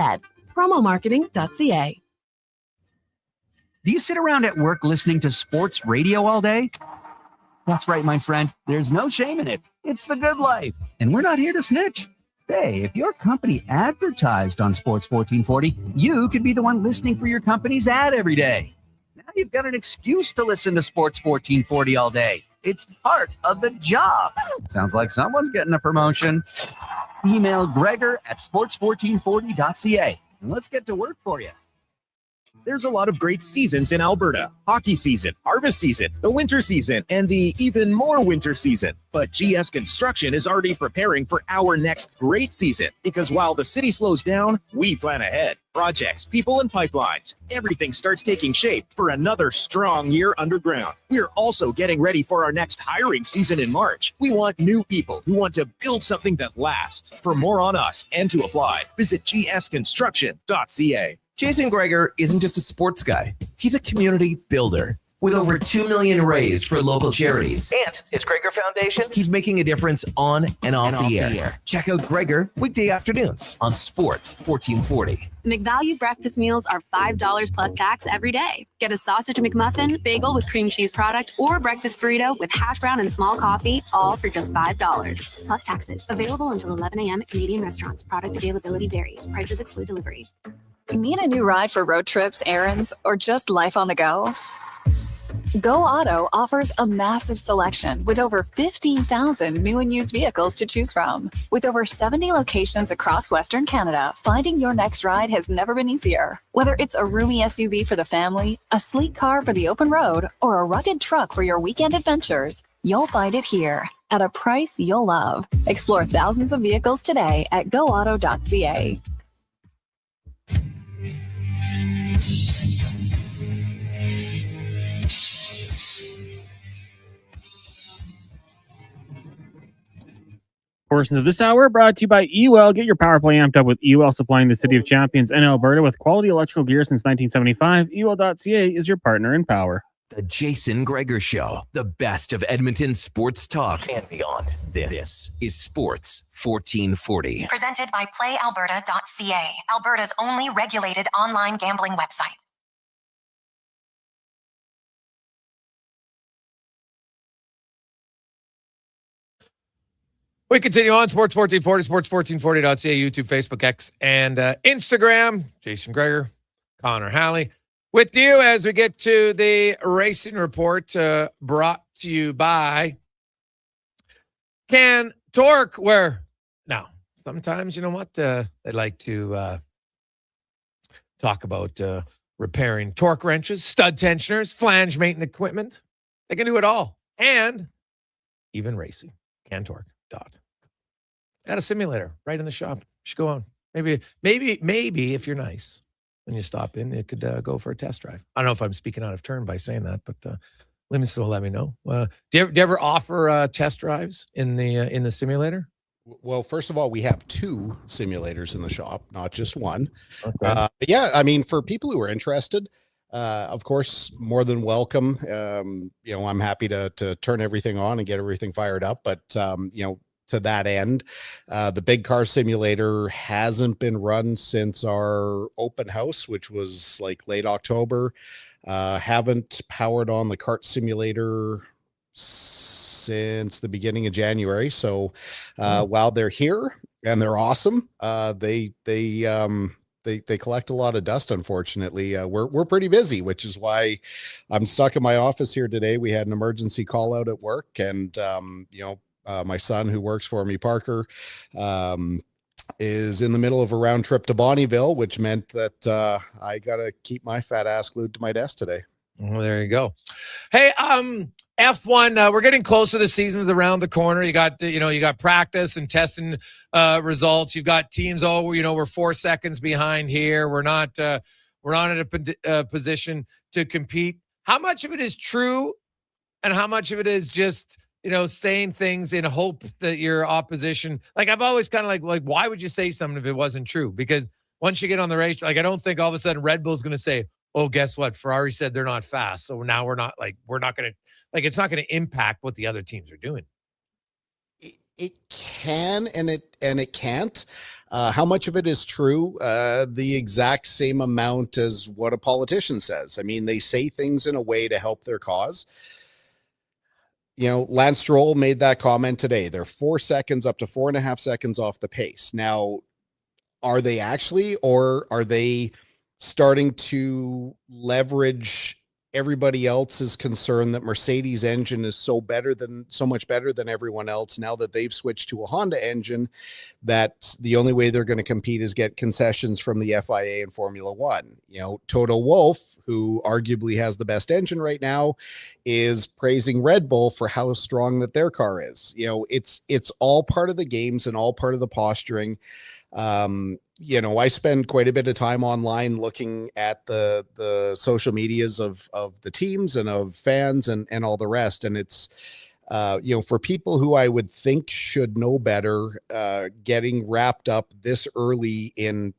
Promomarketing.ca. Do you sit around at work listening to sports radio all day? That's right, my friend. There's no shame in it. It's the good life. And we're not here to snitch. Say, if your company advertised on Sports 1440, you could be the one listening for your company's ad every day. Now you've got an excuse to listen to Sports 1440 all day. It's part of the job. Sounds like someone's getting a promotion. Email Gregor at sports1440.ca and let's get to work for you. There's a lot of great seasons in Alberta. Hockey season, harvest season, the winter season, and the even more winter season. But GS Construction is already preparing for our next great season because while the city slows down, we plan ahead. Projects, people, and pipelines. Everything starts taking shape for another strong year underground. We're also getting ready for our next hiring season in March. We want new people who want to build something that lasts. For more on us and to apply, visit gsconstruction.ca. Jason Gregor isn't just a sports guy. He's a community builder. with over 2 million raised for local charities. And his Gregor Foundation, He's making a difference on and off the air. Check out Gregor weekday afternoons on Sports 1440. McValue breakfast meals are $5 plus tax every day. Get a sausage McMuffin, bagel with cream cheese product, or breakfast burrito with hash brown and small coffee, all for just $5 plus taxes. Available until 11 a.m. at Canadian restaurants. Product availability varies. Prices exclude delivery. Need a new ride for road trips, errands, or just life on the go? Go Auto offers a massive selection with over 15,000 new and used vehicles to choose from. With over 70 locations across Western Canada, finding your next ride has never been easier. Whether it's a roomy SUV for the family, a sleek car for the open road, or a rugged truck for your weekend adventures, you'll find it here at a price you'll love. Explore thousands of vehicles today at goauto.ca. Portions of this hour brought to you by EUL. Get your power play amped up with EUL, supplying the City of Champions and Alberta with quality electrical gear since 1975. EUL.ca is your partner in power. The Jason Gregor Show, the best of Edmonton sports talk and beyond. This is Sports 1440. Presented by PlayAlberta.ca, Alberta's only regulated online gambling website. We continue on Sports 1440, sports1440.ca, YouTube, Facebook, X, and Instagram. Jason Gregor, Connor Halley, with you as we get to the racing report brought to you by Can Torque, where now sometimes, you know what, they like to talk about repairing torque wrenches, stud tensioners, flange maintenance equipment. They can do it all, and even racing. Can Torque. Got a simulator right in the shop. You should go on. Maybe if you're nice, when you stop in, it could go for a test drive. I don't know if I'm speaking out of turn by saying that, but Livingston will let me know. Do you ever offer test drives in the simulator? Well, first of all, we have 2 simulators in the shop, not just one. Okay. Yeah, I mean, for people who are interested, of course, more than welcome. I'm happy to turn everything on and get everything fired up. But, to that end, the big car simulator hasn't been run since our open house, which was like late October. Haven't powered on the kart simulator since the beginning of January. So while they're here and they're awesome, they collect a lot of dust. Unfortunately, we're pretty busy, which is why I'm stuck in my office here today. We had an emergency call out at work, and my son, who works for me, Parker, is in the middle of a round trip to Bonnyville, which meant that I got to keep my fat ass glued to my desk today. Well, there you go. Hey, F1, we're getting closer. The season's around the corner. You got practice and testing results. You've got teams. We're 4 seconds behind here. We're not in a position to compete. How much of it is true, and how much of it is just saying things in hope that your opposition? Like, I've always kind of like, why would you say something if it wasn't true? Because once you get on the race, I don't think all of a sudden Red Bull's going to say, oh, guess what? Ferrari said they're not fast. So now we're not going to, it's not going to impact what the other teams are doing. It can, and it can't. How much of it is true? The exact same amount as what a politician says. I mean, they say things in a way to help their cause. Lance Stroll made that comment today. They're 4 seconds up to 4.5 seconds off the pace. Now, are they actually, or are they starting to leverage everybody else's concern that Mercedes engine is so much better than everyone else now that they've switched to a Honda engine, that the only way they're going to compete is get concessions from the FIA and Formula One? Toto Wolff, who arguably has the best engine right now, is praising Red Bull for how strong that their car is. It's all part of the games and all part of the posturing. I spend quite a bit of time online looking at the social medias of the teams and of fans and all the rest. And it's, for people who I would think should know better, getting wrapped up this early in,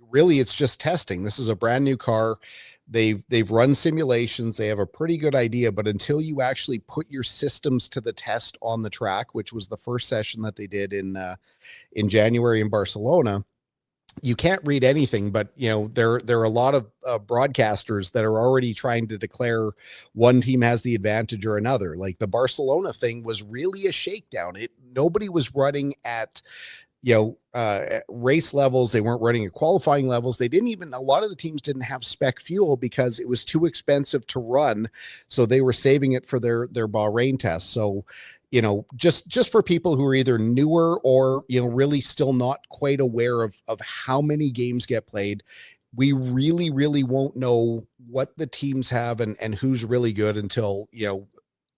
really it's just testing. This is a brand new car. they've run simulations. They have a pretty good idea, but until you actually put your systems to the test on the track, which was the first session that they did in January in Barcelona, you can't read anything. But there are a lot of broadcasters that are already trying to declare one team has the advantage or another. Like the Barcelona thing was really a shakedown. Nobody was running at race levels. They weren't running at qualifying levels. A lot of the teams didn't have spec fuel because it was too expensive to run. So they were saving it for their Bahrain tests. So, just for people who are either newer or, really still not quite aware of how many games get played, we really, really won't know what the teams have and who's really good until,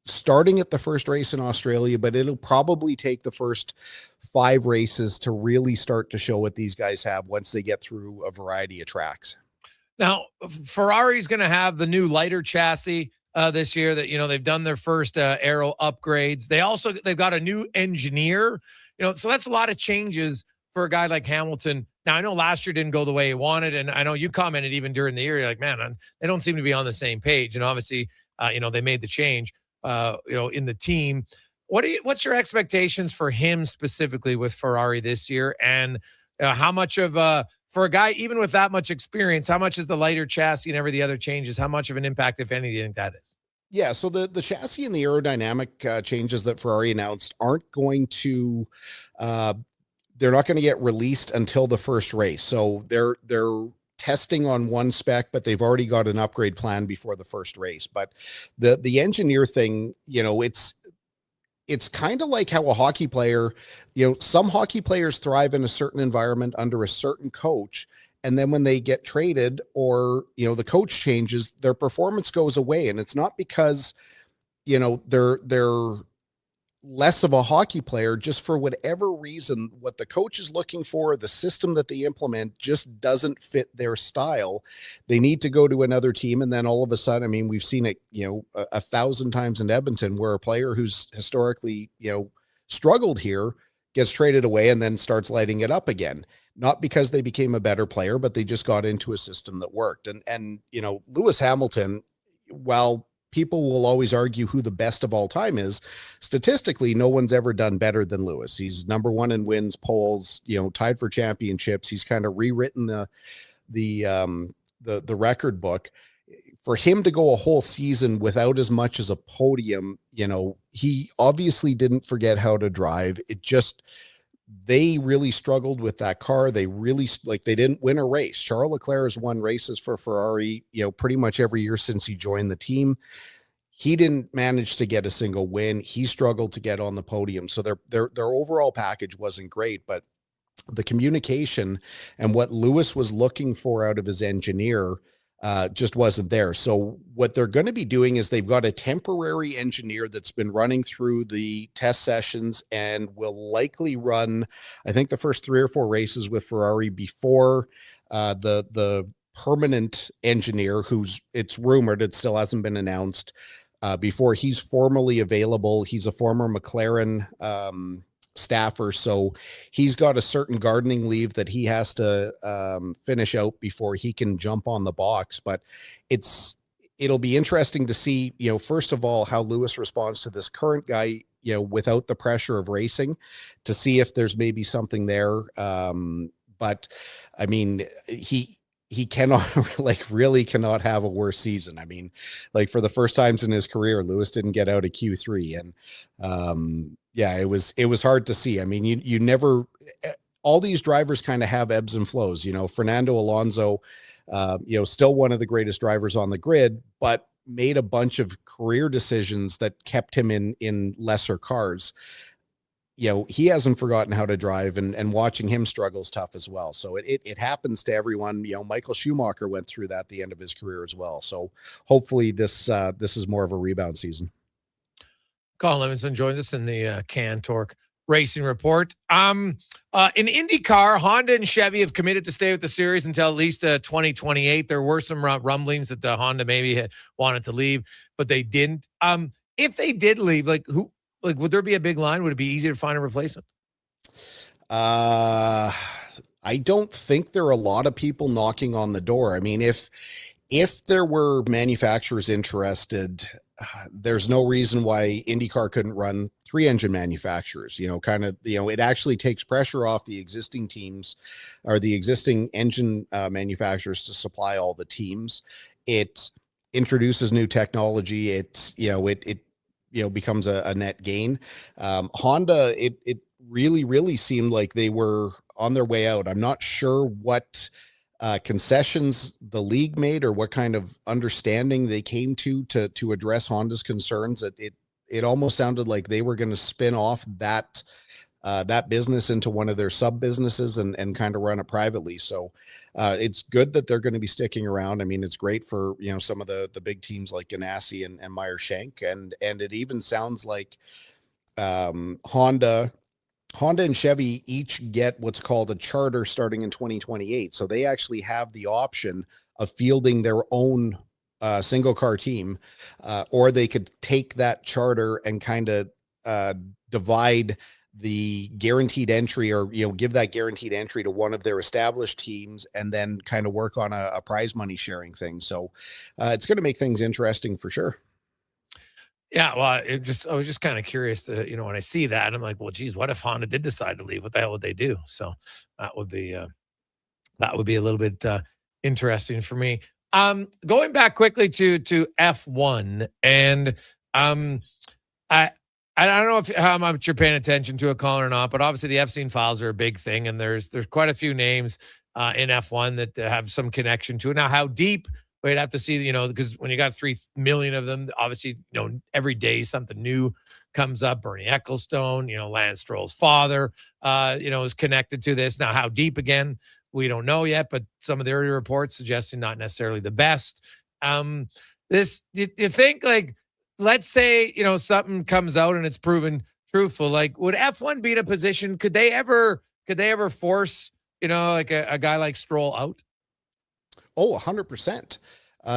starting at the first race in Australia, but it'll probably take the first 5 races to really start to show what these guys have once they get through a variety of tracks. Now, Ferrari's going to have the new lighter chassis this year that, they've done their first aero upgrades. They've got a new engineer, so that's a lot of changes for a guy like Hamilton. Now, I know last year didn't go the way he wanted, and I know you commented even during the year, you're like, man, they don't seem to be on the same page. And obviously, they made the change. In the team. What's your expectations for him specifically with Ferrari this year? And how much of for a guy, even with that much experience, how much is the lighter chassis and every the other changes? How much of an impact, if any, do you think that is? Yeah. So the chassis and the aerodynamic changes that Ferrari announced aren't going to, they're not going to get released until the first race. So they're testing on one spec, but they've already got an upgrade plan before the first race. But the engineer thing, it's kind of like how a hockey player, some hockey players thrive in a certain environment under a certain coach. And then when they get traded or, the coach changes, their performance goes away. And it's not because, they're less of a hockey player, just for whatever reason, what the coach is looking for, the system that they implement just doesn't fit their style. They need to go to another team. And then all of a sudden, we've seen it, 1,000 times in Edmonton where a player who's historically, struggled here gets traded away and then starts lighting it up again. Not because they became a better player, but they just got into a system that worked. And Lewis Hamilton, while people will always argue who the best of all time is, statistically, no one's ever done better than Lewis. He's number 1 in wins, polls, tied for championships. He's kind of rewritten the record book. For him to go a whole season without as much as a podium, he obviously didn't forget how to drive. They really struggled with that car. They really, they didn't win a race. Charles Leclerc has won races for Ferrari, pretty much every year since he joined the team. He didn't manage to get a single win. He struggled to get on the podium. So their overall package wasn't great, but the communication and what Lewis was looking for out of his engineer just wasn't there. So what they're going to be doing is they've got a temporary engineer that's been running through the test sessions and will likely run, I think, the first 3 or 4 races with Ferrari before the permanent engineer, it's rumored, it still hasn't been announced, before he's formally available. He's a former McLaren staffer, so he's got a certain gardening leave that he has to finish out before he can jump on the box. But it'll be interesting to see, first of all, how Lewis responds to this current guy, without the pressure of racing, to see if there's maybe something there. But he cannot really cannot have a worse season. For the first times in his career, Lewis didn't get out of Q3, and it was hard to see. You never, all these drivers kind of have ebbs and flows. Fernando Alonso, still one of the greatest drivers on the grid, but made a bunch of career decisions that kept him in lesser cars. He hasn't forgotten how to drive, and watching him struggle is tough as well. So it happens to everyone. Michael Schumacher went through that at the end of his career as well. So hopefully this is more of a rebound season. Colin Livingston joins us in the Can Torque Racing Report. In IndyCar, Honda and Chevy have committed to stay with the series until at least 2028. There were some rumblings that Honda maybe had wanted to leave, but they didn't. If they did leave, would there be a big line? Would it be easy to find a replacement? I don't think there are a lot of people knocking on the door. if there were manufacturers interested, there's no reason why IndyCar couldn't run 3-engine manufacturers. It actually takes pressure off the existing teams or the existing engine manufacturers to supply all the teams. It introduces new technology. It becomes a net gain. Honda, it really seemed like they were on their way out. I'm not sure what concessions the league made or what kind of understanding they came to address Honda's concerns. It almost sounded like they were going to spin off that business into one of their sub businesses and kind of run it privately. So it's good that they're going to be sticking around. I mean, it's great for, some of the big teams like Ganassi and Meyer Shank. And it even sounds like Honda and Chevy each get what's called a charter starting in 2028. So they actually have the option of fielding their own single car team, or they could take that charter and kind of divide the guaranteed entry or, give that guaranteed entry to one of their established teams and then kind of work on a prize money sharing thing. So it's going to make things interesting for sure. Yeah, well, I was just kind of curious to, when I see that, I'm like, well, geez, what if Honda did decide to leave? What the hell would they do? So that would be a little bit interesting for me. Going back quickly to F1, and I don't know how much you're paying attention to it, Colin, or not, but obviously the Epstein files are a big thing, and there's quite a few names in F1 that have some connection to it. Now, how deep? We'd have to see, because when you got 3 million of them, obviously, every day something new comes up. Bernie Ecclestone, Lance Stroll's father, is connected to this. Now, how deep again? We don't know yet, but some of the early reports suggesting not necessarily the best. Do you think, like, let's say, something comes out and it's proven truthful, like, would F1 be in a position, could they ever force, like a guy like Stroll out? Oh, 100%.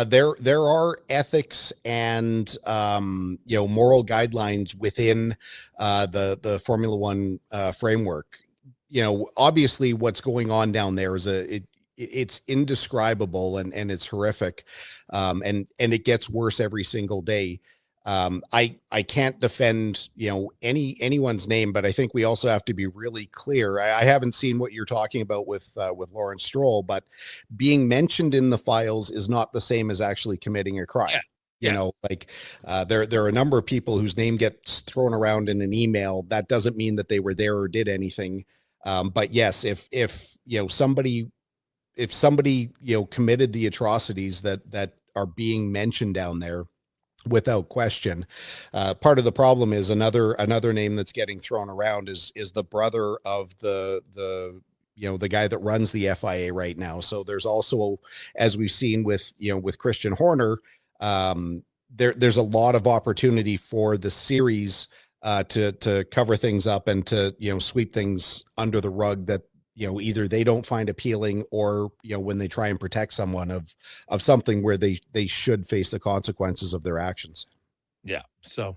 There are ethics and moral guidelines within the Formula One framework. Obviously, what's going on down there is it's indescribable and it's horrific, and it gets worse every single day. I can't defend, anyone's name, but I think we also have to be really clear. I haven't seen what you're talking about with Lawrence Stroll, but being mentioned in the files is not the same as actually committing a crime. Yeah. There are a number of people whose name gets thrown around in an email. That doesn't mean that they were there or did anything. But yes, if somebody committed the atrocities that are being mentioned down there, without question. Part of the problem is another name that's getting thrown around is the brother of the guy that runs the FIA right now. So there's also, as we've seen with Christian Horner, there's a lot of opportunity for the series to cover things up and to sweep things under the rug that either they don't find appealing or, when they try and protect someone of something where they should face the consequences of their actions. Yeah. So,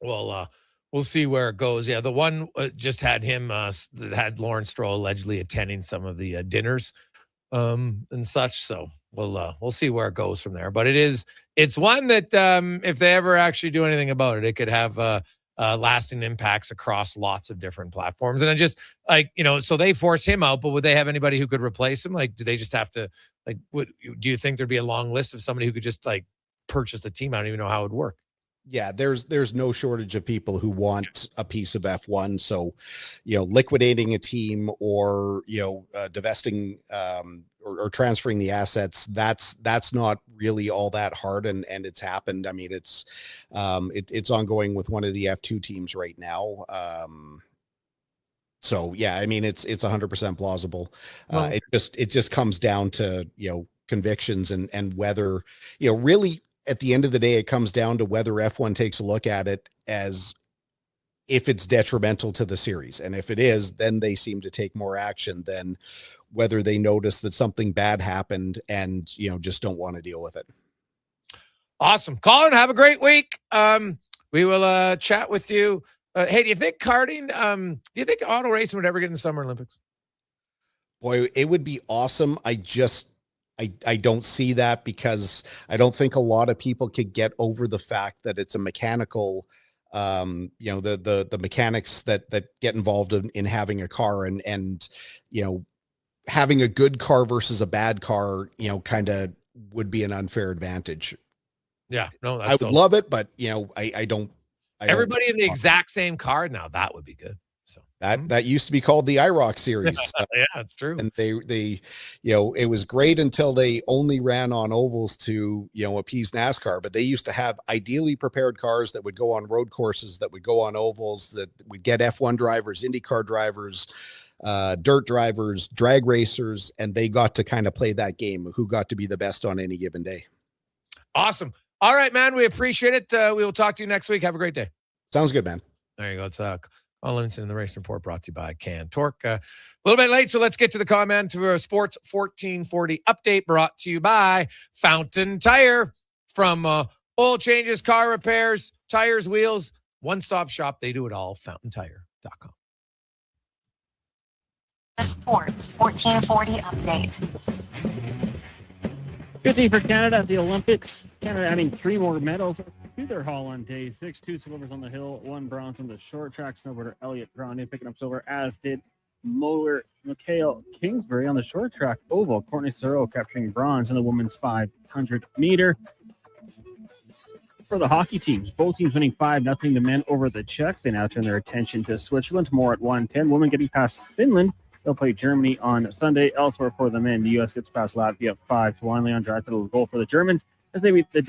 we'll see where it goes. Yeah. The one just had him, had Lawrence Stroll allegedly attending some of the dinners and such. So we'll see where it goes from there, but it's one that if they ever actually do anything about it, it could have lasting impacts across lots of different platforms. And I just so they force him out, but would they have anybody who could replace him? Like, do they just have to, do you think there'd be a long list of somebody who could just purchase the team? I don't even know how it would work. Yeah, there's no shortage of people who want a piece of F1. So, liquidating a team or, divesting or transferring the assets, that's not really all that hard. And it's happened. I mean, it's ongoing with one of the F2 teams right now. So yeah, I mean, it's 100% plausible. It just comes down to, convictions and whether, really, at the end of the day, it comes down to whether F1 takes a look at it as if it's detrimental to the series. And if it is, then they seem to take more action than whether they notice that something bad happened and, just don't want to deal with it. Awesome. Colin, have a great week. We will chat with you. Hey, do you think karting, do you think auto racing would ever get in the Summer Olympics? Boy, it would be awesome. I I don't see that, because I don't think a lot of people could get over the fact that it's a mechanical, the mechanics that get involved in having a car, and having a good car versus a bad car, kind of would be an unfair advantage. Yeah, no, I would love it, but I don't. Everybody in the exact same car now, that would be good. So that used to be called the IROC series. Yeah, that's true. And they it was great until they only ran on ovals to appease NASCAR. But they used to have ideally prepared cars that would go on road courses, that would go on ovals, that would get F1 drivers, IndyCar drivers, dirt drivers, drag racers, and they got to kind of play that game of who got to be the best on any given day. Awesome. All right, man. We appreciate it. We will talk to you next week. Have a great day. Sounds good, man. There you go. It's Colin Livingston in the Race Report, brought to you by Can Torque. A little bit late, so let's get to the comment for a Sports 1440 update, brought to you by Fountain Tire. From oil changes, car repairs, tires, wheels, one-stop shop. They do it all. FountainTire.com. The Sports 1440 update. Good day for Canada at the Olympics. Canada adding 3 more medals to their haul on day 6. 2 silvers on the hill, 1 bronze on the short track. Snowboarder Elliott Grande picking up silver, as did mower Mikhail Kingsbury on the short track oval. Courtney Sorrow capturing bronze in the women's 500 meter. For the hockey teams, both teams winning 5-0 to men over the Czechs. They now turn their attention to Switzerland tomorrow at 1:10. Women getting past Finland. They'll play Germany on Sunday. Elsewhere for the men, the U.S. gets past Latvia 5-1. Leon Draisaitl will goal for the Germans as they beat the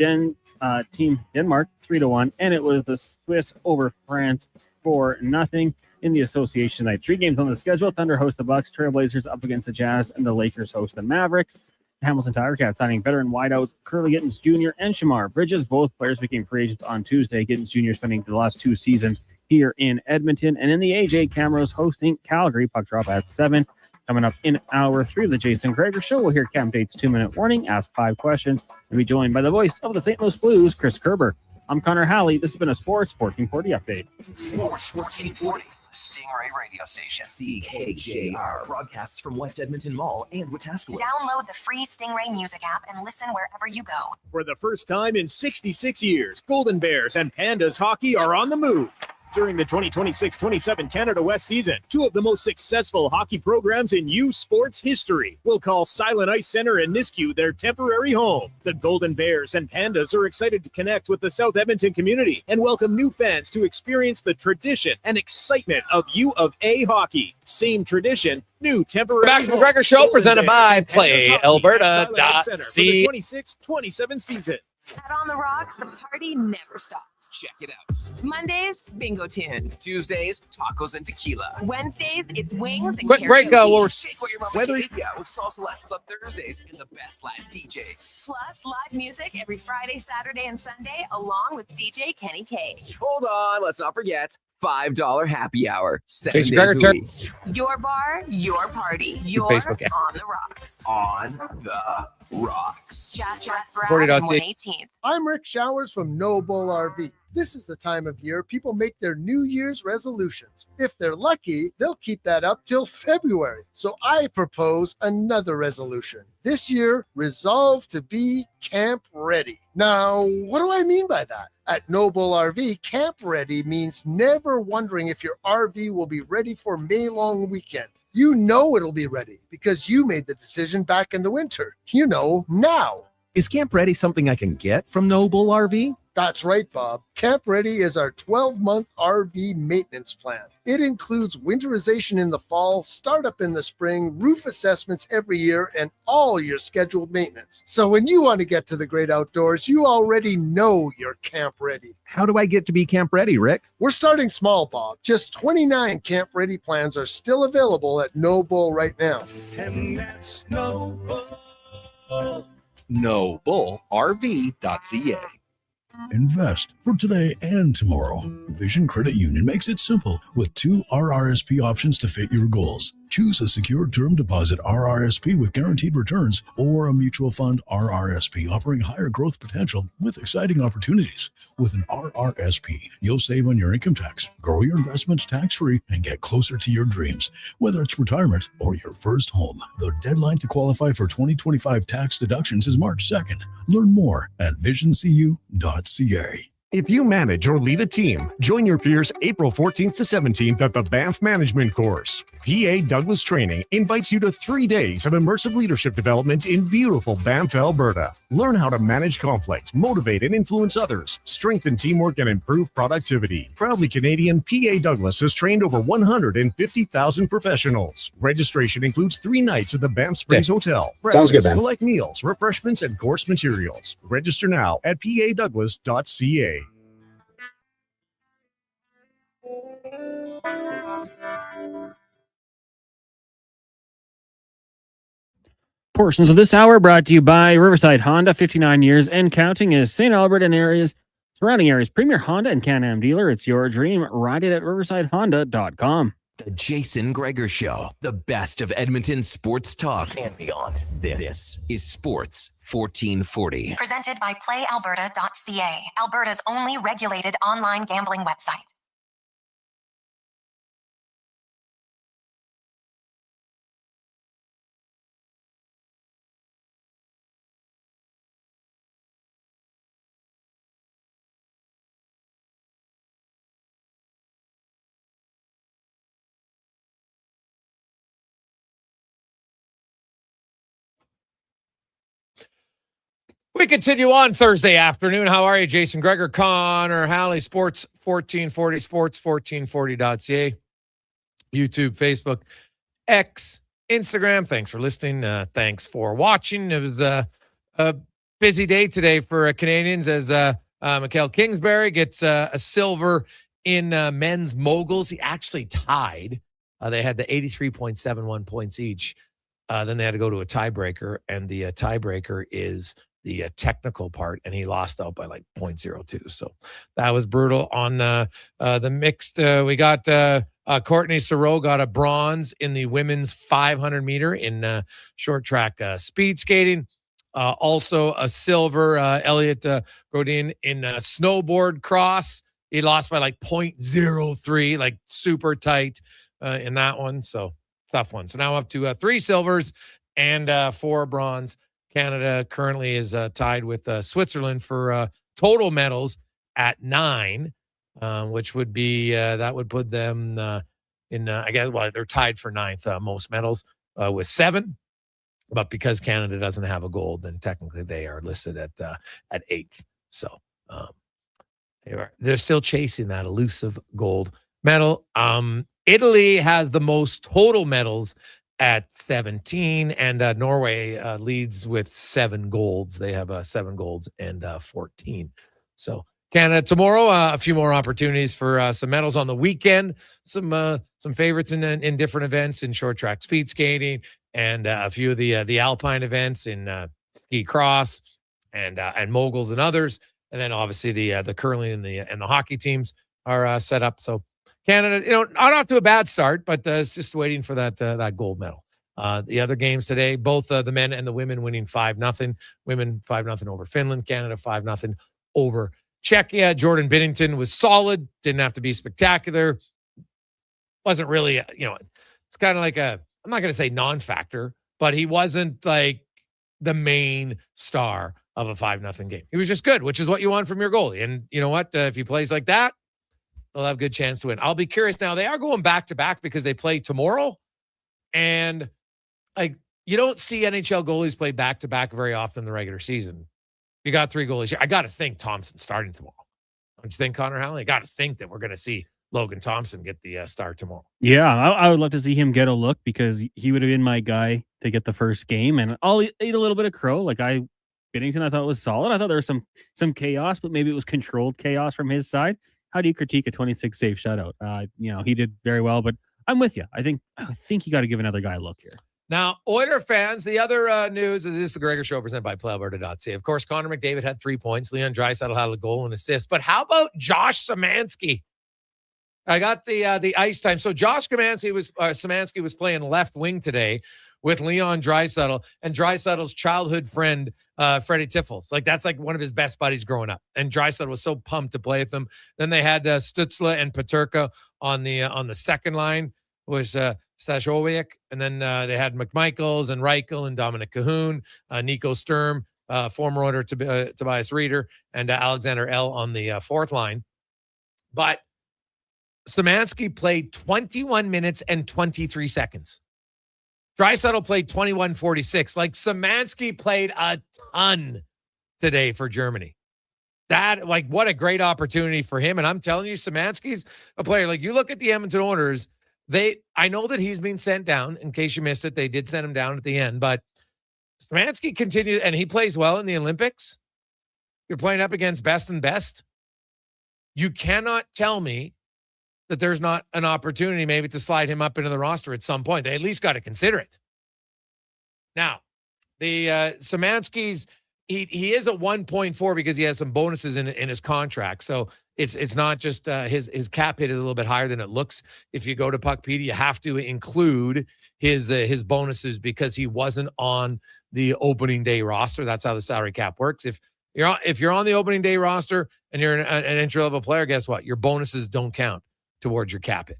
team Denmark 3-1, and it was the Swiss over France 4-0 in the association night. 3 games on the schedule. Thunder host the Bucks, Trailblazers up against the Jazz, and the Lakers host the Mavericks. Hamilton Tiger Cats signing veteran wideouts Curly Gittins Jr. and Shamar Bridges. Both players became free agents on Tuesday. Gittins Jr. spending the last 2 seasons here in Edmonton. And in the AJ, Camrose hosting Calgary. Puck drop at 7. Coming up in hour 3 of the Jason Gregor Show, we'll hear Camp Date's 2-minute warning, ask 5 questions, and be joined by the voice of the St. Louis Blues, Chris Kerber. I'm Connor Halley. This has been a Sports 1440 update. Sports 1440, Stingray Radio Station. CKJR broadcasts from West Edmonton Mall and Wetaskiwin. Download the free Stingray music app and listen wherever you go. For the first time in 66 years, Golden Bears and Pandas hockey are on the move. During the 2026-27 Canada West season, 2 of the most successful hockey programs in U Sports history will call Silent Ice Center in Nisku their temporary home. The Golden Bears and Pandas are excited to connect with the South Edmonton community and welcome new fans to experience the tradition and excitement of U of A hockey. Same tradition, new temporary Back to the home. Gregor Show, Golden presented by Bears and Pandas hockey at Silent Ice Center for the PlayAlberta.ca. 26-27 season. At On the Rocks, the party never stops. Check it out. Mondays, bingo tunes. Tuesdays, tacos and tequila. Wednesdays, it's wings and Quick break, karaoke. Shake what your mama gave ya with salsa lessons on Thursdays and the best Latin DJs. Plus, live music every Friday, Saturday, and Sunday, along with DJ Kenny K. Hold on, let's not forget $5 happy hour. 7 Jason days Gregor a week. Your bar, your party. You're Facebook app. On the Rocks. On the Rocks. Jeff Brown, 40.8. 118th. I'm Rick Showers from No Bull RV. This is the time of year people make their New Year's resolutions. If they're lucky, they'll keep that up till February. So I propose another resolution. This year, resolve to be camp ready. Now, what do I mean by that? At No Bull RV, camp ready means never wondering if your RV will be ready for May long weekend. You know it'll be ready because you made the decision back in the winter. You know now. Is Camp Ready something I can get from No Bull RV? That's right, Bob. Camp Ready is our 12-month RV maintenance plan. It includes winterization in the fall, startup in the spring, roof assessments every year, and all your scheduled maintenance. So when you want to get to the great outdoors, you already know you're Camp Ready. How do I get to be Camp Ready, Rick? We're starting small, Bob. Just 29 Camp Ready plans are still available at No Bull right now. And that's No Bull. NoBullRV.ca. Invest for today and tomorrow. Vision Credit Union makes it simple with 2 RRSP options to fit your goals. Choose a secure term deposit RRSP with guaranteed returns or a mutual fund RRSP offering higher growth potential with exciting opportunities. With an RRSP, you'll save on your income tax, grow your investments tax-free, and get closer to your dreams, whether it's retirement or your first home. The deadline to qualify for 2025 tax deductions is March 2nd. Learn more at visioncu.ca. If you manage or lead a team, join your peers April 14th to 17th at the Banff Management Course. PA Douglas Training invites you to 3 days of immersive leadership development in beautiful Banff, Alberta. Learn how to manage conflict, motivate and influence others, strengthen teamwork, and improve productivity. Proudly Canadian, PA Douglas has trained over 150,000 professionals. Registration includes 3 nights at the Banff Springs Hotel. Sounds good, man. Select meals, refreshments, and course materials. Register now at padouglas.ca. Portions of this hour brought to you by Riverside Honda, 59 years and counting, is St. Albert and surrounding areas premier Honda and Can-Am dealer. It's your dream. Ride it at riversidehonda.com. The Jason Gregor Show, the best of Edmonton sports talk and beyond. This is Sports 1440. Presented by PlayAlberta.ca, Alberta's only regulated online gambling website. We continue on Thursday afternoon. How are you? Jason Gregor, Connor Halley, Sports 1440, sports1440.ca, YouTube, Facebook, X, Instagram. Thanks for listening. Thanks for watching. It was a busy day today for Canadians as Mikael Kingsbury gets a silver in men's moguls. He actually tied. They had the 83.71 points each. Then they had to go to a tiebreaker, and the tiebreaker is the technical part, and he lost out by like 0.02. So that was brutal. On the mixed, we got Courtney Saroux got a bronze in the women's 500 meter in short track speed skating. Also a silver, Elliot Godin in snowboard cross. He lost by like 0.03, like super tight in that one. So tough one. So now up to 3 silvers and 4 bronze. Canada currently is tied with Switzerland for total medals at 9, which would be that would put them in I guess, well, they're tied for 9th most medals with 7, but because Canada doesn't have a gold, then technically they are listed at 8th. So they're still chasing that elusive gold medal. Italy has the most total medals at 17, and Norway leads with 7 golds. They have 7 golds and 14. So Canada tomorrow, a few more opportunities for some medals on the weekend. Some favorites in different events in short track speed skating, and a few of the alpine events in ski cross and moguls and others. And then obviously the curling and the hockey teams are set up. So Canada, not off to a bad start, but it's just waiting for that gold medal. The other games today, both the men and the women winning 5-0. Women 5-0 over Finland. Canada 5-0 over Czechia. Jordan Binnington was solid. Didn't have to be spectacular. Wasn't really, it's kind of like I'm not going to say non-factor, but he wasn't like the main star of a 5-0 game. He was just good, which is what you want from your goalie. And you know what? If he plays like that, they'll have a good chance to win. I'll be curious now. They are going back-to-back because they play tomorrow. And you don't see NHL goalies play back-to-back very often in the regular season. You got 3 goalies here. I got to think Thompson's starting tomorrow. Don't you think, Connor Halley? I got to think that we're going to see Logan Thompson get the start tomorrow. Yeah, I would love to see him get a look because he would have been my guy to get the first game. And I'll eat a little bit of crow. Binnington, I thought was solid. I thought there was some chaos, but maybe it was controlled chaos from his side. How do you critique a 26-save shutout? He did very well, but I'm with you. I think you got to give another guy a look here. Now, Oiler fans, the other news is this: the Gregor Show presented by PlayAlberta.ca. Of course, Connor McDavid had 3 points. Leon Draisaitl had a goal and assist. But how about Josh Szymanski? I got the ice time. So Josh Szymanski was playing left wing today with Leon Draisaitl and Draisaitl's childhood friend, Freddie Tiffels. Like, that's like one of his best buddies growing up. And Draisaitl was so pumped to play with them. Then they had Stützle and Peterka on the second line, was Stajowiak. And then they had McMichaels and Reichel and Dominic Cahoon, Nico Sturm, former order Tobias Reeder, and Alexander L. on the fourth line. But Szymanski played 21 minutes and 23 seconds. Draisaitl played 21:46. Like, Szymanski played a ton today for Germany. That, like, what a great opportunity for him. And I'm telling you, Szymanski's a player. Like, you look at the Edmonton Oilers, I know that he's been sent down. In case you missed it, they did send him down at the end. But Szymanski continues, and he plays well in the Olympics. You're playing up against best and best. You cannot tell me that there's not an opportunity maybe to slide him up into the roster at some point. They at least got to consider it. Now, the Szymanski's, he is at 1.4 because he has some bonuses in his contract. So it's not just his cap hit is a little bit higher than it looks. If you go to Puckpedia, you have to include his bonuses because he wasn't on the opening day roster. That's how the salary cap works. If you're on the opening day roster and you're an entry level player, guess what? Your bonuses don't count towards your cap hit.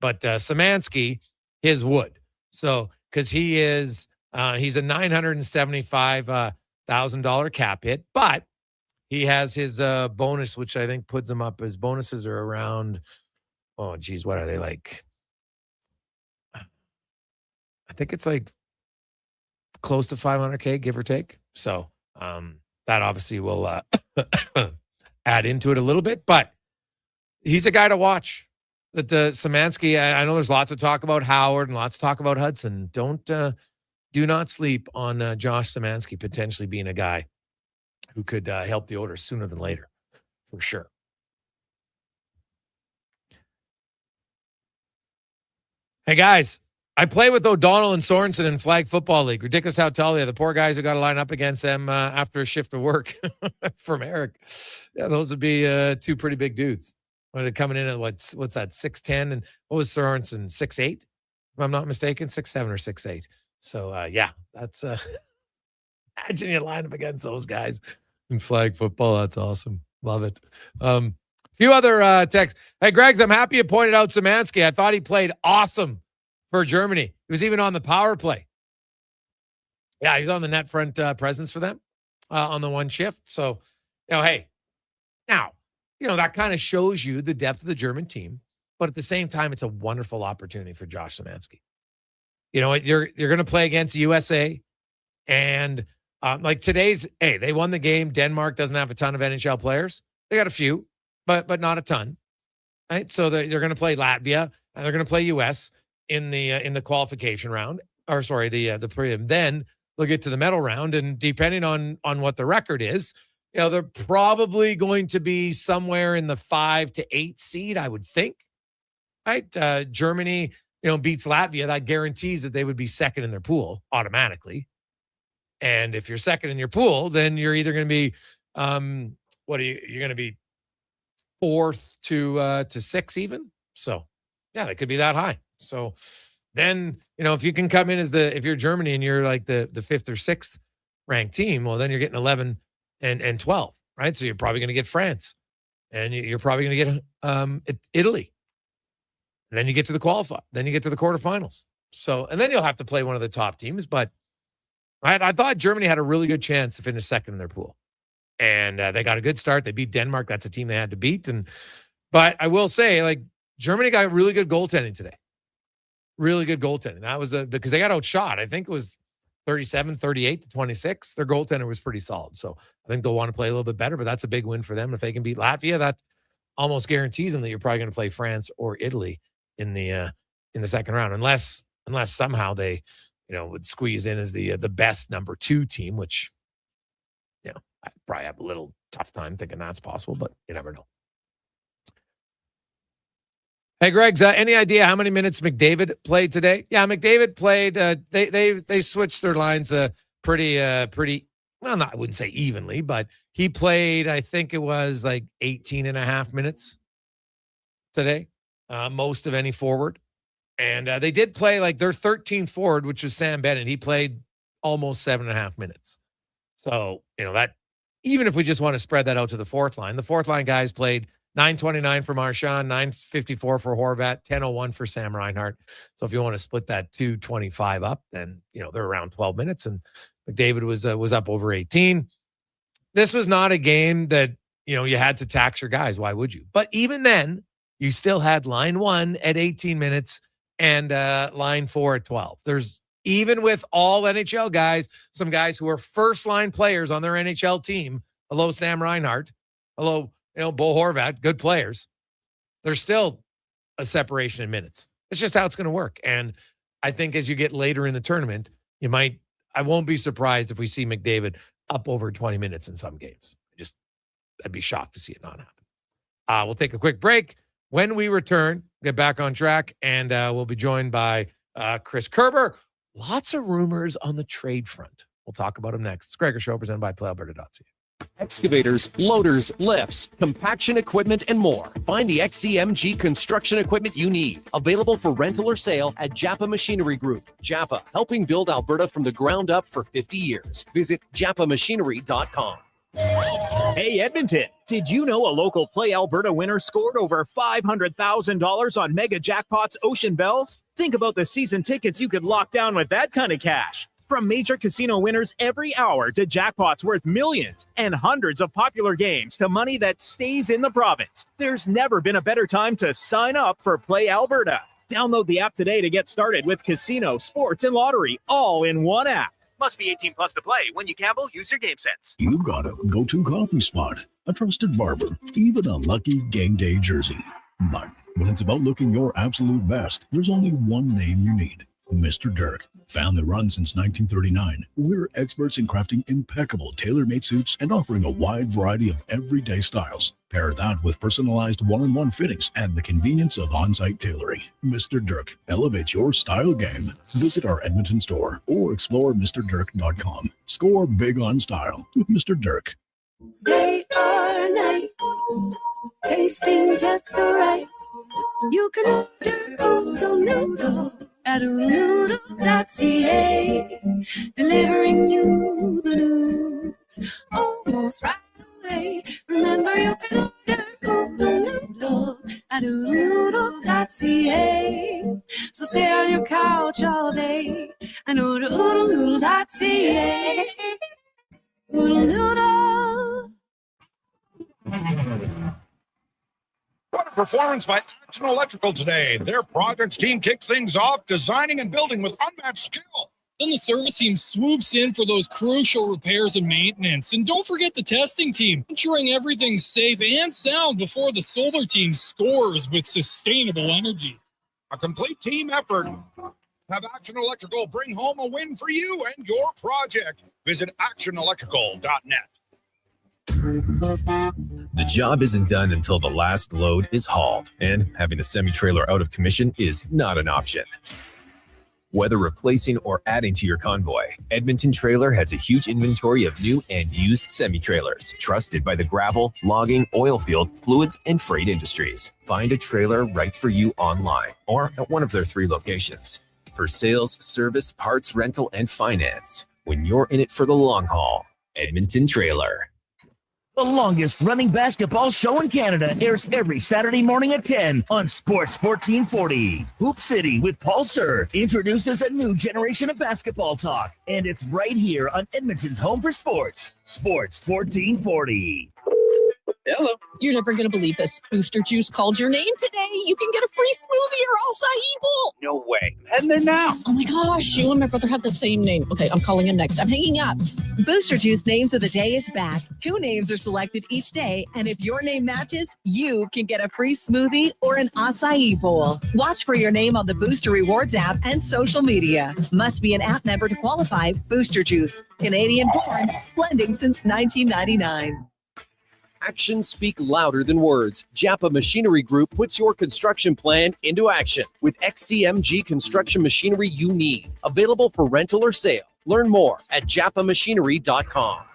But Szymanski, his would. So, because he's a $975,000 cap hit, but he has his bonus, which I think puts him up. His bonuses are around, what are they like? I think it's like close to $500K, give or take. So that obviously will add into it a little bit, but he's a guy to watch. That Szymanski, I know there's lots of talk about Howard and lots of talk about Hudson. Do not sleep on Josh Szymanski potentially being a guy who could help the Oilers sooner than later, for sure. Hey, guys, I play with O'Donnell and Sorensen in Flag Football League. Ridiculous how tall they are. The poor guys who got to line up against them after a shift of work from Eric. Yeah, those would be two pretty big dudes. They're coming in at what's that, 6'10", and what was Sorensen, 6'8", if I'm not mistaken, 6'7" or 6'8". So yeah, that's imagine you line up against those guys in flag football. That's awesome. Love it. A few other texts. Hey, Greggs, I'm happy you pointed out Szymanski. I thought he played awesome for Germany. He was even on the power play. Yeah, he's on the net front presence for them on the one shift. So, hey, now, that kind of shows you the depth of the German team. But at the same time, it's a wonderful opportunity for Josh Szymanski. You're going to play against USA. And like today's, they won the game. Denmark doesn't have a ton of NHL players. They got a few, but not a ton. Right? So they're going to play Latvia and they're going to play US in the qualification round. Or sorry, the prelim. Then they'll get to the medal round. And depending on what the record is, they're probably going to be somewhere in the 5 to 8 seed, I would think. Right? Germany, beats Latvia. That guarantees that they would be second in their pool automatically. And if you're second in your pool, then you're either going to be, you're going to be 4th to 6 even. So yeah, they could be that high. So then, if you can come in if you're Germany and you're like the 5th or 6th ranked team, well, then you're getting 11 and 12, right? So you're probably going to get France, and you're probably going to get Italy. And then you get to the qualify. Then you get to the quarterfinals. So, and then you'll have to play one of the top teams. But I thought Germany had a really good chance to finish second in their pool, and they got a good start. They beat Denmark. That's a team they had to beat. But I will say, like, Germany got really good goaltending today. Really good goaltending. That was because they got outshot. I think it was 37-38 to 26. Their goaltender was pretty solid. So I think they'll want to play a little bit better, but that's a big win for them. If they can beat Latvia, that almost guarantees them that you're probably going to play France or Italy in the second round, unless somehow they, would squeeze in as the best number 2 team, which, I probably have a little tough time thinking that's possible, but you never know. Hey, Greggs, any idea how many minutes McDavid played today? Yeah, McDavid played. They switched their lines pretty. Well, I wouldn't say evenly, but he played. I think it was like 18 and a half minutes today. most of any forward. And they did play like their 13th forward, which was Sam Bennett. He played almost 7.5 minutes. So, that even if we just want to spread that out to the fourth line guys played 9:29 for Marchand, 9:54 for Horvat, 10:01 for Sam Reinhart. So if you want to split that 2:25 up, then, they're around 12 minutes. And McDavid was up over 18. This was not a game that, you had to tax your guys. Why would you? But even then, you still had line 1 at 18 minutes and line 4 at 12. There's, even with all NHL guys, some guys who are first-line players on their NHL team. Hello, Sam Reinhart. Hello, Bo Horvat, good players. There's still a separation in minutes. It's just how it's going to work. And I think as you get later in the tournament, I won't be surprised if we see McDavid up over 20 minutes in some games. I'd be shocked to see it not happen. We'll take a quick break. When we return, get back on track, and we'll be joined by Chris Kerber. Lots of rumors on the trade front. We'll talk about them next. It's Gregor Show, presented by PlayAlberta.ca. Excavators, loaders, lifts, compaction equipment, and more. Find the XCMG construction equipment you need. Available for rental or sale at Japa Machinery Group. Japa, helping build Alberta from the ground up for 50 years. Visit japamachinery.com. Hey, Edmonton, did you know a local Play Alberta winner scored over $500,000 on Mega Jackpots Ocean Bells? Think about the season tickets you could lock down with that kind of cash. From major casino winners every hour to jackpots worth millions and hundreds of popular games to money that stays in the province, there's never been a better time to sign up for Play Alberta. Download the app today to get started with casino, sports, and lottery all in one app. Must be 18 plus to play. When you gamble, use your game sense. You've got a go-to coffee spot, a trusted barber, even a lucky game day jersey. But when it's about looking your absolute best, there's only one name you need: Mr. Dirk. Family run since 1939, we're experts in crafting impeccable tailor-made suits and offering a wide variety of everyday styles. Pair that with personalized one-on-one fittings and the convenience of on-site tailoring. Mr. Dirk elevates your style game. Visit our Edmonton store or explore MrDirk.com. Score big on style with Mr. Dirk. Day or night, tasting just so right. You can order oodle noodle at oodlenoodle.ca, delivering you the news almost right away. Remember, you can order oodle noodle at oodlenoodle.ca. So stay on your couch all day and order oodlenoodle.ca. Oodle noodle. What a performance by Action Electrical today. Their projects team kicked things off, designing and building with unmatched skill. Then the service team swoops in for those crucial repairs and maintenance. And don't forget the testing team, ensuring everything's safe and sound before the solar team scores with sustainable energy. A complete team effort. Have Action Electrical bring home a win for you and your project. Visit actionelectrical.net. The job isn't done until the last load is hauled, and having a semi-trailer out of commission is not an option. Whether replacing or adding to your convoy, Edmonton Trailer has a huge inventory of new and used semi-trailers, trusted by the gravel, logging, oil field, fluids, and freight industries. Find a trailer right for you online or at one of their 3 locations. For sales, service, parts, rental, and finance, when you're in it for the long haul, Edmonton Trailer. The longest running basketball show in Canada airs every Saturday morning at 10 on Sports 1440. Hoop City with Paul Sir introduces a new generation of basketball talk, and it's right here on Edmonton's home for sports, Sports 1440. Hello. You're never going to believe this. Booster Juice called your name today. You can get a free smoothie or acai bowl. No way. I'm heading there now. Oh my gosh, you and my brother had the same name. Okay, I'm calling him next. I'm hanging up. Booster Juice Names of the Day is back. 2 names are selected each day, and if your name matches, you can get a free smoothie or an acai bowl. Watch for your name on the Booster Rewards app and social media. Must be an app member to qualify. Booster Juice, Canadian born, blending since 1999. Actions speak louder than words. Japa Machinery Group puts your construction plan into action with XCMG construction machinery you need. Available for rental or sale. Learn more at japamachinery.com.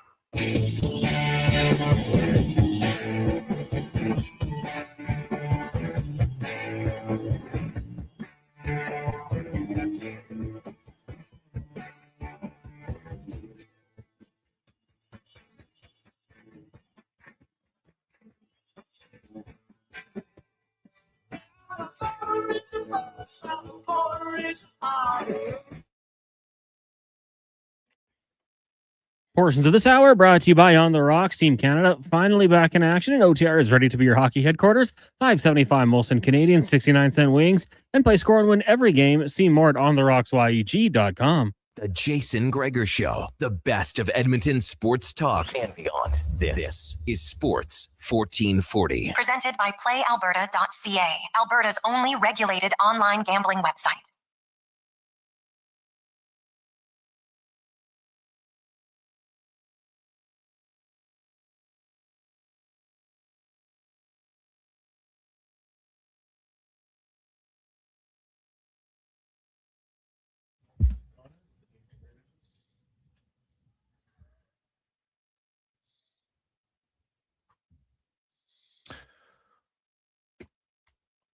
Portions of this hour brought to you by On the Rocks. Team Canada finally back in action, and OTR is ready to be your hockey headquarters. $5.75 Molson Canadian, 69-cent wings, and play, score, and win every game. See more at ontherocksyeg.com. The Jason Gregor Show, the best of Edmonton sports talk and beyond. This is Sports 1440. Presented by PlayAlberta.ca, Alberta's only regulated online gambling website.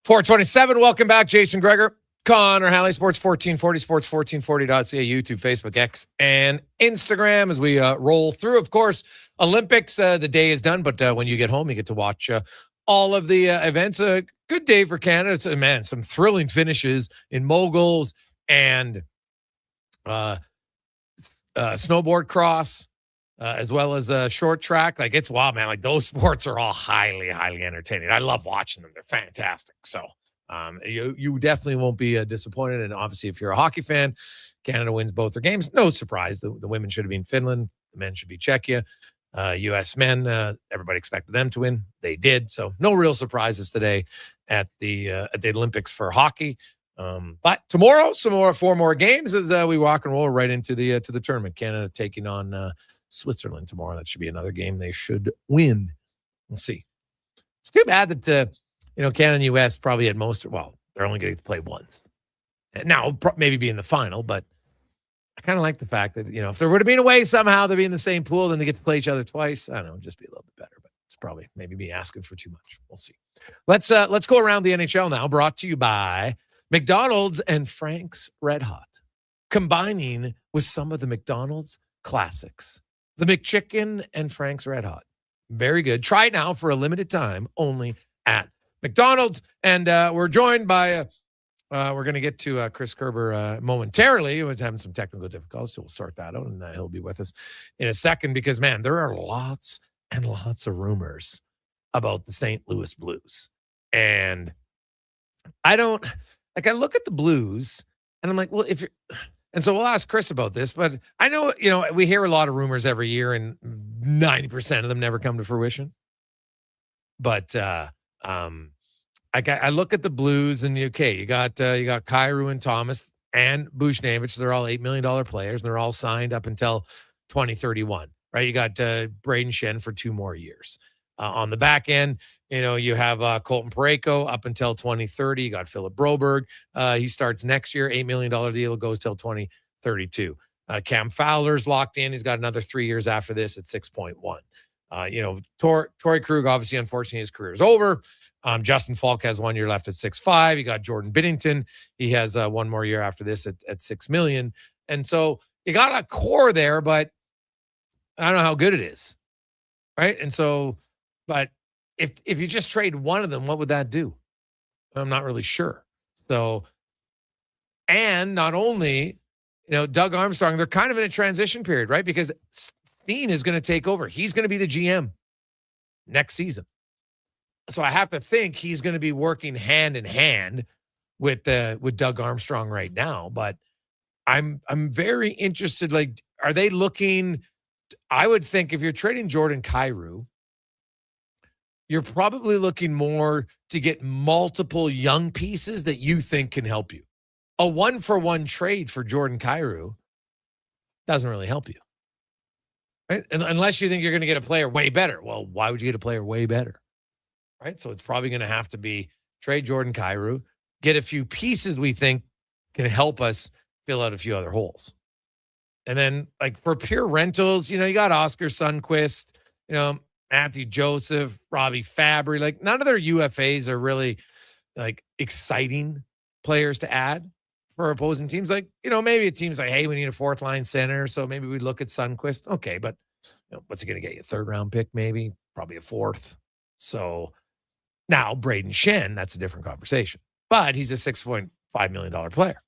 $427. Welcome back, Jason Gregor, Connor Halley, Sports 1440, sports1440.ca, YouTube, Facebook, X, and Instagram as we roll through. Of course, Olympics, the day is done, but when you get home, you get to watch all of the events. A good day for Canada. It's, man, some thrilling finishes in moguls and snowboard cross, as well as short track. Like, it's wild, man. Like, those sports are all highly, highly entertaining. I love watching them. They're fantastic. So you definitely won't be disappointed. And obviously, if you're a hockey fan, Canada wins both their games. No surprise. The women should have been Finland. The men should be Czechia. U.S. men, everybody expected them to win. They did. So no real surprises today at the Olympics for hockey. But tomorrow, four more games as we rock and roll right into the tournament. Canada taking on Switzerland tomorrow. That should be another game they should win. We'll see. It's too bad that Canada and U.S. probably at most, well, they're only going to play once. Now maybe be in the final, but I kind of like the fact that if there would have been a way somehow they'd be in the same pool, then they get to play each other twice. I don't know, just be a little bit better. But it's probably maybe me asking for too much. We'll see. Let's go around the NHL now. Brought to you by McDonald's and Frank's Red Hot, combining with some of the McDonald's classics. The McChicken and Frank's Red Hot. Very good. Try it now for a limited time only at McDonald's. And we're joined by, we're going to get to Chris Kerber momentarily. He was having some technical difficulties, so we'll sort that out. And he'll be with us in a second because, man, there are lots and lots of rumors about the St. Louis Blues. And I look at the Blues and I'm like, well, and so we'll ask Chris about this, but I know, we hear a lot of rumors every year and 90% of them never come to fruition. But I look at the Blues and you got Kyrou and Thomas and Buchnevich. They're all $8 million players. And they're all signed up until 2031, right? You got Braden Shen for 2 more years. On the back end, you have Colton Parayko up until 2030. You got Philip Broberg. He starts next year, $8 million deal, goes till 2032. Cam Fowler's locked in. He's got another 3 years after this at 6.1. Torrey Krug, obviously, unfortunately, his career is over. Justin Falk has 1 year left at 6.5. You got Jordan Binnington. He has 1 more year after this at $6 million. And so you got a core there, but I don't know how good it is, right? And so, but if you just trade one of them, what would that do? I'm not really sure. So, and not only, Doug Armstrong, they're kind of in a transition period, right? Because Steen is going to take over. He's going to be the GM next season. So I have to think he's going to be working hand in hand with Doug Armstrong right now. But I'm very interested. Like, are they looking? I would think if you're trading Jordan Kyrou, you're probably looking more to get multiple young pieces that you think can help you. A 1-for-1 trade for Jordan Kyrou doesn't really help you, right? And unless you think you're going to get a player way better. Well, why would you get a player way better, right? So it's probably going to have to be trade Jordan Kyrou, get a few pieces we think can help us fill out a few other holes. And then, like, for pure rentals, you got Oscar Sundqvist, Matthew Joseph, Robbie Fabry. Like, none of their UFAs are really, like, exciting players to add for opposing teams. Like, maybe a team's like, hey, we need a 4th-line center, so maybe we look at Sundqvist. Okay, but what's he going to get you? A 3rd-round pick, maybe? Probably a 4th. So now Braden Shen, that's a different conversation. but he's a $6.5 million player.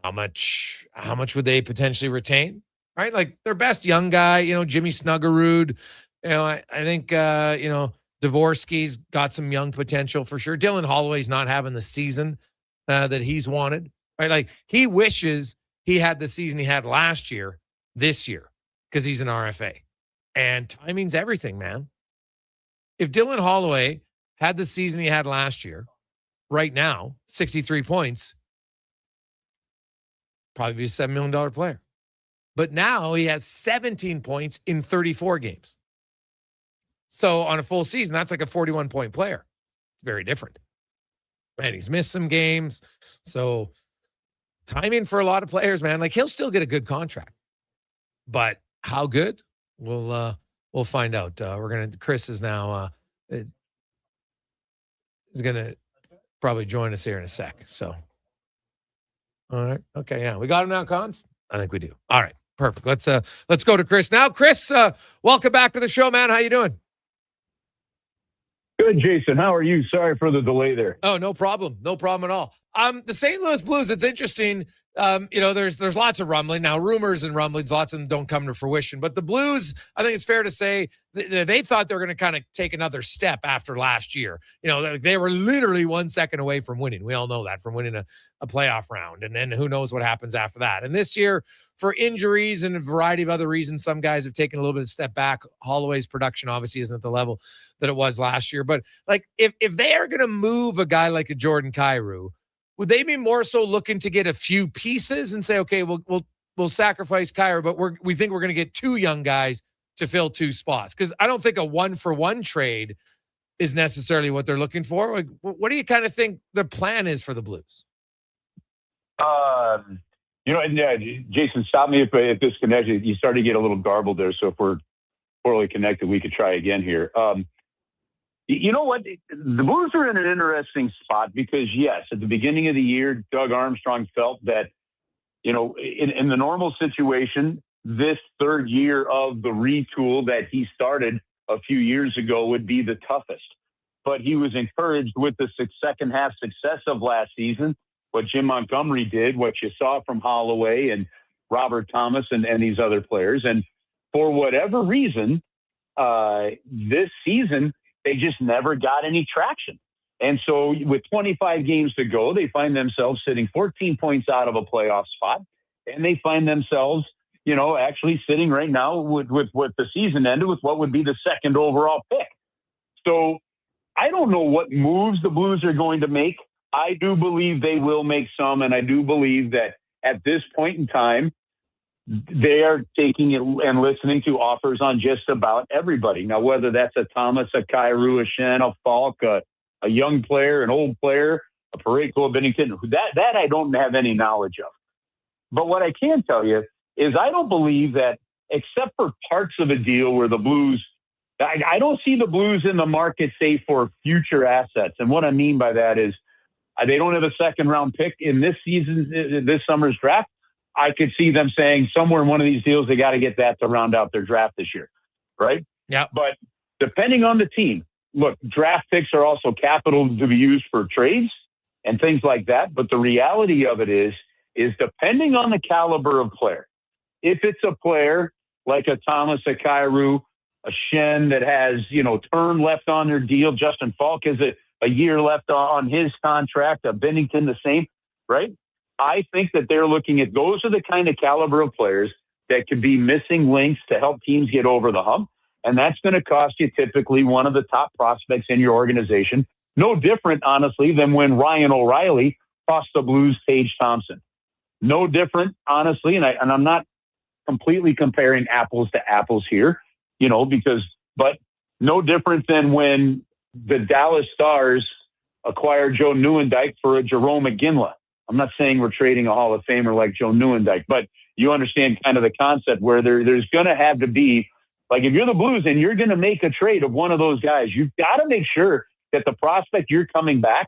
How much would they potentially retain? Right? Like their best young guy, Jimmy Snuggerud. I think, Dvorsky's got some young potential for sure. Dylan Holloway's not having the season that he's wanted. Right? Like he wishes he had the season he had last year, this year, because he's an RFA. And timing's everything, man. If Dylan Holloway had the season he had last year, right now, 63 points, probably be a $7 million player. But now he has 17 points in 34 games. So on a full season, that's like a 41-point player. It's very different. And he's missed some games. So timing for a lot of players, man, like he'll still get a good contract. But how good? We'll find out. Chris is now is gonna probably join us here in a sec. So all right. Okay, yeah. We got him now, Cons? I think we do. All right. Perfect. Let's go to Chris now. Chris, welcome back to the show, man. How you doing? Good, Jason. How are you? Sorry for the delay there. Oh, no problem. No problem at all. The St. Louis Blues, it's interesting. There's lots of rumbling. Now, rumors and rumblings, lots of them don't come to fruition. But the Blues, I think it's fair to say, they thought they were going to kind of take another step after last year. They were literally 1 second away from winning. We all know that, from winning a playoff round. And then who knows what happens after that. And this year, for injuries and a variety of other reasons, some guys have taken a little bit of a step back. Holloway's production obviously isn't at the level that it was last year. But like if they are going to move a guy like a Jordan Kyrou, would they be more so looking to get a few pieces and say, okay, we'll sacrifice Kyrou, but we think we're going to get two young guys to fill two spots? Because I don't think a 1-for-1 trade is necessarily what they're looking for. Like, what do you kind of think the plan is for the Blues? Jason, stop me if this connection, you started to get a little garbled there. So if we're poorly connected, we could try again here. You know what? The Blues are in an interesting spot because, yes, at the beginning of the year, Doug Armstrong felt that, in the normal situation, this third year of the retool that he started a few years ago would be the toughest. But he was encouraged with the second half success of last season, what Jim Montgomery did, what you saw from Holloway and Robert Thomas and these other players. And for whatever reason, this season, they just never got any traction. And so with 25 games to go, they find themselves sitting 14 points out of a playoff spot. And they find themselves, actually sitting right now with what the season ended with what would be the second overall pick. So I don't know what moves the Blues are going to make. I do believe they will make some. And I do believe that at this point in time, they are taking it and listening to offers on just about everybody. Now, whether that's a Thomas, a Kyrou, a Shen, a Falk, a young player, an old player, a Parayko, a Bennington, that I don't have any knowledge of. But what I can tell you is I don't believe that, except for parts of a deal where the Blues, I don't see the Blues in the market, say, for future assets. And what I mean by that is they don't have a second-round pick in this summer's draft. I could see them saying somewhere in one of these deals, they got to get that to round out their draft this year, right? Yeah. But depending on the team, look, draft picks are also capital to be used for trades and things like that. But the reality of it is depending on the caliber of player, if it's a player like a Thomas, a Kyrou, a Shen that has, term left on their deal, Justin Falk has a year left on his contract, a Bennington the same, right? I think that they're looking at those are the kind of caliber of players that could be missing links to help teams get over the hump. And that's going to cost you typically one of the top prospects in your organization. No different, honestly, than when Ryan O'Reilly cost the Blues Tage Thompson. No different, honestly, and I'm not completely comparing apples to apples here, but no different than when the Dallas Stars acquired Joe Nieuwendyk for a Jerome McGinley. I'm not saying we're trading a Hall of Famer like Joe Nieuwendyk, but you understand kind of the concept where there's going to have to be, like if you're the Blues and you're going to make a trade of one of those guys, you've got to make sure that the prospect you're coming back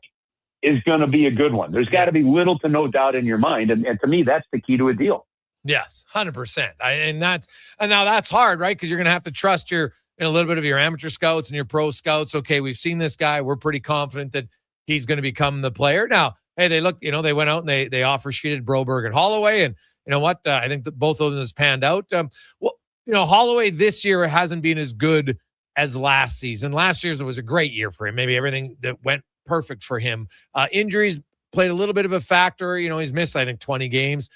is going to be a good one. There's got to be little to no doubt in your mind. And to me, that's the key to a deal. Yes, 100%. And now that's hard, right? Because you're going to have to trust a little bit of your amateur scouts and your pro scouts. Okay, we've seen this guy. We're pretty confident that he's going to become the player. Now, hey, they went out and they offer sheeted Broberg and Holloway, and you know what? I think that both of them has panned out. Holloway this year hasn't been as good as last season. Last year's was a great year for him. Maybe everything that went perfect for him. Injuries played a little bit of a factor. He's missed, I think, 20 games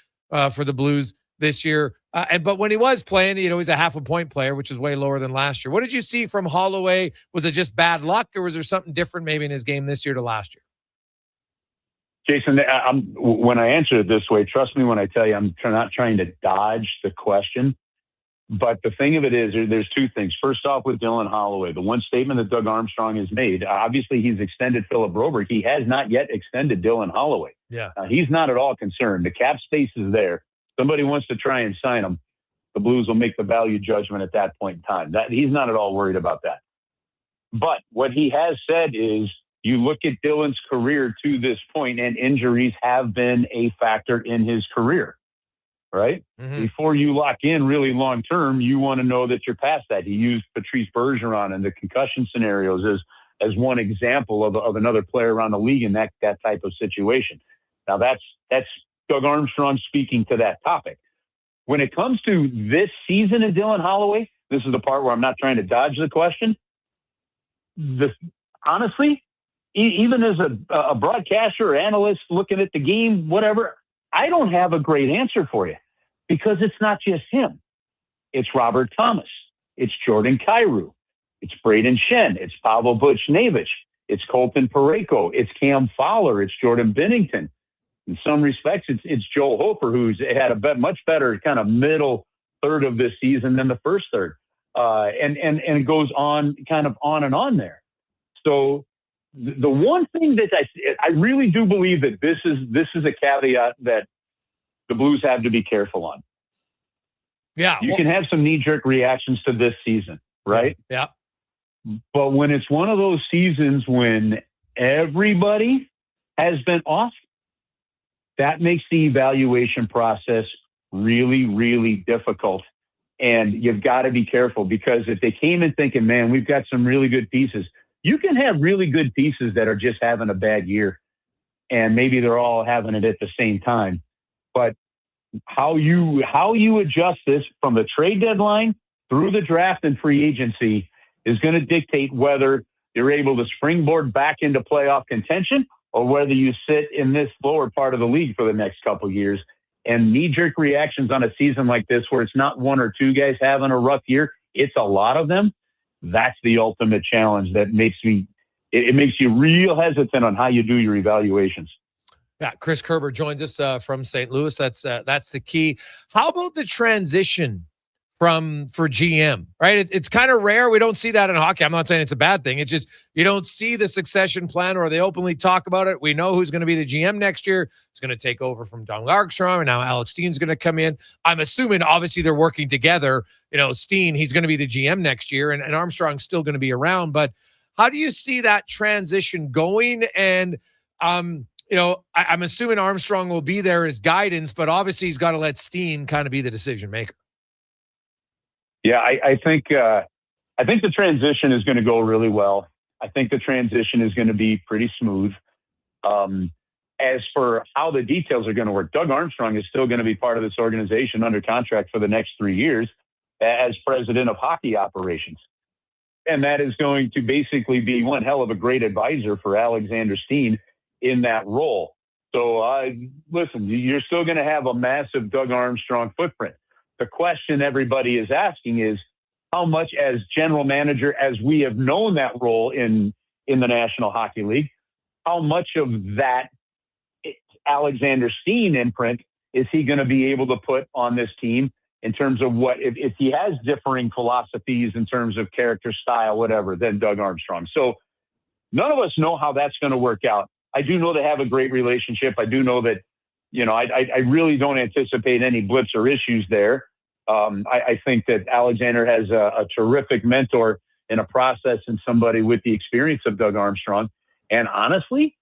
for the Blues this year. But when he was playing, he's a half a point player, which is way lower than last year. What did you see from Holloway? Was it just bad luck, or was there something different maybe in his game this year to last year? Jason, when I answer it this way, trust me when I tell you I'm not trying to dodge the question. But the thing of it is, there's two things. First off, with Dylan Holloway, the one statement that Doug Armstrong has made, obviously he's extended Philip Broberg. He has not yet extended Dylan Holloway. Yeah. He's not at all concerned. The cap space is there. Somebody wants to try and sign him. The Blues will make the value judgment at that point in time. He's not at all worried about that. But what he has said is, you look at Dylan's career to this point, and injuries have been a factor in his career. Right? Mm-hmm. Before you lock in really long term, you want to know that you're past that. He used Patrice Bergeron and the concussion scenarios as one example of another player around the league in that type of situation. Now that's Doug Armstrong speaking to that topic. When it comes to this season of Dylan Holloway, this is the part where I'm not trying to dodge the question. Honestly, even as a broadcaster or analyst looking at the game, whatever, I don't have a great answer for you, because it's not just him. It's Robert Thomas. It's Jordan Kyrou. It's Braden Shen. It's Pavel Buchnevich. It's Colton Parayko. It's Cam Fowler. It's Jordan Binnington. In some respects, it's Joel Hofer, who's had a much better kind of middle third of this season than the first third. And it goes on kind of on and on there. So the one thing that I really do believe that this is a caveat that the Blues have to be careful on. Yeah. You can have some knee-jerk reactions to this season, right? Yeah. But when it's one of those seasons when everybody has been off, that makes the evaluation process really, really difficult. And you've got to be careful, because if they came in thinking, man, we've got some really good pieces, you can have really good pieces that are just having a bad year, and maybe they're all having it at the same time. But how you adjust this from the trade deadline through the draft and free agency is going to dictate whether you're able to springboard back into playoff contention, or whether you sit in this lower part of the league for the next couple of years. And knee-jerk reactions on a season like this, where it's not one or two guys having a rough year, it's a lot of them. That's the ultimate challenge that makes you real hesitant on how you do your evaluations. Yeah, Chris Kerber joins us from St. Louis. That's the key. How about the transition for GM, right? It's kind of rare. We don't see that in hockey. I'm not saying it's a bad thing. It's just you don't see the succession plan, or they openly talk about it. We know who's going to be the GM next year. It's going to take over from Doug Armstrong, and now Alex Steen's going to come in. I'm assuming, obviously, they're working together. Steen, he's going to be the GM next year, and Armstrong's still going to be around. But how do you see that transition going? And I'm assuming Armstrong will be there as guidance, but obviously he's got to let Steen kind of be the decision maker. Yeah, I think the transition is going to go really well. I think the transition is going to be pretty smooth. As for how the details are going to work, Doug Armstrong is still going to be part of this organization under contract for the next 3 years as president of hockey operations. And that is going to basically be one hell of a great advisor for Alexander Steen in that role. So listen, you're still going to have a massive Doug Armstrong footprint. The question everybody is asking is, how much as general manager, as we have known that role in the National Hockey League, how much of that Alexander Steen imprint is he going to be able to put on this team in terms of what, if he has differing philosophies in terms of character, style, whatever, than Doug Armstrong. So none of us know how that's going to work out. I do know they have a great relationship. I do know that, I really don't anticipate any blips or issues there. I think that Alexander has a terrific mentor in a process and somebody with the experience of Doug Armstrong. And honestly,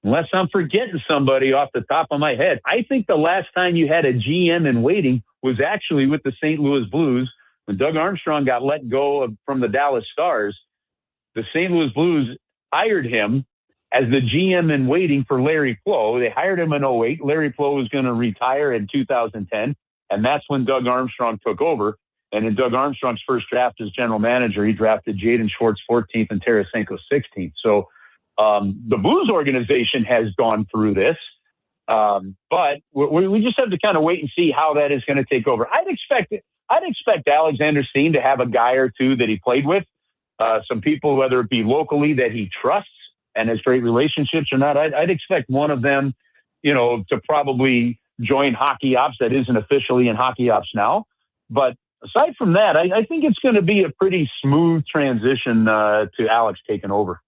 unless I'm forgetting somebody off the top of my head, I think the last time you had a GM in waiting was actually with the St. Louis Blues. When Doug Armstrong got let go from the Dallas Stars, the St. Louis Blues hired him as the GM in waiting for Larry Plow. They hired him in 2008. Larry Plow was going to retire in 2010, and that's when Doug Armstrong took over. And in Doug Armstrong's first draft as general manager, he drafted Jaden Schwartz 14th and Tarasenko 16th. So the Blues organization has gone through this, but we just have to kind of wait and see how that is going to take over. I'd expect Alexander Steen to have a guy or two that he played with, some people, whether it be locally that he trusts and has great relationships or not. I'd expect one of them, to probably join Hockey Ops that isn't officially in Hockey Ops now. But aside from that, I think it's going to be a pretty smooth transition to Alex taking over.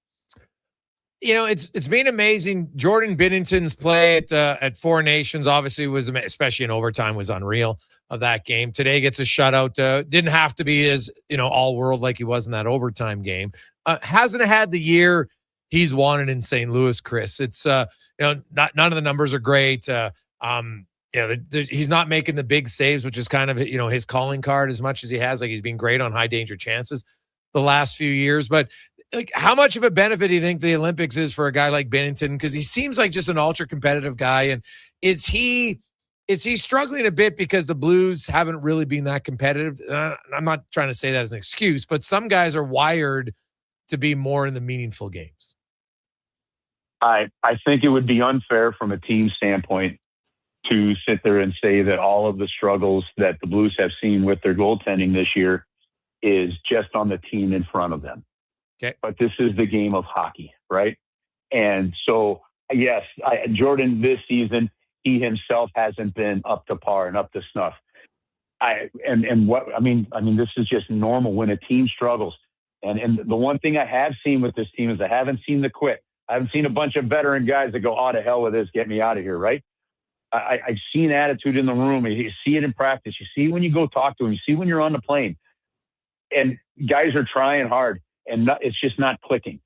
It's been amazing. Jordan Binnington's play at Four Nations obviously was, especially in overtime, was unreal of that game. Today gets a shutout. Didn't have to be as all world like he was in that overtime game. Hasn't had the year he's wanted in St. Louis, Chris. It's none of the numbers are great. He's not making the big saves, which is kind of his calling card as much as he has. Like, he's been great on high danger chances the last few years, but. Like, how much of a benefit do you think the Olympics is for a guy like Binnington? Because he seems like just an ultra competitive guy. And is he struggling a bit because the Blues haven't really been that competitive? I'm not trying to say that as an excuse, but some guys are wired to be more in the meaningful games. I think it would be unfair from a team standpoint to sit there and say that all of the struggles that the Blues have seen with their goaltending this year is just on the team in front of them. Okay. But this is the game of hockey, right? And so, yes, Jordan this season, he himself hasn't been up to par and up to snuff. This is just normal when a team struggles. And the one thing I have seen with this team is I haven't seen the quit. I haven't seen a bunch of veteran guys that go, to hell with this, get me out of here, right? I've seen attitude in the room. You see it in practice. You see when you go talk to them. You see when you're on the plane. And guys are trying hard. And it's just not clicking.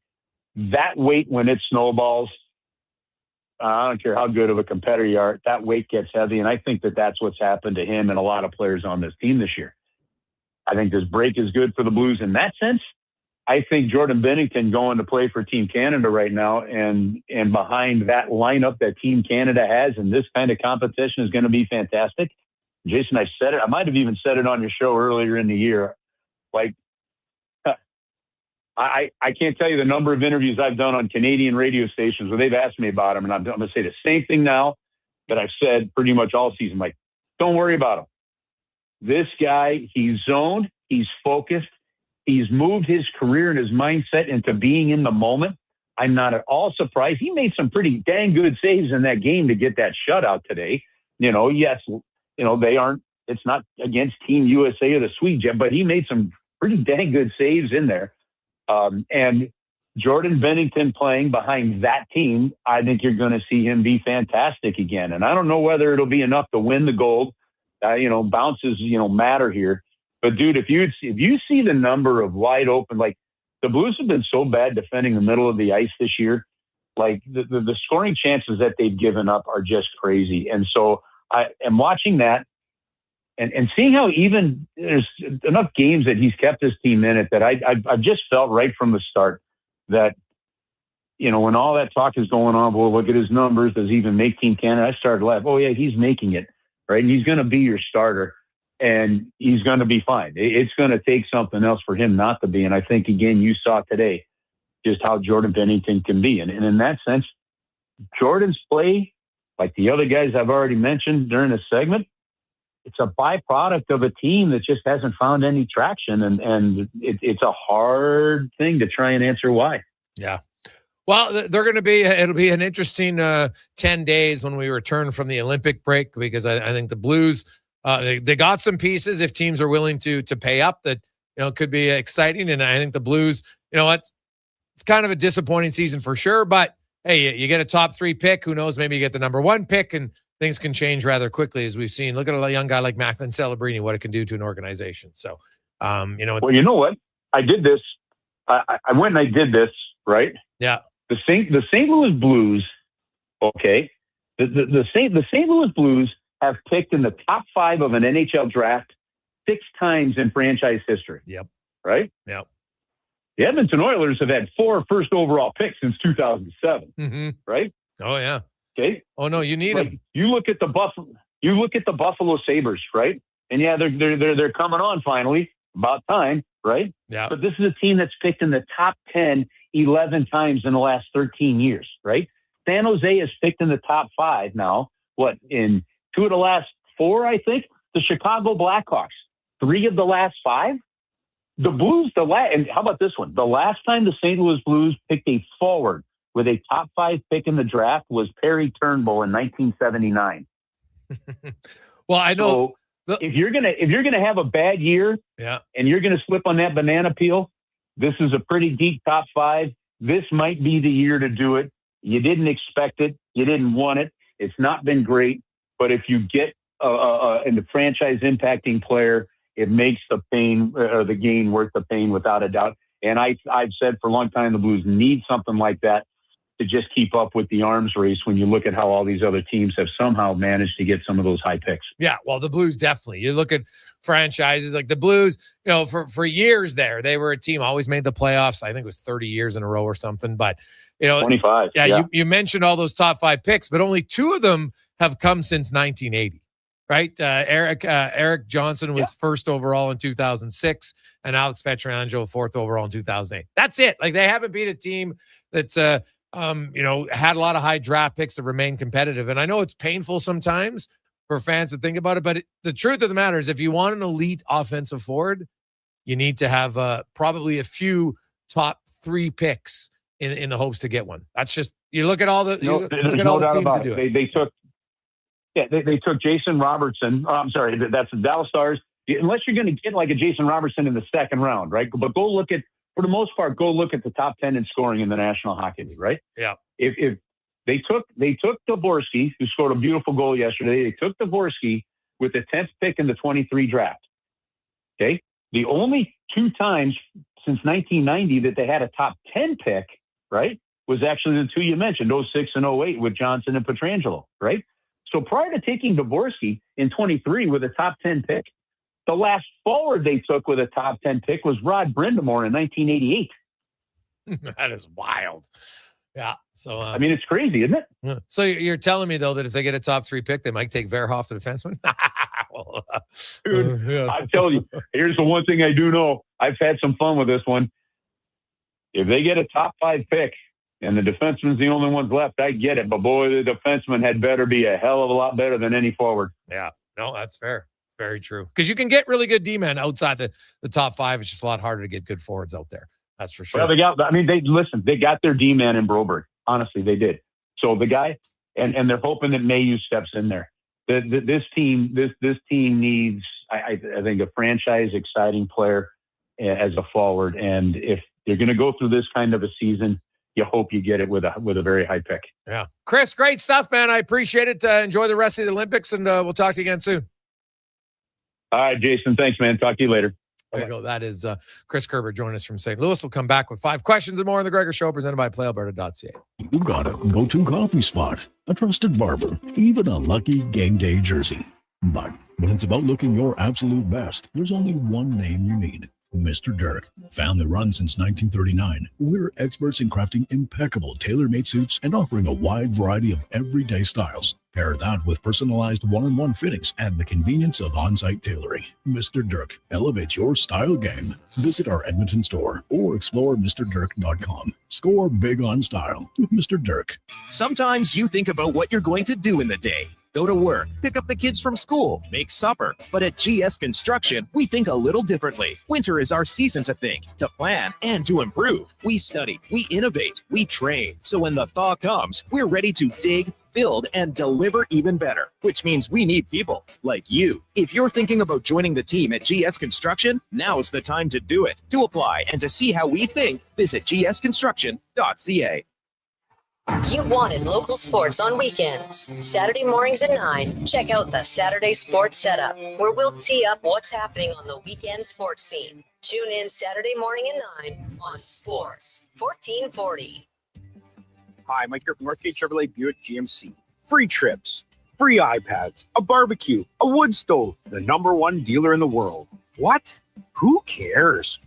That weight, when it snowballs, I don't care how good of a competitor you are, that weight gets heavy. And I think that that's what's happened to him and a lot of players on this team this year. I think this break is good for the Blues in that sense. I think Jordan Binnington going to play for Team Canada right now and behind that lineup that Team Canada has and this kind of competition is going to be fantastic. Jason, I said it. I might have even said it on your show earlier in the year. Like, I can't tell you the number of interviews I've done on Canadian radio stations where they've asked me about him, and I'm going to say the same thing now that I've said pretty much all season. Like, don't worry about him. This guy, he's zoned, he's focused, he's moved his career and his mindset into being in the moment. I'm not at all surprised. He made some pretty dang good saves in that game to get that shutout today. Yes, they aren't. It's not against Team USA or the Swedes yet, but he made some pretty dang good saves in there. And Jordan Binnington playing behind that team, I think you're going to see him be fantastic again. And I don't know whether it'll be enough to win the gold. Bounces, matter here. But dude, if you see the number of wide open, like the Blues have been so bad defending the middle of the ice this year, like the scoring chances that they've given up are just crazy. And so I am watching that. And seeing how even there's enough games that he's kept his team in it that I've just felt right from the start that, when all that talk is going on, well, look at his numbers. Does he even make Team Canada? I started laughing. Oh, yeah, he's making it, right? And he's going to be your starter, and he's going to be fine. It's going to take something else for him not to be. And I think, again, you saw today just how Jordan Binnington can be. And in that sense, Jordan's play, like the other guys I've already mentioned during this segment, it's a byproduct of a team that just hasn't found any traction. And it's a hard thing to try and answer why. Yeah. Well, it'll be an interesting 10 days when we return from the Olympic break, because I think the Blues, they got some pieces if teams are willing to pay up that, could be exciting. And I think the Blues, it's kind of a disappointing season for sure, but hey, you get a top 3 pick, who knows, maybe you get the number 1 pick and things can change rather quickly, as we've seen. Look at a young guy like Macklin Celebrini, what it can do to an organization. So, well, you know what? I did this. I went and I did this, right? Yeah. The St. Louis Blues, okay. The St. Louis Blues have picked in the top 5 of an NHL draft 6 times in franchise history. Yep. Right? Yep. The Edmonton Oilers have had 4 first overall picks since 2007, right? Oh, yeah. Okay. Oh, no, you need them. You look at the Buffalo Sabres, right? And yeah, they're coming on finally. About time, right? Yeah. But this is a team that's picked in the top 10 11 times in the last 13 years, right? San Jose is picked in the top 5 now. What, in 2 of the last 4, I think? The Chicago Blackhawks, 3 of the last 5? The Blues, and how about this one? The last time the St. Louis Blues picked a forward with a top 5 pick in the draft was Perry Turnbull in 1979. Well, I know. So if you're gonna have a bad year, and you're gonna slip on that banana peel, this is a pretty deep top 5. This might be the year to do it. You didn't expect it. You didn't want it. It's not been great. But if you get a franchise impacting player, it makes the pain or the gain worth the pain without a doubt. And I've said for a long time the Blues need something like that to just keep up with the arms race when you look at how all these other teams have somehow managed to get some of those high picks. Yeah, well, the Blues definitely. You look at franchises like the Blues, for years there, they were a team, always made the playoffs. I think it was 30 years in a row or something. But, 25. Yeah, you mentioned all those top 5 picks, but only 2 of them have come since 1980, right? Eric Johnson was first overall in 2006, and Alex Pietrangelo 4th overall in 2008. That's it. Like, they haven't beat a team that's had a lot of high draft picks that remain competitive. And I know it's painful sometimes for fans to think about it, but the truth of the matter is if you want an elite offensive forward, you need to have probably a few top 3 picks in the hopes to get one. That's just, you look at all the, there's no doubt about it. They took Jason Robertson. That's the Dallas Stars. Unless you're going to get like a Jason Robertson in the second round, right? But go look at, for the most part, go look at the top 10 in scoring in the National Hockey League, right? Yeah. If they took Dvorsky, who scored a beautiful goal yesterday, they took Dvorsky with the 10th pick in the 23 draft. Okay. The only 2 times since 1990 that they had a top 10 pick, right, was actually the 2 you mentioned, 06 and 08 with Johnson and Pietrangelo, right? So prior to taking Dvorsky in 23 with a top 10 pick, the last forward they took with a top 10 pick was Rod Brindamore in 1988. That is wild. Yeah. So, I mean, it's crazy, isn't it? Yeah. So you're telling me, though, that if they get a top 3 pick, they might take Verhoff, the defenseman? Dude, I'm telling you, here's the one thing I do know. I've had some fun with this one. If they get a top 5 pick and the defenseman's the only ones left, I get it. But, boy, the defenseman had better be a hell of a lot better than any forward. Yeah. No, that's fair. Very true. Because you can get really good D-men outside the top 5. It's just a lot harder to get good forwards out there. That's for sure. Well, they got their D-man in Broberg. Honestly, they did. So the guy, and they're hoping that Mayu steps in there. This team needs, I think, a franchise exciting player as a forward. And if you're going to go through this kind of a season, you hope you get it with a very high pick. Yeah. Chris, great stuff, man. I appreciate it. Enjoy the rest of the Olympics, and we'll talk to you again soon. All right, Jason. Thanks, man. Talk to you later. There you go. That is Chris Kerber joining us from St. Louis. We'll come back with 5 questions and more on the Gregor Show, presented by PlayAlberta.ca. You got a go-to coffee spot, a trusted barber, even a lucky game day jersey. But when it's about looking your absolute best, there's only one name you need. Mr. Dirk. Family run since 1939, we're experts in crafting impeccable tailor-made suits and offering a wide variety of everyday styles. Pair that with personalized one-on-one fittings and the convenience of on-site tailoring. Mr. Dirk elevates your style game. Visit our Edmonton store or explore MrDirk.com. Score big on style with Mr. Dirk. Sometimes you think about what you're going to do in the day. Go to work, pick up the kids from school, make supper. But at GS Construction, we think a little differently. Winter is our season to think, to plan, and to improve. We study, we innovate, we train. So when the thaw comes, we're ready to dig, build, and deliver even better, which means we need people like you. If you're thinking about joining the team at GS Construction, now is the time to do it. To apply and to see how we think, visit gsconstruction.ca. You wanted local sports on weekends. Saturday mornings at 9, check out the Saturday Sports Setup, where we'll tee up what's happening on the weekend sports scene. Tune in Saturday morning at 9 on Sports 1440. Hi, Mike here from Northgate Chevrolet Buick GMC. Free trips, free iPads, a barbecue, a wood stove, the #1 dealer in the world. What? Who cares?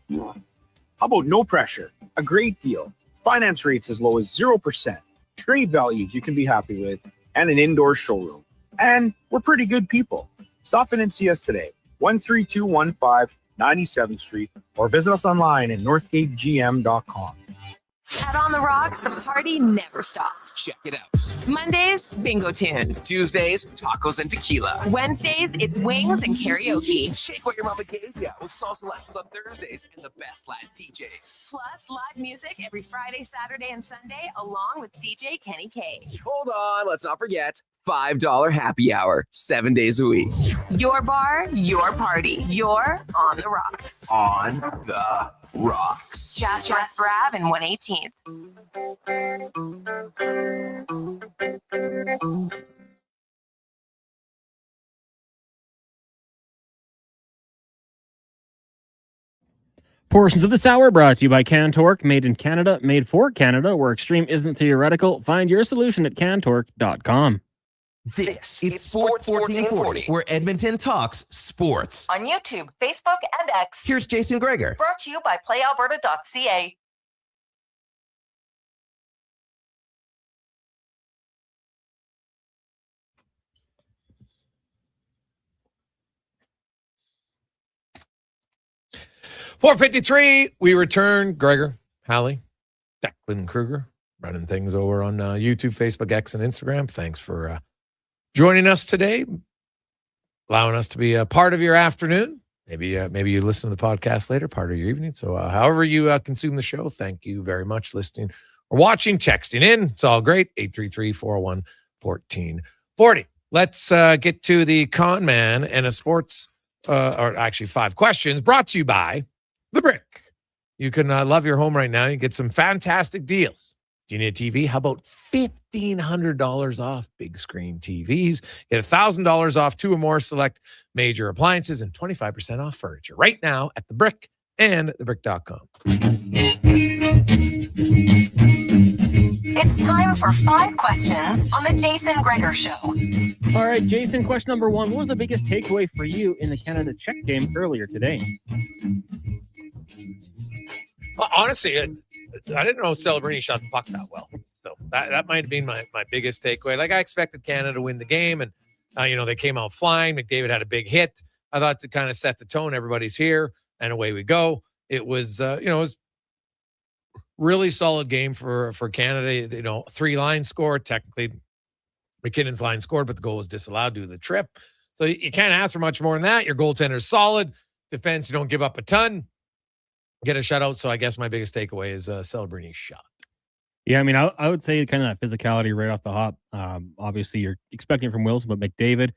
How about no pressure? A great deal. Finance rates as low as 0%. Trade values you can be happy with. And an indoor showroom. And we're pretty good people. Stop in and see us today. 13215 97th Street. Or visit us online at northgategm.com. At On the Rocks, the party never stops. Check it out. Mondays, bingo tunes. Tuesdays, tacos and tequila. Wednesdays, it's wings and karaoke. Shake what your mama gave ya with salsa lessons on Thursdays and the best Latin DJs. Plus, live music every Friday, Saturday, and Sunday, along with DJ Kenny K. Hold on, let's not forget $5 happy hour, 7 days a week. Your bar, your party. You're On the Rocks. On the Rocks. Just West Brab and 118th. Portions of this hour brought to you by Cantork, made in Canada, made for Canada, where extreme isn't theoretical. Find your solution at cantork.com. This is Sports 1440, where Edmonton talks sports. On YouTube, Facebook, and X. Here's Jason Gregor. Brought to you by playalberta.ca. .453, we return. Gregor, Halley, Declan Kruger, running things over on YouTube, Facebook, X, and Instagram. Thanks for joining us today, allowing us to be a part of your afternoon. Maybe you listen to the podcast later, part of your evening. So however you consume the show, thank you very much listening or watching, texting in. It's all great. 833-401-1440. Let's get to the con man and a sports, or actually 5 questions brought to you by The Brick. You can love your home right now. You get some fantastic deals. Do you need a TV? How about $1,500 off big screen TVs? Get $1,000 off 2 or more select major appliances and 25% off furniture right now at The Brick and thebrick.com. It's time for 5 questions on the Jason Gregor Show. All right, Jason, question number 1. What was the biggest takeaway for you in the Canada-Czech game earlier today? Well, honestly, I didn't know Celebrini shot the puck that well. So that might have been my biggest takeaway. Like, I expected Canada to win the game, and, they came out flying. McDavid had a big hit. I thought to kind of set the tone, everybody's here, and away we go. It was, it was really solid game for Canada. 3 lines scored. Technically, McKinnon's line scored, but the goal was disallowed due to the trip. So you can't ask for much more than that. Your goaltender's solid. Defense, you don't give up a ton. Get a shutout. So I guess my biggest takeaway is Celebrini's shot. Yeah, I mean, I would say kind of that physicality right off the hop. Obviously, you're expecting it from Wilson, but McDavid,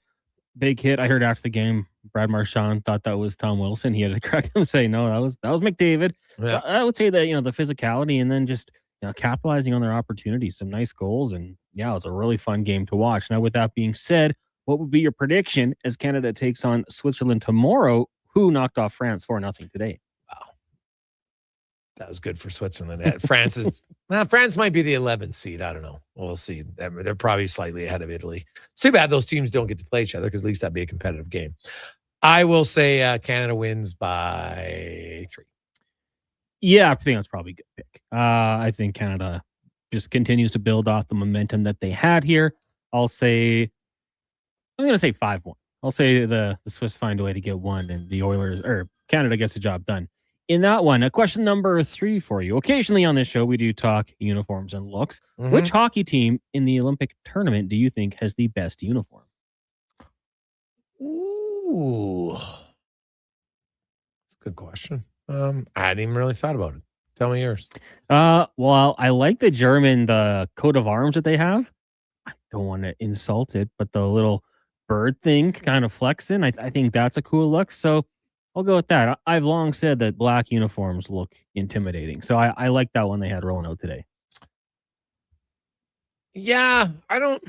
big hit. I heard after the game, Brad Marchand thought that was Tom Wilson. He had to correct him, say, no, that was McDavid. Yeah. So I would say that, the physicality and then just capitalizing on their opportunities, some nice goals. And yeah, it was a really fun game to watch. Now, with that being said, what would be your prediction as Canada takes on Switzerland tomorrow, who knocked off France 4-0 today? That was good for Switzerland. France might be the 11th seed. I don't know. We'll see. They're probably slightly ahead of Italy. It's too bad those teams don't get to play each other, because at least that'd be a competitive game. I will say Canada wins by 3. Yeah, I think that's probably a good pick. I think Canada just continues to build off the momentum that they had here. I'm going to say 5-1. I'll say the Swiss find a way to get 1 and the Oilers, or Canada gets the job done. In that one, a question number 3 for you. Occasionally on this show, we do talk uniforms and looks. Mm-hmm. Which hockey team in the Olympic tournament do you think has the best uniform? Ooh. That's a good question. I hadn't even really thought about it. Tell me yours. Well, I like the German, the coat of arms that they have. I don't want to insult it, but the little bird thing kind of flexing, I think that's a cool look. So I'll go with that. I've long said that black uniforms look intimidating. So I like that one they had rolling out today. Yeah, I don't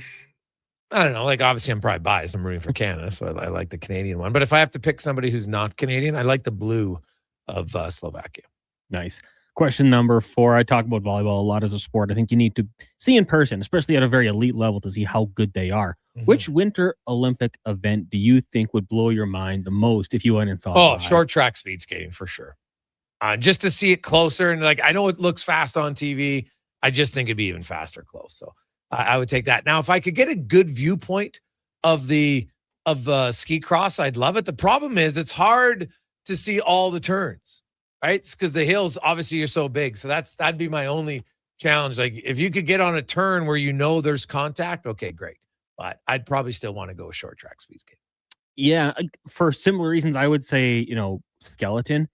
know. Like, obviously, I'm probably biased. I'm rooting for Canada, so I like the Canadian one. But if I have to pick somebody who's not Canadian, I like the blue of Slovakia. Nice. Question number 4. I talk about volleyball a lot as a sport. I think you need to see in person, especially at a very elite level, to see how good they are. Mm-hmm. Which Winter Olympic event do you think would blow your mind the most if you went and saw it? Short track speed skating for sure. just to see it closer. And like, I know it looks fast on TV. I just think it'd be even faster close. So I would take that. Now, if I could get a good viewpoint of ski cross, I'd love it. The problem is it's hard to see all the turns, right? It's because the hills obviously are so big. So that'd be my only challenge. Like if you could get on a turn where you know there's contact, okay, great. But I'd probably still want to go a short track speed skate. Yeah, for similar reasons, I would say, skeleton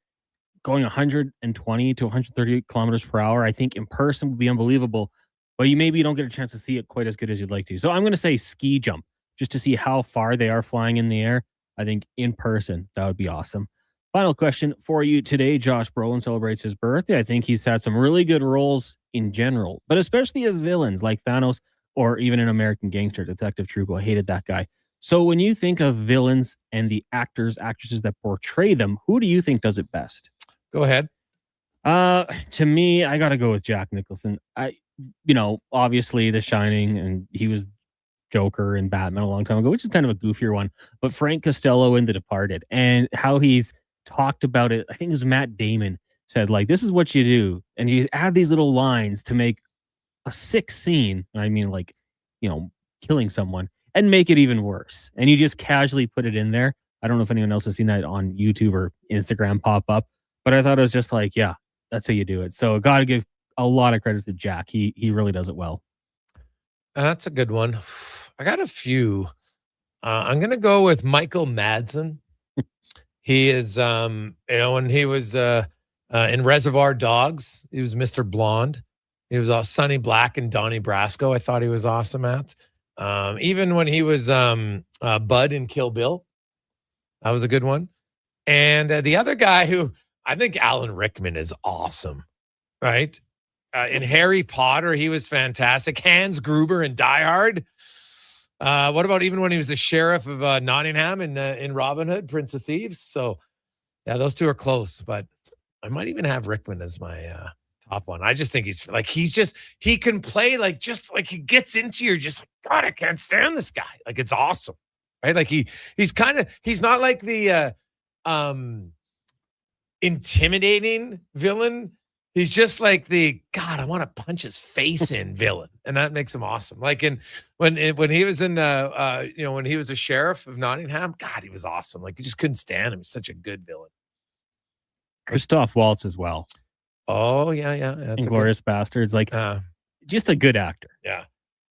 going 120 to 130 kilometers per hour, I think in person would be unbelievable, but maybe you don't get a chance to see it quite as good as you'd like to. So I'm going to say ski jump just to see how far they are flying in the air. I think in person, that would be awesome. Final question for you today. Josh Brolin celebrates his birthday. I think he's had some really good roles in general, but especially as villains like Thanos or even an American Gangster, Detective Trugo. I hated that guy. So when you think of villains and the actors, actresses that portray them, who do you think does it best? Go ahead. To me, I got to go with Jack Nicholson. Obviously The Shining, and he was Joker in Batman a long time ago, which is kind of a goofier one. But Frank Costello in The Departed, and how he's talked about it. I think it was Matt Damon said, like, this is what you do. And you add these little lines to make a sick scene. I mean, like, killing someone, and make it even worse. And you just casually put it in there. I don't know if anyone else has seen that on YouTube or Instagram pop up, but I thought it was just like, yeah, that's how you do it. So got to give a lot of credit to Jack. He really does it well. That's a good one. I got a few. I'm going to go with Michael Madsen. He is, when he was in Reservoir Dogs, he was Mr. Blonde. He was Sonny Black and Donnie Brasco. I thought he was awesome at. Even when he was Bud in Kill Bill, that was a good one. And the other guy who I think Alan Rickman is awesome, right? In Harry Potter, he was fantastic. Hans Gruber in Die Hard. What about even when he was the sheriff of Nottingham in Robin Hood, Prince of Thieves? So, yeah, those two are close, but I might even have Rickman as my top one. I just think he can play just like he gets into you. Just like, God, I can't stand this guy. Like, it's awesome, right? Like he's not like the intimidating villain. He's just like God, I want to punch his face in villain. And that makes him awesome. Like when he was in when he was the sheriff of Nottingham, God, he was awesome. Like you just couldn't stand him. He's such a good villain. Christoph Waltz as well. Oh, yeah. Inglourious Bastards. Like just a good actor. Yeah.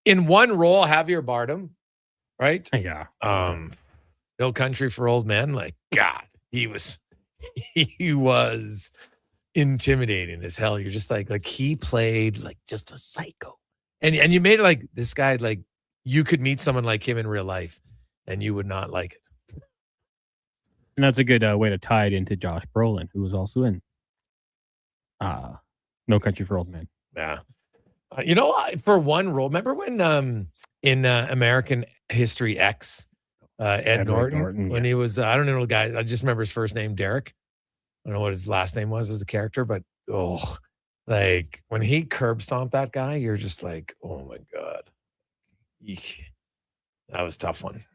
In one role, Javier Bardem, right? Yeah. No Country for Old Men. Like, God, he was intimidating as hell. You're just like he played like just a psycho. And you made it like this guy, like you could meet someone like him in real life and you would not like it. And that's a good way to tie it into Josh Brolin, who was also in No Country for Old Men. Yeah. For one role, remember when in American History X, Ed Norton when he was, I don't know the guy, I just remember his first name, Derek. I don't know what his last name was as a character, but like when he curb stomped that guy, you're just like, oh my God. Eek. That was a tough one.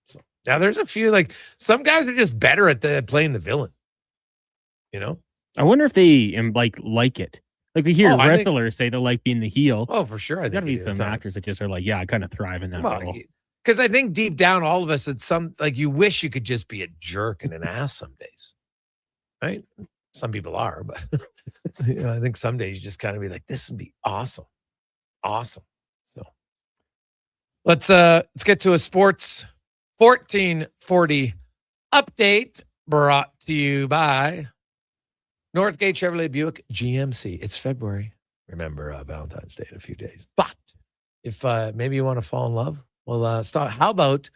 So now there's a few, like some guys are just better at playing the villain. I wonder if they like it. Like we hear wrestlers say they like being the heel. Oh, for sure. I think gotta be some actors that just are like, yeah, I kind of thrive in that role. Because I think deep down, all of us at some, like you wish you could just be a jerk and an ass some days. Right? Some people are, but I think some days you just kind of be like, this would be awesome. Awesome. So let's get to a sports 1440 update brought to you by Northgate Chevrolet Buick GMC. It's February. Remember Valentine's Day in a few days. But if maybe you want to fall in love, well, start. How about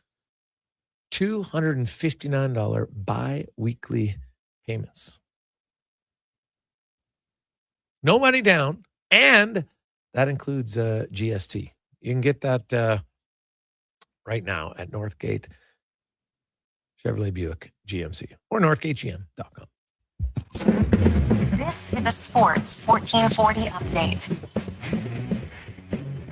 $259 bi-weekly payments? No money down, and that includes GST. You can get that right now at Northgate Chevrolet Buick GMC or northgategm.com. This is the Sports 1440 update.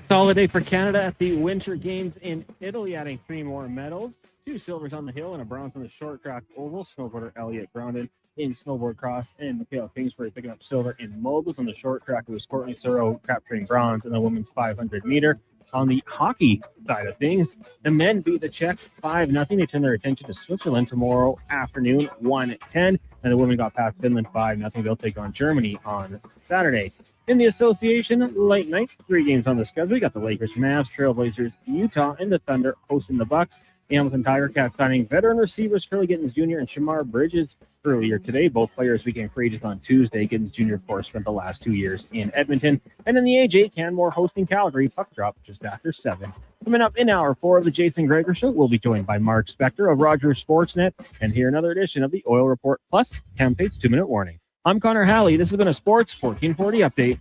Solid day for Canada at the Winter Games in Italy, adding 3 more medals. 2 silvers on the hill and a bronze on the short track oval. Snowboarder Elliot Groundon in snowboard cross, and Michaela Kingsbury picking up silver in moguls. On the short track, it was Courtney Searle capturing bronze in the women's 500 meter. On the hockey side of things, the men beat the Czechs 5-0. They turn their attention to Switzerland tomorrow afternoon, 1-10. And the women got past Finland 5-0. They'll take on Germany on Saturday. In the association, late night, 3 games on the schedule. We got the Lakers, Mavs, Trailblazers, Utah, and the Thunder hosting the Bucks. The Hamilton Tiger Cats signing veteran receivers Curly Gittens Jr. and Shamar Bridges earlier today. Both players became free agents on Tuesday. Gittens Jr., of course, spent the last 2 years in Edmonton. And in the AJ, Canmore hosting Calgary. Puck drop just after 7. Coming up in hour 4 of the Jason Gregor Show, we'll be joined by Mark Spector of Rogers Sportsnet and hear another edition of the Oil Report Plus, Campaigns 2-minute warning. I'm Connor Halley. This has been a Sports 1440 update.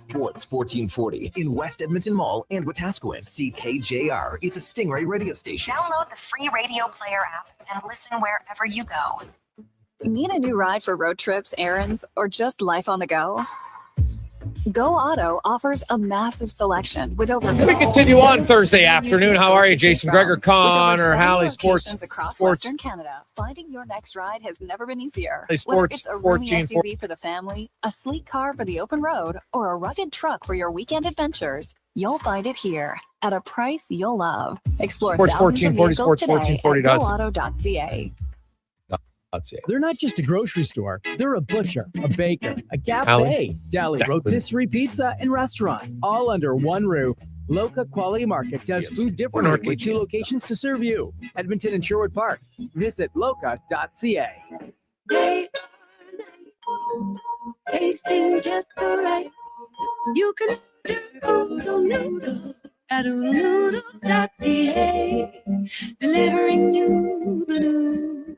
Sports 1440 in West Edmonton Mall and Wetaskiwin. CKJR is a Stingray radio station. Download the free radio player app and listen wherever you go. Need a new ride for road trips, errands, or just life on the go? Go Auto offers a massive selection with over. We continue on Thursday afternoon. How are you, Jason Gregor, Connor Halley, Sports across Western Canada? Finding your next ride has never been easier. Hey, Whether it's a roomy SUV for the family, a sleek car for the open road, or a rugged truck for your weekend adventures, you'll find it here at a price you'll love. Explore Sports thousands of 1440, vehicles Sports today 1440. at GoAuto.ca. They're not just a grocery store. They're a butcher, a baker, a cafe, Halley. deli, rotisserie pizza, and restaurant, all under one roof. Loca Quality Market does food differently with 2 locations to serve you. Edmonton and Sherwood Park. Visit loca.ca. Tasting just so right. You can order oodle noodles at oodlenoodle.ca. Delivering you the news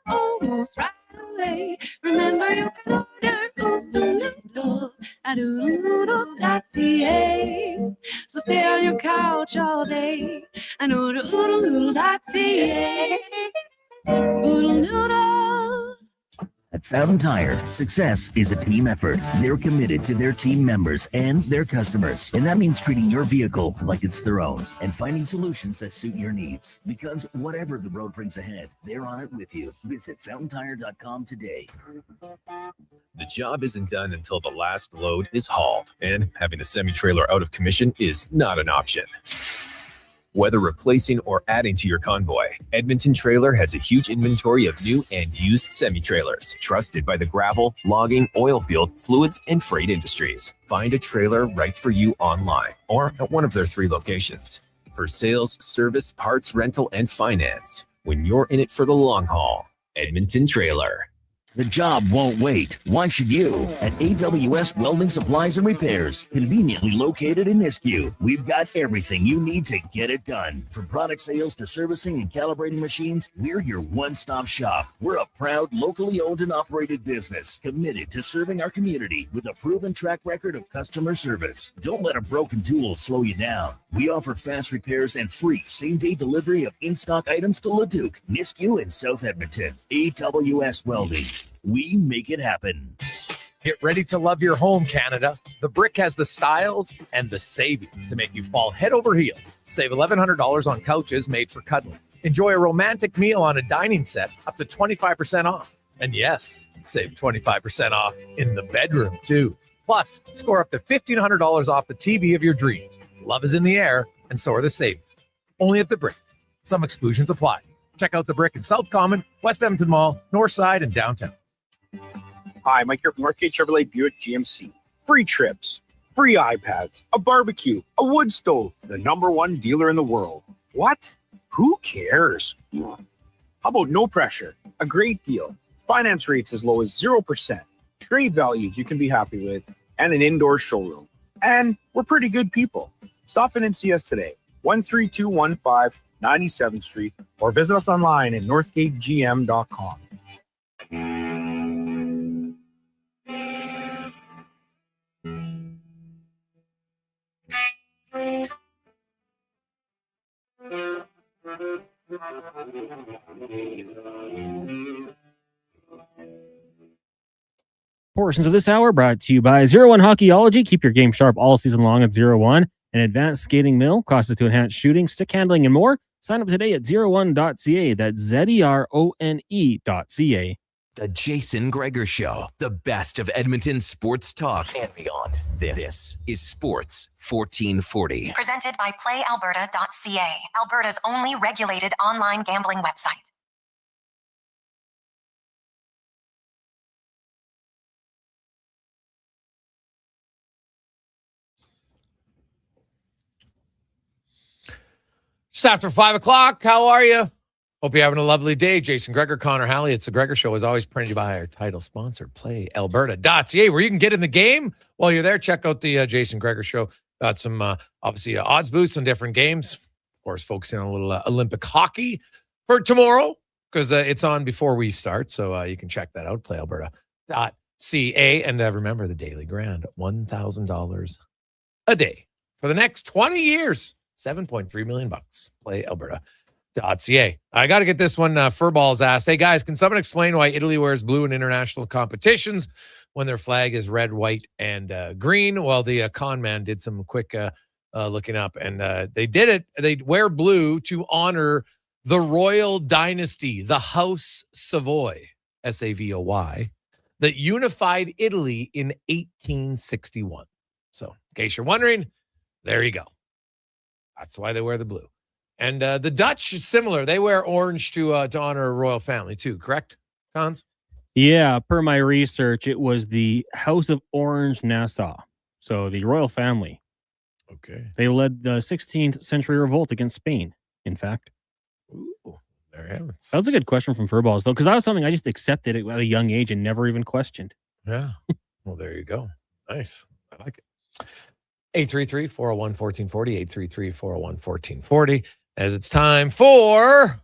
almost right away. Remember, you can order oodle noodles at oodlenoodle.ca. So stay on your couch all day and order oodlenoodle.ca. Oodle noodles. At Fountain Tire, success is a team effort. They're committed to their team members and their customers. And that means treating your vehicle like it's their own and finding solutions that suit your needs. Because whatever the road brings ahead, they're on it with you. Visit FountainTire.com today. The job isn't done until the last load is hauled, and having a semi-trailer out of commission is not an option. Whether replacing or adding to your convoy, Edmonton Trailer has a huge inventory of new and used semi-trailers, trusted by the gravel, logging, oil field, fluids, and freight industries. Find a trailer right for you online or at one of their 3 locations. For sales, service, parts, rental, and finance, when you're in it for the long haul, Edmonton Trailer. The job won't wait. Why should you? At AWS Welding Supplies and Repairs, conveniently located in Nisku, we've got everything you need to get it done. From product sales to servicing and calibrating machines, we're your one-stop shop. We're a proud, locally owned and operated business, committed to serving our community with a proven track record of customer service. Don't let a broken tool slow you down. We offer fast repairs and free same-day delivery of in-stock items to Leduc, Nisku, and South Edmonton. AWS Welding. We make it happen. Get ready to love your home, Canada. The Brick has the styles and the savings to make you fall head over heels. Save $1,100 on couches made for cuddling. Enjoy a romantic meal on a dining set up to 25% off. And yes, save 25% off in the bedroom, too. Plus, score up to $1,500 off the TV of your dreams. Love is in the air, and so are the savings. Only at The Brick. Some exclusions apply. Check out The Brick in South Common, West Edmonton Mall, North Side, and downtown. Hi, Mike here from Northgate Chevrolet Buick GMC. Free trips, free iPads, a barbecue, a wood stove, the #1 dealer in the world. What? Who cares? How about no pressure, a great deal, finance rates as low as 0%, trade values you can be happy with, and an indoor showroom. And we're pretty good people. Stop in and see us today, 13215 97th Street, or visit us online at northgategm.com. Portions of this hour brought to you by 01 Hockeyology. Keep your game sharp all season long at 01. An advanced skating mill, classes to enhance shooting, stick handling, and more. Sign up today at 01.ca. That's ZERONE.ca. The Jason Gregor Show, the best of Edmonton sports talk and beyond. This is Sports 1440. Presented by PlayAlberta.ca, Alberta's only regulated online gambling website. Just after 5 o'clock, how are you? Hope you're having a lovely day. Jason Gregor, Connor Halley. It's the Gregor Show, as always, printed by our title sponsor, PlayAlberta.ca, where you can get in the game. While you're there, check out the Jason Gregor Show. Got some, obviously, odds boosts on different games. Of course, focusing on a little Olympic hockey for tomorrow, because it's on before we start. So you can check that out, PlayAlberta.ca. And remember, the daily grand, $1,000 a day for the next 20 years. $7.3 million. PlayAlberta.ca. I got to get this one. Furballs asked, hey guys, can someone explain why Italy wears blue in international competitions when their flag is red, white, and green? Well, the con man did some quick looking up, and they did it. They wear blue to honor the royal dynasty, the House Savoy, Savoy, that unified Italy in 1861. So, in case you're wondering, there you go. That's why they wear the blue. And the Dutch is similar. They wear orange to honor a royal family too, correct, Cons? Yeah, per my research, it was the House of Orange-Nassau. So the royal family. Okay. They led the 16th century revolt against Spain, in fact. Ooh, there you have it. That was a good question from Furballs, though, because that was something I just accepted at a young age and never even questioned. Yeah. Well, there you go. Nice. I like it. 833-401-1440, 833-401-1440, as it's time for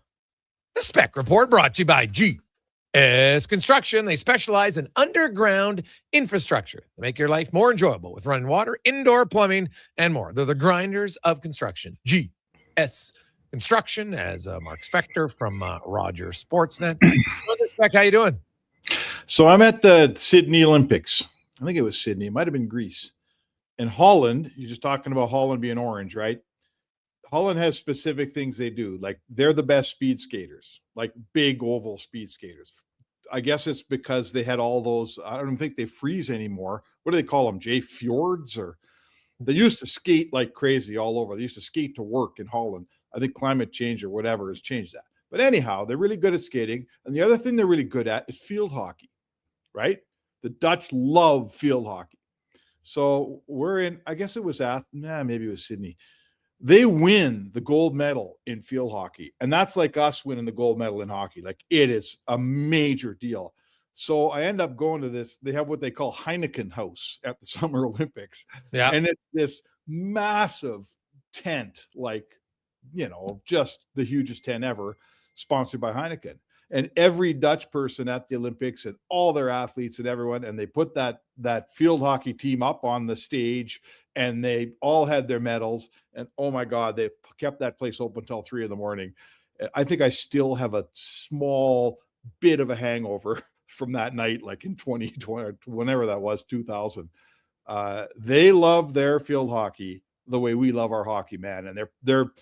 the Spec Report, brought to you by GS Construction. They specialize in underground infrastructure. They make your life more enjoyable with running water, indoor plumbing, and more. They're the grinders of construction. GS Construction, as Mark Spector from Rogers Sportsnet. Spec, how you doing? So I'm at the Sydney Olympics. I think it was Sydney. It might have been Greece. In Holland, you're just talking about Holland being orange, right? Holland has specific things they do. Like, they're the best speed skaters, like big oval speed skaters. I guess it's because they had all those, I don't even think they freeze anymore. What do they call them? Fjords? Or they used to skate like crazy all over. They used to skate to work in Holland. I think climate change or whatever has changed that. But anyhow, they're really good at skating. And the other thing they're really good at is field hockey, right? The Dutch love field hockey. So we're in, I guess it was maybe it was Sydney. They win the gold medal in field hockey. And that's like us winning the gold medal in hockey. Like, it is a major deal. So I end up going to this. They have what they call Heineken House at the Summer Olympics. Yeah. And it's this massive tent, like, just the hugest tent ever, sponsored by Heineken. And every Dutch person at the Olympics and all their athletes and everyone, and they put that field hockey team up on the stage, and they all had their medals. And oh my God, they kept that place open until 3 a.m. I think I still have a small bit of a hangover from that night, like in 2020, whenever that was, 2000. They love their field hockey the way we love our hockey, man. And they're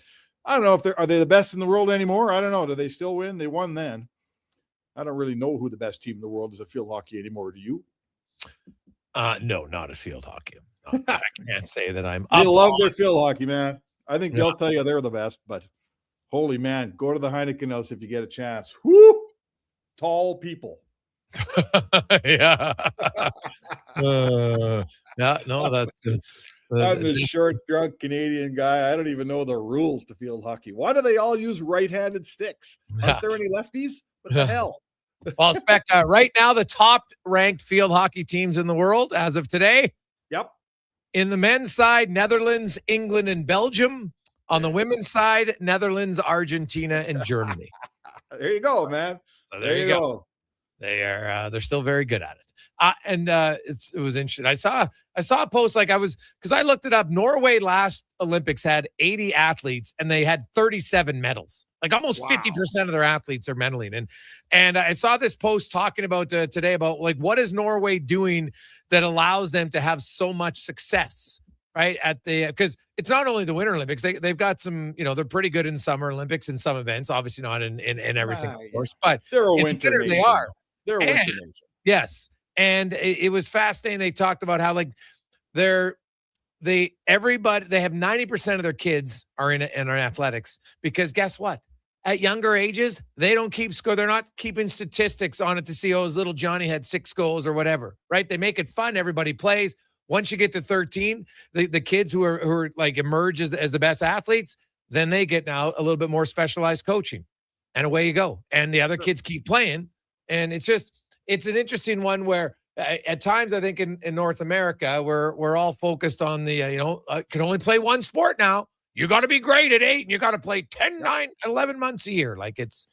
I don't know if are they the best in the world anymore? I don't know. Do they still win? They won then. I don't really know who the best team in the world is at field hockey anymore. Do you? No, not at field hockey. I can't say that I'm. They love their field hockey, man. I think they'll tell you they're the best. But holy man, go to the Heineken House if you get a chance. Whoo! Tall people. Yeah. No, that's. I'm this short, drunk Canadian guy. I don't even know the rules to field hockey. Why do they all use right-handed sticks? Aren't there any lefties? What the hell? Well, Spec, right now, the top-ranked field hockey teams in the world as of today. Yep. In the men's side, Netherlands, England, and Belgium. On the women's side, Netherlands, Argentina, and Germany. There you go, man. So there you go. They're still very good at it. It was interesting. I saw a post, because I looked it up. Norway last Olympics had 80 athletes and they had 37 medals. Like almost 50% of their athletes are medaling. And I saw this post talking about today about like, what is Norway doing that allows them to have so much success? right? Because it's not only the Winter Olympics. They've got some, they're pretty good in Summer Olympics in some events. Obviously not in everything, of course. But they're a in winter the winter, nation. they are. They're a winter nation. Yes, and it was fascinating. They talked about how they have 90% of their kids are in athletics, because guess what? At younger ages, they don't keep score. They're not keeping statistics on it to see, his little Johnny had 6 goals or whatever, right? They make it fun. Everybody plays. Once you get to 13, the kids who are like emerge as the best athletes, then they get now a little bit more specialized coaching, and away you go. And the other kids keep playing. And it's an interesting one where at times, I think in North America, we're all focused on the, can only play one sport now. You got to be great at 8, and you got to play 10, 9, 11 months a year. Like it's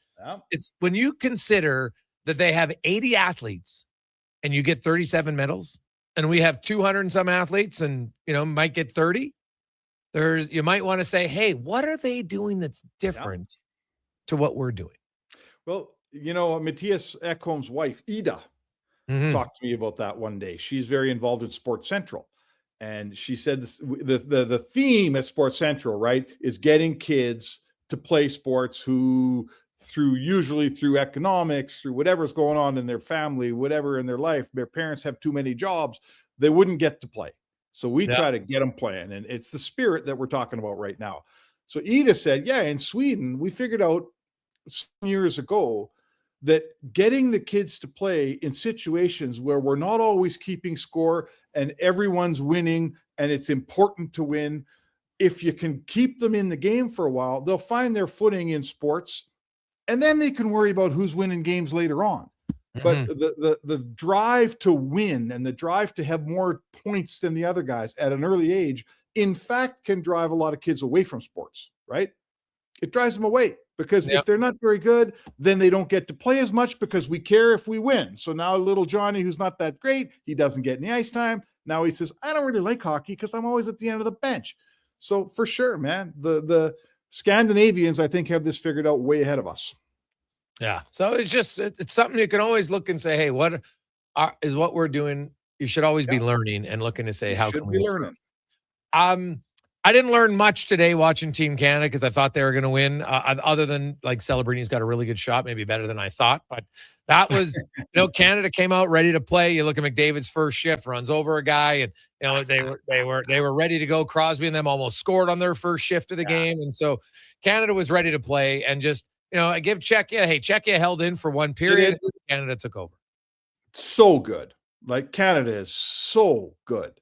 when you consider that they have 80 athletes and you get 37 medals, and we have 200 and some athletes and, might get 30. You might want to say, hey, what are they doing that's different to what we're doing? Well, Matthias Ekholm's wife, Ida, talked to me about that one day. She's very involved in Sports Central. And she said the theme at Sports Central, right, is getting kids to play sports who, usually through economics, through whatever's going on in their family, whatever in their life, their parents have too many jobs, they wouldn't get to play. So we try to get them playing. And it's the spirit that we're talking about right now. So Ida said, in Sweden, we figured out some years ago that getting the kids to play in situations where we're not always keeping score and everyone's winning and it's important to win, if you can keep them in the game for a while, they'll find their footing in sports, and then they can worry about who's winning games later on. But the drive to win and the drive to have more points than the other guys at an early age, in fact, can drive a lot of kids away from sports, right? It drives them away. Because if they're not very good, then they don't get to play as much because we care if we win. So now little Johnny, who's not that great, he doesn't get any ice time. Now he says, I don't really like hockey because I'm always at the end of the bench. So for sure, man, the Scandinavians, I think, have this figured out way ahead of us. Yeah. So it's something you can always look and say, hey, what is what we're doing? You should always be learning and looking to say, how can we learn? I didn't learn much today watching Team Canada because I thought they were going to win, other than like Celebrini's got a really good shot, maybe better than I thought. But that was, Canada came out ready to play. You look at McDavid's first shift, runs over a guy, and they were ready to go. Crosby and them almost scored on their first shift of the game, and so Canada was ready to play. And just I give Czechia. Hey, Czechia held in for one period. Canada took over. So good, like Canada is so good.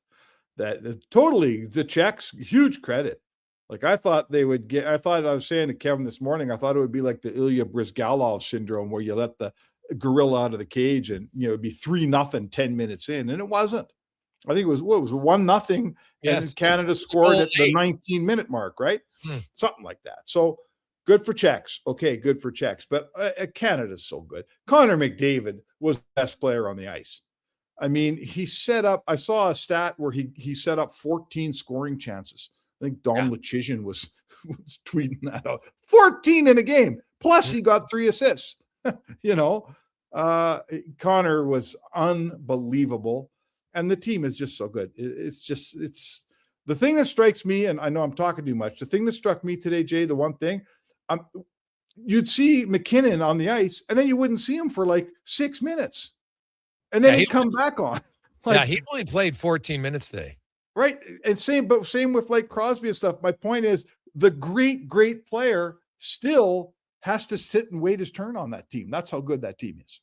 That totally the Czechs, huge credit. Like I thought they would get. I was saying to Kevin this morning, I thought it would be like the Ilya Brizgalov syndrome, where you let the gorilla out of the cage and it'd be 3-0 10 minutes in, and it wasn't. I think it was 1-0, and Canada scored at the 19-minute mark, right? Something like that. So good for Czechs. Okay, good for Czechs, but Canada's so good. Connor McDavid was the best player on the ice. I mean, he set up, I saw a stat where he set up 14 scoring chances. I think Dom Lucian was tweeting that out. 14 in a game. Plus he got 3 assists. Connor was unbelievable. And the team is just so good. It's the thing that strikes me, and I know I'm talking too much. The thing that struck me today, Jay, the one thing, you'd see McKinnon on the ice and then you wouldn't see him for like 6 minutes. And then he'd come back on. He only played 14 minutes today. Right. And same with like Crosby and stuff. My point is the great player still has to sit and wait his turn on that team. That's how good that team is.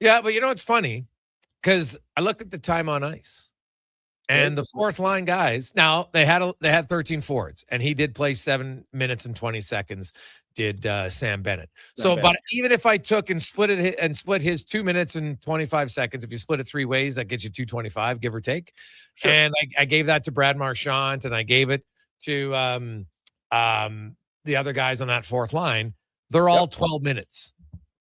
Yeah, but it's funny because I looked at the time on ice. And the fourth line guys, now they had 13 forwards, and he did play 7 minutes and 20 seconds, did Sam Bennett. But even if I took and split his 2 minutes and 25 seconds, if you split it 3 ways, that gets you 225, give or take. Sure. And I gave that to Brad Marchand, and I gave it to the other guys on that fourth line. They're all 12 minutes.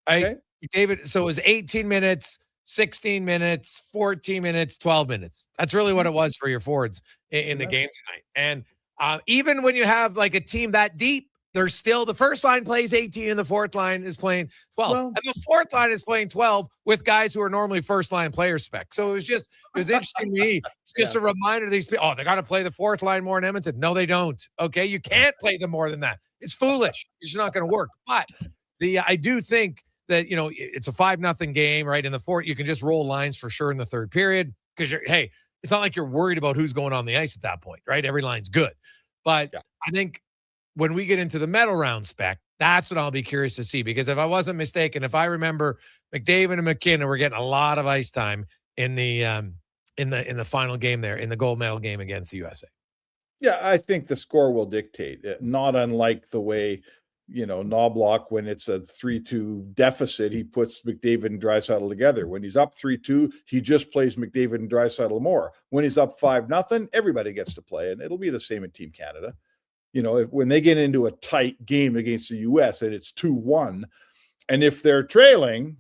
Okay. David, so it was 18 minutes. 16 minutes, 14 minutes, 12 minutes. That's really what it was for your forwards in the game tonight. And even when you have like a team that deep, there's still the first line plays 18 and the fourth line is playing 12. And the fourth line is playing 12 with guys who are normally first line player spec. So it was interesting to me. It's just a reminder to these people, they got to play the fourth line more in Edmonton. No, they don't. Okay. You can't play them more than that. It's foolish. It's not going to work. But I do think that, it's a 5-0 game, right? In the fourth, you can just roll lines for sure in the third period because it's not like you're worried about who's going on the ice at that point, right? Every line's good. But I think when we get into the medal round spec, that's what I'll be curious to see. Because if I wasn't mistaken, if I remember, McDavid and McKinnon were getting a lot of ice time in the final game there, in the gold medal game against the USA. Yeah, I think the score will dictate. Not unlike the way, Knobloch, when it's a 3-2 deficit, he puts McDavid and Draisaitl together. When he's up 3-2, he just plays McDavid and Draisaitl more. When he's up 5-0, everybody gets to play, and it'll be the same in Team Canada. When they get into a tight game against the U.S. and it's 2-1, and if they're trailing,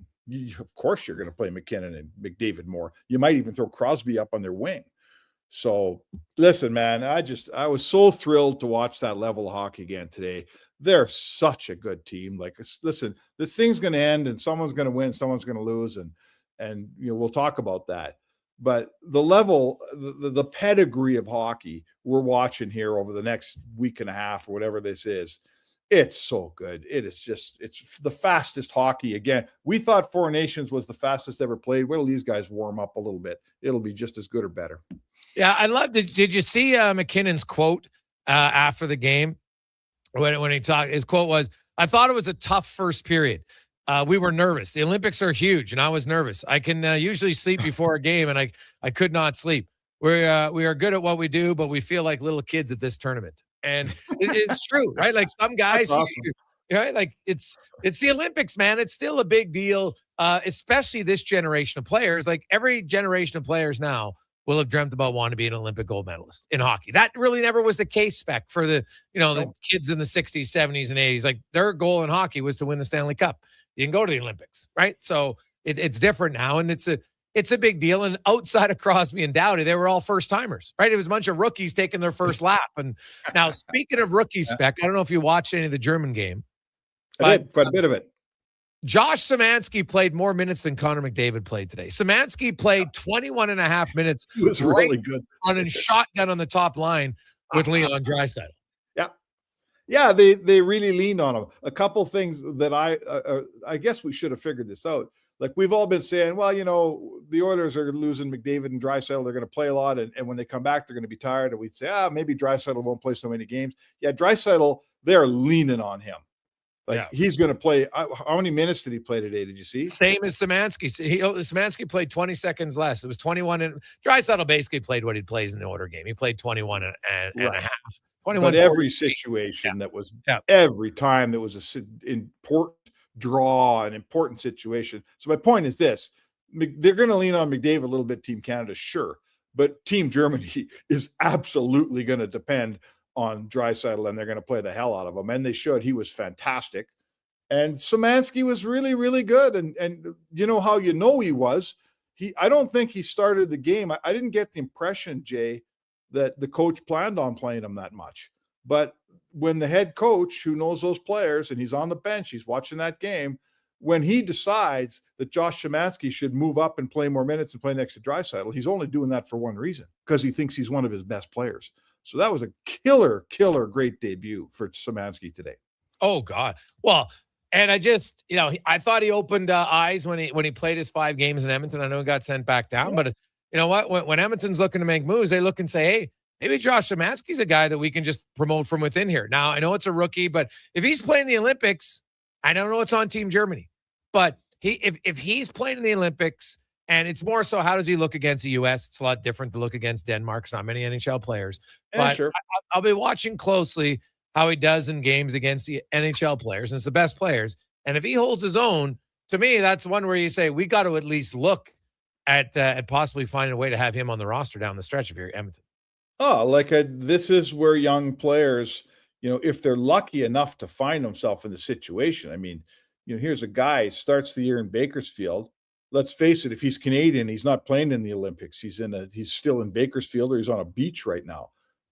of course you're going to play McKinnon and McDavid more. You might even throw Crosby up on their wing. So listen, man, I was so thrilled to watch that level of hockey again today. They're such a good team. Like, listen, this thing's going to end and someone's going to win, someone's going to lose. And we'll talk about that. But the level, the pedigree of hockey we're watching here over the next week and a half or whatever this is, it's so good. It's the fastest hockey. Again, we thought Four Nations was the fastest ever played. Wait till these guys warm up a little bit. It'll be just as good or better. Yeah, I loved it. Did you see McKinnon's quote after the game when he talked? His quote was, "I thought it was a tough first period. We were nervous. The Olympics are huge, and I was nervous. I can usually sleep before a game, and I could not sleep. We are good at what we do, but we feel like little kids at this tournament." And it's true, right? Like some guys, awesome. Right? Like it's the Olympics, man. It's still a big deal, especially this generation of players. Like every generation of players now will have dreamt about wanting to be an Olympic gold medalist in hockey. That really never was the case spec for the kids in the 60s, 70s, and 80s. Like their goal in hockey was to win the Stanley Cup. You can go to the Olympics, right? So it's different now, and it's a big deal. And outside of Crosby and Doughty, they were all first timers, right? It was a bunch of rookies taking their first lap. And now, speaking of rookie spec, I don't know if you watched any of the German game, but quite a bit of it. Josh Szymanski played more minutes than Connor McDavid played today. Szymanski played 21 and a half minutes. He was really good. On a shotgun on the top line with Leon Draisaitl. Yeah, they really leaned on him. A couple things that I guess we should have figured this out. Like we've all been saying, well, the Oilers are losing McDavid and Draisaitl. They're going to play a lot, and when they come back, they're going to be tired. And we'd say, maybe Draisaitl won't play so many games. Yeah, Draisaitl, they're leaning on him. He's going to play. How many minutes did he play today? Did you see? Same as Szymanski. Szymanski played 20 seconds less. It was 21. And Draisaitl basically played what he plays in the order game. He played 21 and a half. 21. But every situation that was, every time there was an important draw, an important situation. So my point is this: they're going to lean on McDavid a little bit. Team Canada, sure, but Team Germany is absolutely going to depend on Draisaitl, and they're going to play the hell out of him. And they should. He was fantastic. And Szymanski was really, really good. And you know how he was? I don't think he started the game. I didn't get the impression, Jay, that the coach planned on playing him that much. But when the head coach, who knows those players, and he's on the bench, he's watching that game, when he decides that Josh Szymanski should move up and play more minutes and play next to Draisaitl, he's only doing that for one reason, because he thinks he's one of his best players. So that was a killer, great debut for Szymanski today. Oh, God. Well, and I just, I thought he opened eyes when he played his 5 games in Edmonton. I know he got sent back down, but you know what? When Edmonton's looking to make moves, they look and say, hey, maybe Josh Szymanski's a guy that we can just promote from within here. Now, I know it's a rookie, but if he's playing the Olympics, I don't know it's on Team Germany, but if he's playing in the Olympics, and it's more so, how does he look against the U.S.? It's a lot different to look against Denmark. It's not many NHL players. But sure. I'll be watching closely how he does in games against the NHL players. And it's the best players. And if he holds his own, to me, that's one where you say, we got to at least look at possibly finding a way to have him on the roster down the stretch of here at Edmonton. Oh, this is where young players, if they're lucky enough to find themselves in the situation. I mean, here's a guy starts the year in Bakersfield. Let's face it, if he's Canadian, he's not playing in the Olympics. He's still in Bakersfield, or he's on a beach right now.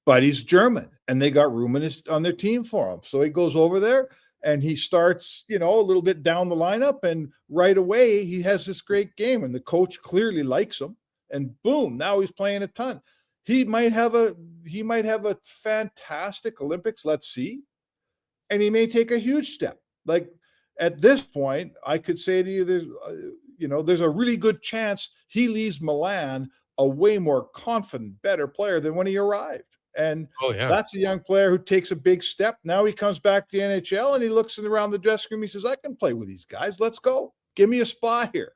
but he's German and they got room on their team for him. So he goes over there and he starts, a little bit down the lineup, and right away he has this great game, and the coach clearly likes him, and boom, now he's playing a ton. He might have a fantastic Olympics. Let's see. And he may take a huge step. Like at this point, I could say to you, there's a really good chance he leaves Milan a way more confident, better player than when he arrived. And that's a young player who takes a big step. Now he comes back to the NHL and he looks around the dressing room. He says, I can play with these guys. Let's go. Give me a spot here.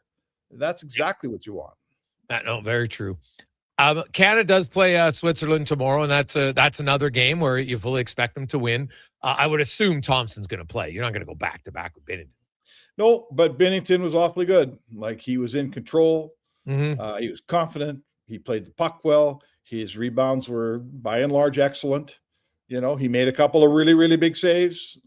That's exactly what you want. No, very true. Canada does play Switzerland tomorrow, and that's another game where you fully expect them to win. I would assume Thompson's going to play. You're not going to go back-to-back with Binnington. No, but Binnington was awfully good. Like, he was in control. Mm-hmm. He was confident. He played the puck well. His rebounds were, by and large, excellent. He made a couple of really, really big saves.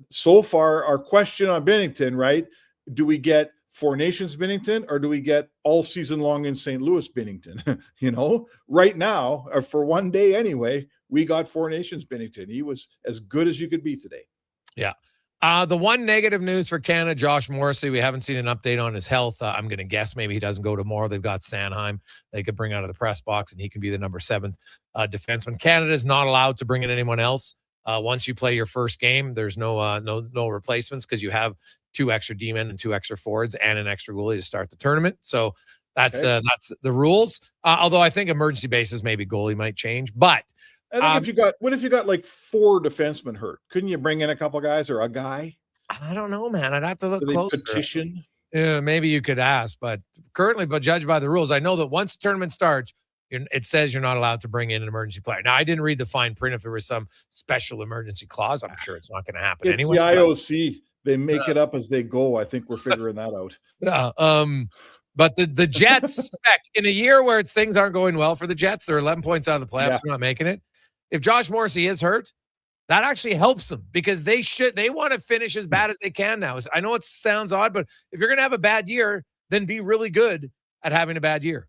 So far, our question on Binnington, right? Do we get Four Nations Binnington, or do we get all season long in St. Louis Binnington? Right now, or for one day anyway, we got Four Nations Binnington. He was as good as you could be today. Yeah. The one negative news for Canada, Josh Morrissey, we haven't seen an update on his health. I'm going to guess maybe he doesn't go tomorrow. They've got Sanheim they could bring out of the press box, and he can be the number 7 defenseman. Canada is not allowed to bring in anyone else. Once you play your first game, there's no replacements, because you have 2 extra D-men and 2 extra forwards and an extra goalie to start the tournament. So that's the rules. Although I think emergency basis, maybe goalie might change. But I think what if you got like 4 defensemen hurt? Couldn't you bring in a couple guys or a guy? I don't know, man. I'd have to look closer. Petition? Yeah, maybe you could ask, but currently, judged by the rules, I know that once the tournament starts, it says you're not allowed to bring in an emergency player. Now, I didn't read the fine print if there was some special emergency clause. I'm sure it's not going to happen anyway. It's the IOC. They make it up as they go. I think we're figuring that out. Yeah. But the Jets, in a year where things aren't going well for the Jets, they're 11 points out of the playoffs. They're not making it. If Josh Morrissey is hurt, that actually helps them, because they want to finish as bad as they can now. I know it sounds odd, but if you're going to have a bad year, then be really good at having a bad year.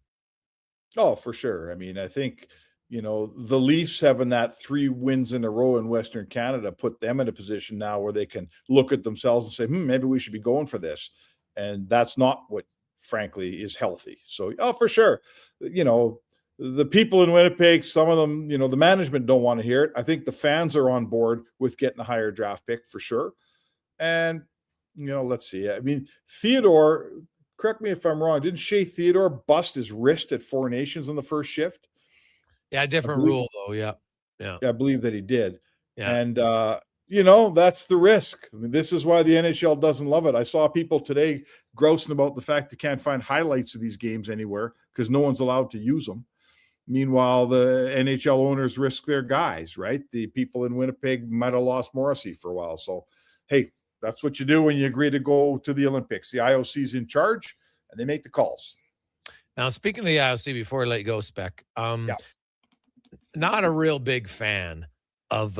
Oh, for sure. I mean, I think, the Leafs having that 3 wins in a row in Western Canada put them in a position now where they can look at themselves and say, maybe we should be going for this. And that's not what, frankly, is healthy. So, for sure. The people in Winnipeg, some of them, the management don't want to hear it. I think the fans are on board with getting a higher draft pick for sure. And, let's see. I mean, Theodore, correct me if I'm wrong, didn't Shea Theodore bust his wrist at Four Nations on the first shift? Yeah, different rule though. Yeah. I believe that he did. Yeah. And that's the risk. I mean, this is why the NHL doesn't love it. I saw people today grousing about the fact they can't find highlights of these games anywhere because no one's allowed to use them. Meanwhile, the NHL owners risk their guys, right? The people in Winnipeg might have lost Morrissey for a while. So, hey, that's what you do when you agree to go to the Olympics. The IOC's in charge, and they make the calls. Now, speaking of the IOC, before I let you go, Spec, not a real big fan of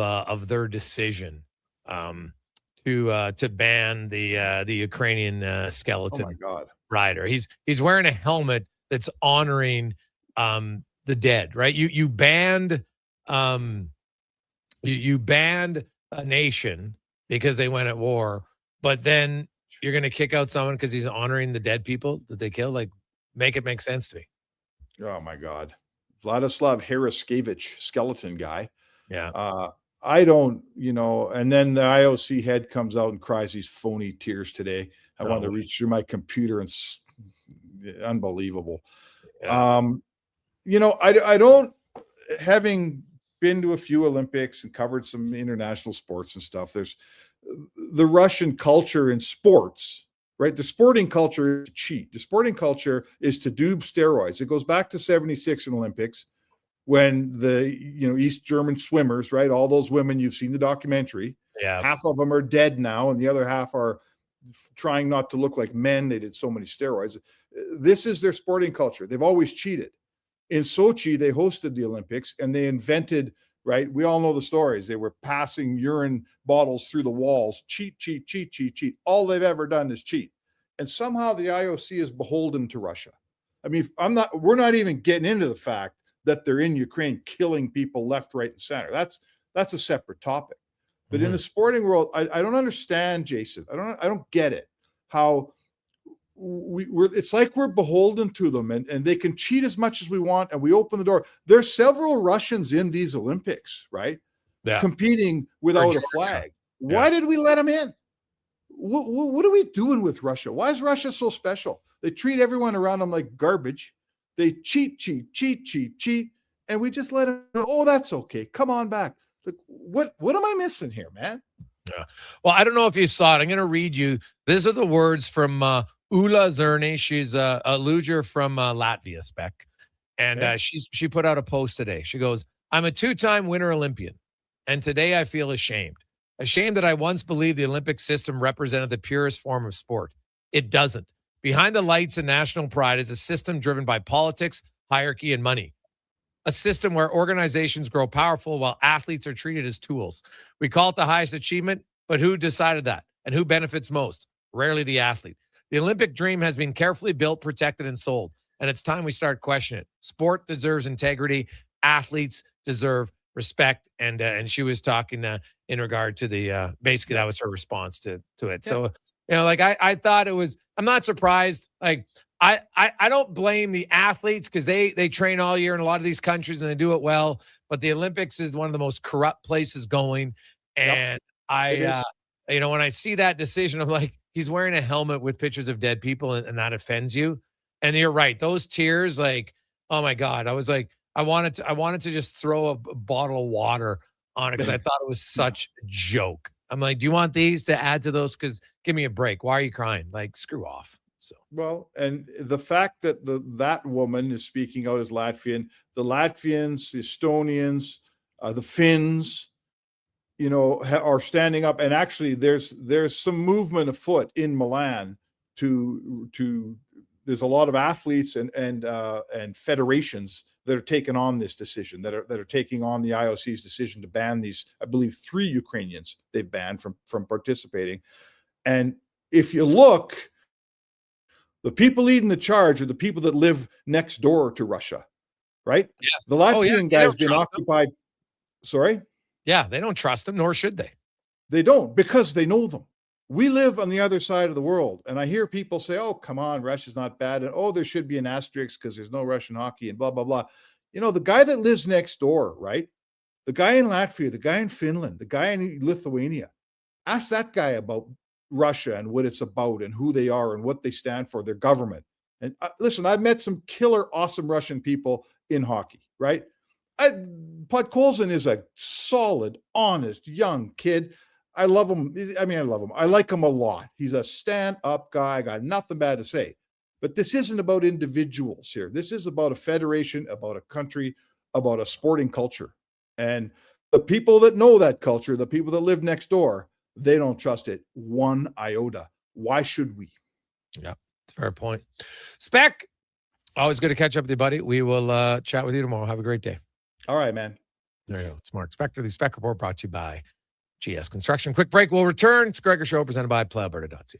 their decision to ban the Ukrainian skeleton rider. He's wearing a helmet that's honoring the dead, right? You banned you banned a nation because they went at war, but then you're going to kick out someone because he's honoring the dead people that they killed. Like, make it make sense to me. Oh my God. Vladislav Haraskevich, skeleton guy. Yeah. I don't, and then the IOC head comes out and cries these phony tears today. I wanted to reach through my computer and unbelievable. Yeah. I don't, having been to a few Olympics and covered some international sports and stuff, there's the Russian culture in sports, right? The sporting culture is to cheat. The sporting culture is to do steroids. It goes back to 76 in Olympics when the, East German swimmers, right? All those women, you've seen the documentary. Yeah. Half of them are dead now, and the other half are trying not to look like men. They did so many steroids. This is their sporting culture. They've always cheated. In Sochi, they hosted the Olympics and they invented, right? We all know the stories. They were passing urine bottles through the walls. Cheat. All they've ever done is cheat. And somehow the IOC is beholden to Russia. I mean, we're not even getting into the fact that they're in Ukraine killing people left, right, and center. That's a separate topic. But in the sporting world, I don't understand, Jason. I don't get it. How we're it's like we're beholden to them, and they can cheat as much as we want, and we open the door. There's several Russians in these Olympics, right? Yeah. Competing without a flag. Why did we let them in? What are we doing with Russia? Why is Russia so special? They treat everyone around them like garbage. They cheat, and we just let them go, oh, that's okay. Come on back. Like, what am I missing here, man? Yeah. Well, I don't know if you saw it. I'm going to read you. These are the words from Ula Zerny. She's a luger from Latvia, Spec. And she put out a post today. She goes, I'm a 2-time Winter Olympian, and today I feel ashamed. Ashamed that I once believed the Olympic system represented the purest form of sport. It doesn't. Behind the lights and national pride is a system driven by politics, hierarchy, and money. A system where organizations grow powerful while athletes are treated as tools. We call it the highest achievement, but who decided that? And who benefits most? Rarely the athlete. The Olympic dream has been carefully built, protected, and sold. And it's time we start questioning it. Sport deserves integrity. Athletes deserve respect. And she was talking in regard to the basically that was her response to it. Yeah. So, like I thought it was, I'm not surprised. Like I don't blame the athletes because they train all year in a lot of these countries and they do it well. But the Olympics is one of the most corrupt places going. And when I see that decision, I'm like, he's wearing a helmet with pictures of dead people and that offends you. And you're right. Those tears, like, oh my God. I was like, I wanted to just throw a bottle of water on it because I thought it was such a joke. I'm like, do you want these to add to those? Because give me a break. Why are you crying? Like, screw off. So well, and the fact that that woman is speaking out as Latvian, the Latvians, the Estonians, the Finns, are standing up. And actually, there's some movement afoot in Milan to there's a lot of athletes and federations that are taking on this decision, that are taking on the IOC's decision to ban these, I believe, 3 Ukrainians they've banned from participating. And if you look, the people leading the charge are the people that live next door to Russia, right? Yes. The Latvian guy's been occupied. Sorry? Yeah, they don't trust them, nor should they. They don't, because they know them. We live on the other side of the world, and I hear people say, oh, come on, Russia's not bad, and oh, there should be an asterisk because there's no Russian hockey and blah, blah, blah. The guy that lives next door, right? The guy in Latvia, the guy in Finland, the guy in Lithuania, ask that guy about Russia and what it's about and who they are and what they stand for, their government. And listen, I've met some killer, awesome Russian people in hockey, right? Podkolzin is a solid, honest, young kid. I love him. I love him. I like him a lot. He's a stand-up guy. I got nothing bad to say. But this isn't about individuals here. This is about a federation, about a country, about a sporting culture. And the people that know that culture, the people that live next door, they don't trust it one iota. Why should we? Yeah, it's a fair point. Spec, always good to catch up with you, buddy. We will chat with you tomorrow. Have a great day. All right, man. There you go. It's Mark Spector. The Spec Report brought to you by GS Construction. Quick break. We'll return. It's Gregor Show presented by PlayAlberta.ca.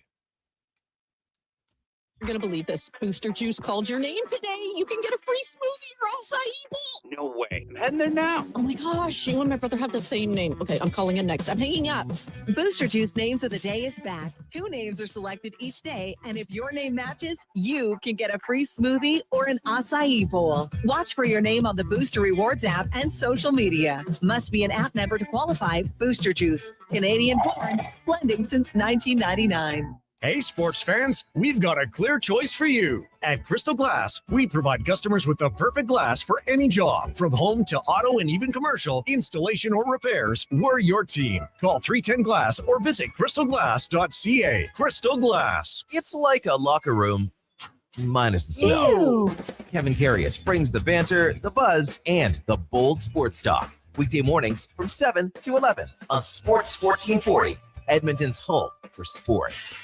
You're going to believe this. Booster Juice called your name today. You can get a free smoothie or acai bowl. No way. I'm heading there now. Oh my gosh. You and my brother have the same name. Okay, I'm calling in next. I'm hanging up. Booster Juice Names of the Day is back. 2 names are selected each day, and if your name matches, you can get a free smoothie or an acai bowl. Watch for your name on the Booster Rewards app and social media. Must be an app member to qualify. Booster Juice. Canadian-born. Blending since 1999. Hey, sports fans, we've got a clear choice for you. At Crystal Glass, we provide customers with the perfect glass for any job. From home to auto and even commercial, installation or repairs, we're your team. Call 310-GLASS or visit crystalglass.ca. Crystal Glass. It's like a locker room, minus the smell. Ew. Kevin Carius brings the banter, the buzz, and the bold sports talk. Weekday mornings from 7 to 11 on Sports 1440, Edmonton's home for sports.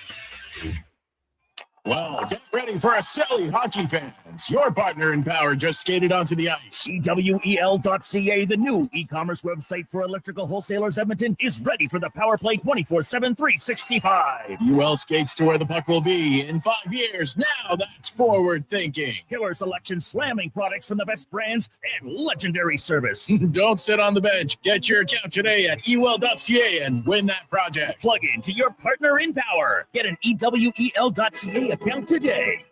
Well, get ready for a silly hockey fans. Your partner in power just skated onto the ice. EWEL.ca, the new e-commerce website for electrical wholesalers Edmonton, is ready for the power play 24/7, 365. UL skates to where the puck will be in 5 years. Now that's forward thinking. Killer selection, slamming products from the best brands, and legendary service. Don't sit on the bench. Get your account today at EWEL.ca and win that project. Plug into your partner in power. Get an EWEL.ca account today.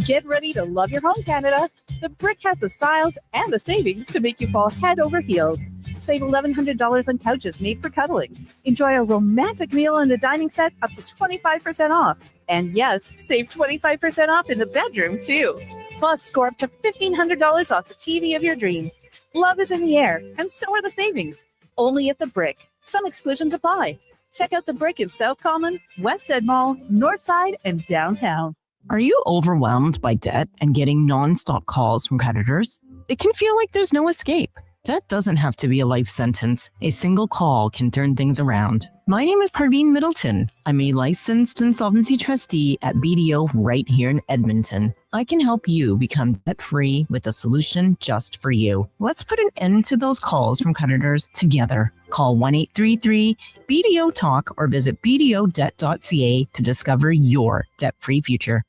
Get ready to love your home, Canada. The Brick has the styles and the savings to make you fall head over heels. Save $1,100 on couches made for cuddling. Enjoy a romantic meal in the dining set up to 25% off. And yes, save 25% off in the bedroom, too. Plus, score up to $1,500 off the TV of your dreams. Love is in the air, and so are the savings. Only at the Brick. Some exclusions apply. Check out the Brick in South Common, West Ed Mall, Northside, and downtown. Are you overwhelmed by debt and getting nonstop calls from creditors? It can feel like there's no escape. Debt doesn't have to be a life sentence. A single call can turn things around. My name is Parveen Middleton. I'm a licensed insolvency trustee at BDO right here in Edmonton. I can help you become debt-free with a solution just for you. Let's put an end to those calls from creditors together. Call 1-833-BDO-TALK or visit bdodebt.ca to discover your debt-free future.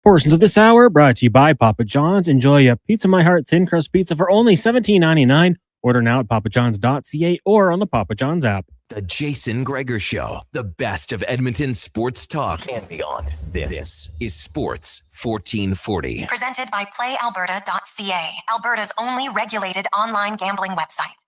Portions of this hour brought to you by Papa John's. Enjoy a Pizza My Heart thin crust pizza for only $17.99. Order now at papajohns.ca or on the Papa John's app. The Jason Gregor Show, the best of Edmonton sports talk and beyond. This is Sports 1440. Presented by PlayAlberta.ca, Alberta's only regulated online gambling website.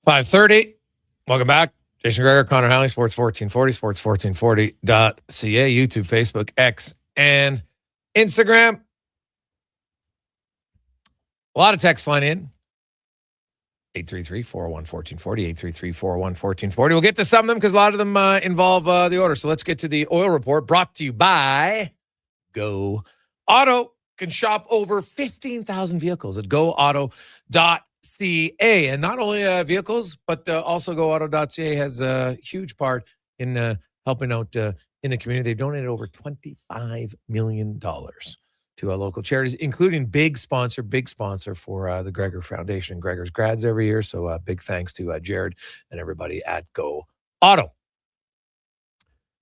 .530. Welcome back. Jason Gregor, Connor Halley, Sports 1440, sports1440.ca, YouTube, Facebook, X, and Instagram. A lot of text flying in. 833-401-1440, 833-401-1440. We'll get to some of them because a lot of them involve the order. So let's get to the oil report brought to you by Go Auto. Can shop over 15,000 vehicles at goauto.ca. And not only vehicles, but also goauto.ca has a huge part in helping out in the community. They've donated over $25 million to local charities, including big sponsor for the Gregor Foundation, Gregor's grads every year. So big thanks to Jared and everybody at Go Auto.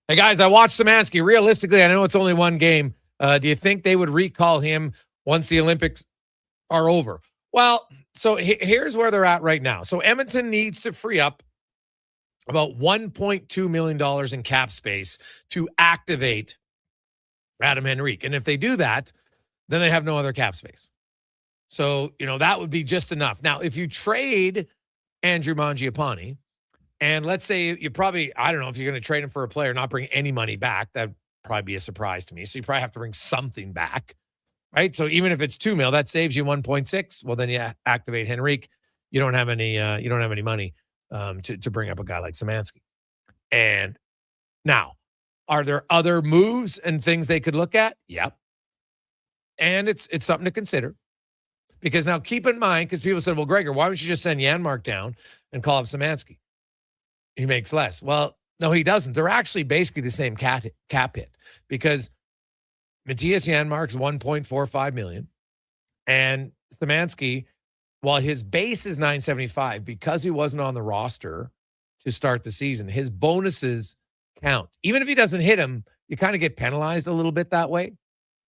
Hey, guys, I watched Szymanski. Realistically, I know it's only one game. Do you think they would recall him once the Olympics are over? Well, so here's where they're at right now. So Edmonton needs to free up about $1.2 million in cap space to activate Adam Henrique. And if they do that, then they have no other cap space. So, that would be just enough. Now, if you trade Andrew Mangiapane, and let's say you probably, I don't know if you're going to trade him for a player, not bring any money back, that'd probably be a surprise to me. So you probably have to bring something back. Right, so even if it's $2 million, that saves you 1.6. Well, then you activate Henrique. You don't have any. You don't have any money to bring up a guy like Szymanski. And now, are there other moves and things they could look at? Yep. And it's something to consider, because now keep in mind, because people said, "Well, Gregor, why don't you just send Janmark down and call up Szymanski? He makes less." Well, no, he doesn't. They're actually basically the same cap hit, because Matthias Janmark's $1.45 million, and Szymanski, while his base is $975, because he wasn't on the roster to start the season, his bonuses count. Even if he doesn't hit him, you kind of get penalized a little bit that way.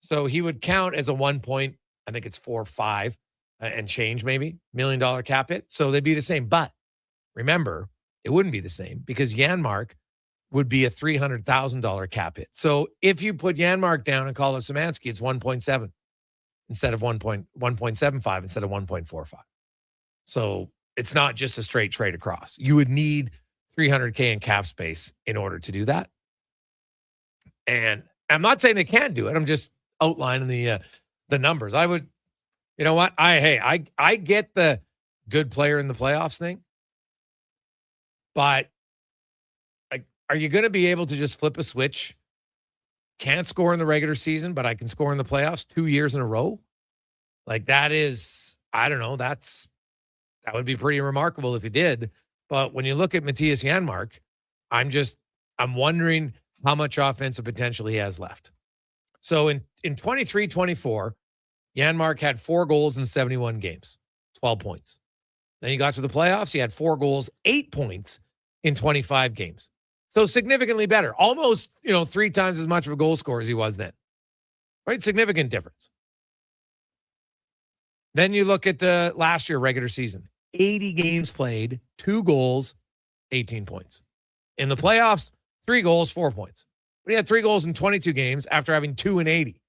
So he would count as a 1.45 and change maybe $1 million cap hit. So they'd be the same. But remember, it wouldn't be the same because Janmark would be a $300,000 cap hit. So if you put Janmark down and call up Szymanski, it's 1.7 instead of 1.75 instead of 1.45. So it's not just a straight trade across. You would need $300K in cap space in order to do that. And I'm not saying they can't do it. I'm just outlining the numbers. I would, you know what? I get the good player in the playoffs thing, but are you going to be able to just flip a switch? Can't score in the regular season, but I can score in the playoffs 2 years in a row. Like that is, I don't know. That would be pretty remarkable if he did. But when you look at Matthias Janmark, I'm wondering how much offensive potential he has left. So in 23-24, Janmark had 4 goals in 71 games, 12 points. Then he got to the playoffs. He had 4 goals, 8 points in 25 games. So significantly better, almost, 3 times as much of a goal scorer as he was then. Right? Significant difference. Then you look at last year regular season, 80 games played, 2 goals, 18 points. In the playoffs, 3 goals, 4 points. But he had 3 goals in 22 games after having 2 in 80.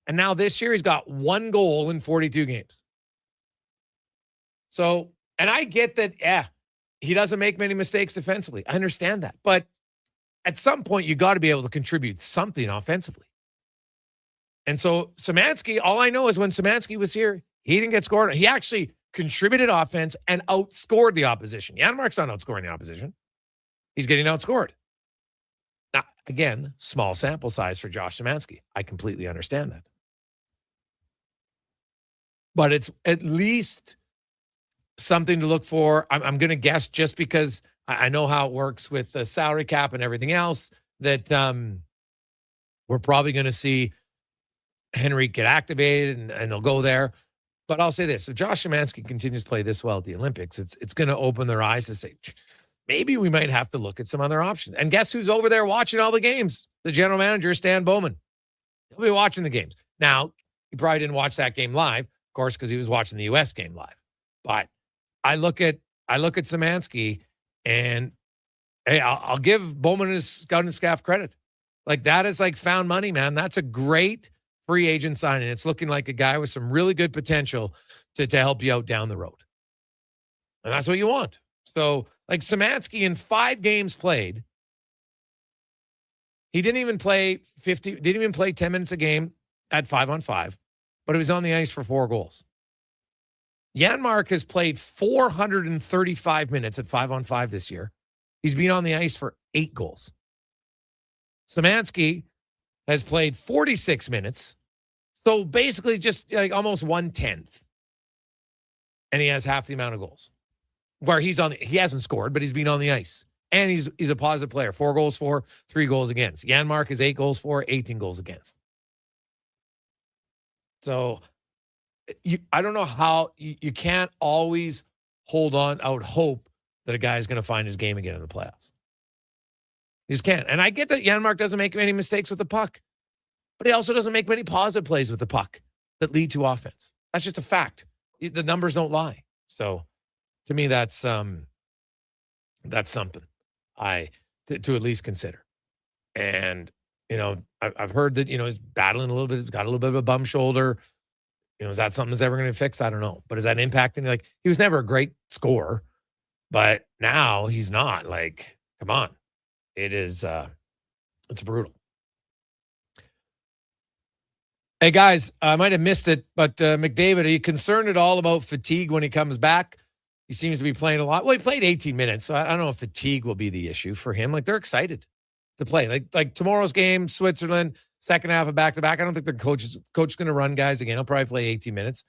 And now this year he's got 1 goal in 42 games. So, and I get that, he doesn't make many mistakes defensively. I understand that. But at some point, you got to be able to contribute something offensively. And so Szymanski, all I know is when Szymanski was here, he didn't get scored. He actually contributed offense and outscored the opposition. Janmark's not outscoring the opposition. He's getting outscored. Now, again, small sample size for Josh Szymanski. I completely understand that. But it's at least something to look for. I'm going to guess just because I know how it works with the salary cap and everything else that we're probably going to see Henry get activated and they'll go there. But I'll say this. If Josh Szymanski continues to play this well at the Olympics, it's going to open their eyes to say, maybe we might have to look at some other options. And guess who's over there watching all the games? The general manager, Stan Bowman. He'll be watching the games. Now, he probably didn't watch that game live, of course, because he was watching the U.S. game live. But I look at Szymanski, and hey, I'll give Bowman his scouting staff credit. Like that is like found money, man. That's a great free agent signing. It's looking like a guy with some really good potential to help you out down the road. And that's what you want. So like Szymanski in 5 games played, he didn't even play 10 minutes a game at 5-on-5, but he was on the ice for 4 goals. Janmark has played 435 minutes at 5-on-5 this year. He's been on the ice for 8 goals. Szymanski has played 46 minutes, so basically just like almost 1/10. And he has half the amount of goals. Where he hasn't scored, but he's been on the ice. And he's a positive player. 4 goals for, 3 goals against. Janmark is 8 goals for, 18 goals against. So I don't know how you can't always hold on out hope that a guy is going to find his game again in the playoffs. You just can't. And I get that Janmark doesn't make many mistakes with the puck, but he also doesn't make many positive plays with the puck that lead to offense. That's just a fact. The numbers don't lie. So to me, that's something to at least consider. And, I've heard that, he's battling a little bit, got a little bit of a bum shoulder. Is that something that's ever going to fix? I don't know. But is that impacting? Like, he was never a great scorer, but now he's not. Like, come on. It is, it's brutal. Hey, guys, I might have missed it, but McDavid, are you concerned at all about fatigue when he comes back? He seems to be playing a lot. Well, he played 18 minutes, so I don't know if fatigue will be the issue for him. Like, they're excited to play. Like tomorrow's game, Switzerland, second half of back-to-back. I don't think the coach is going to run guys again. He'll probably play 18 minutes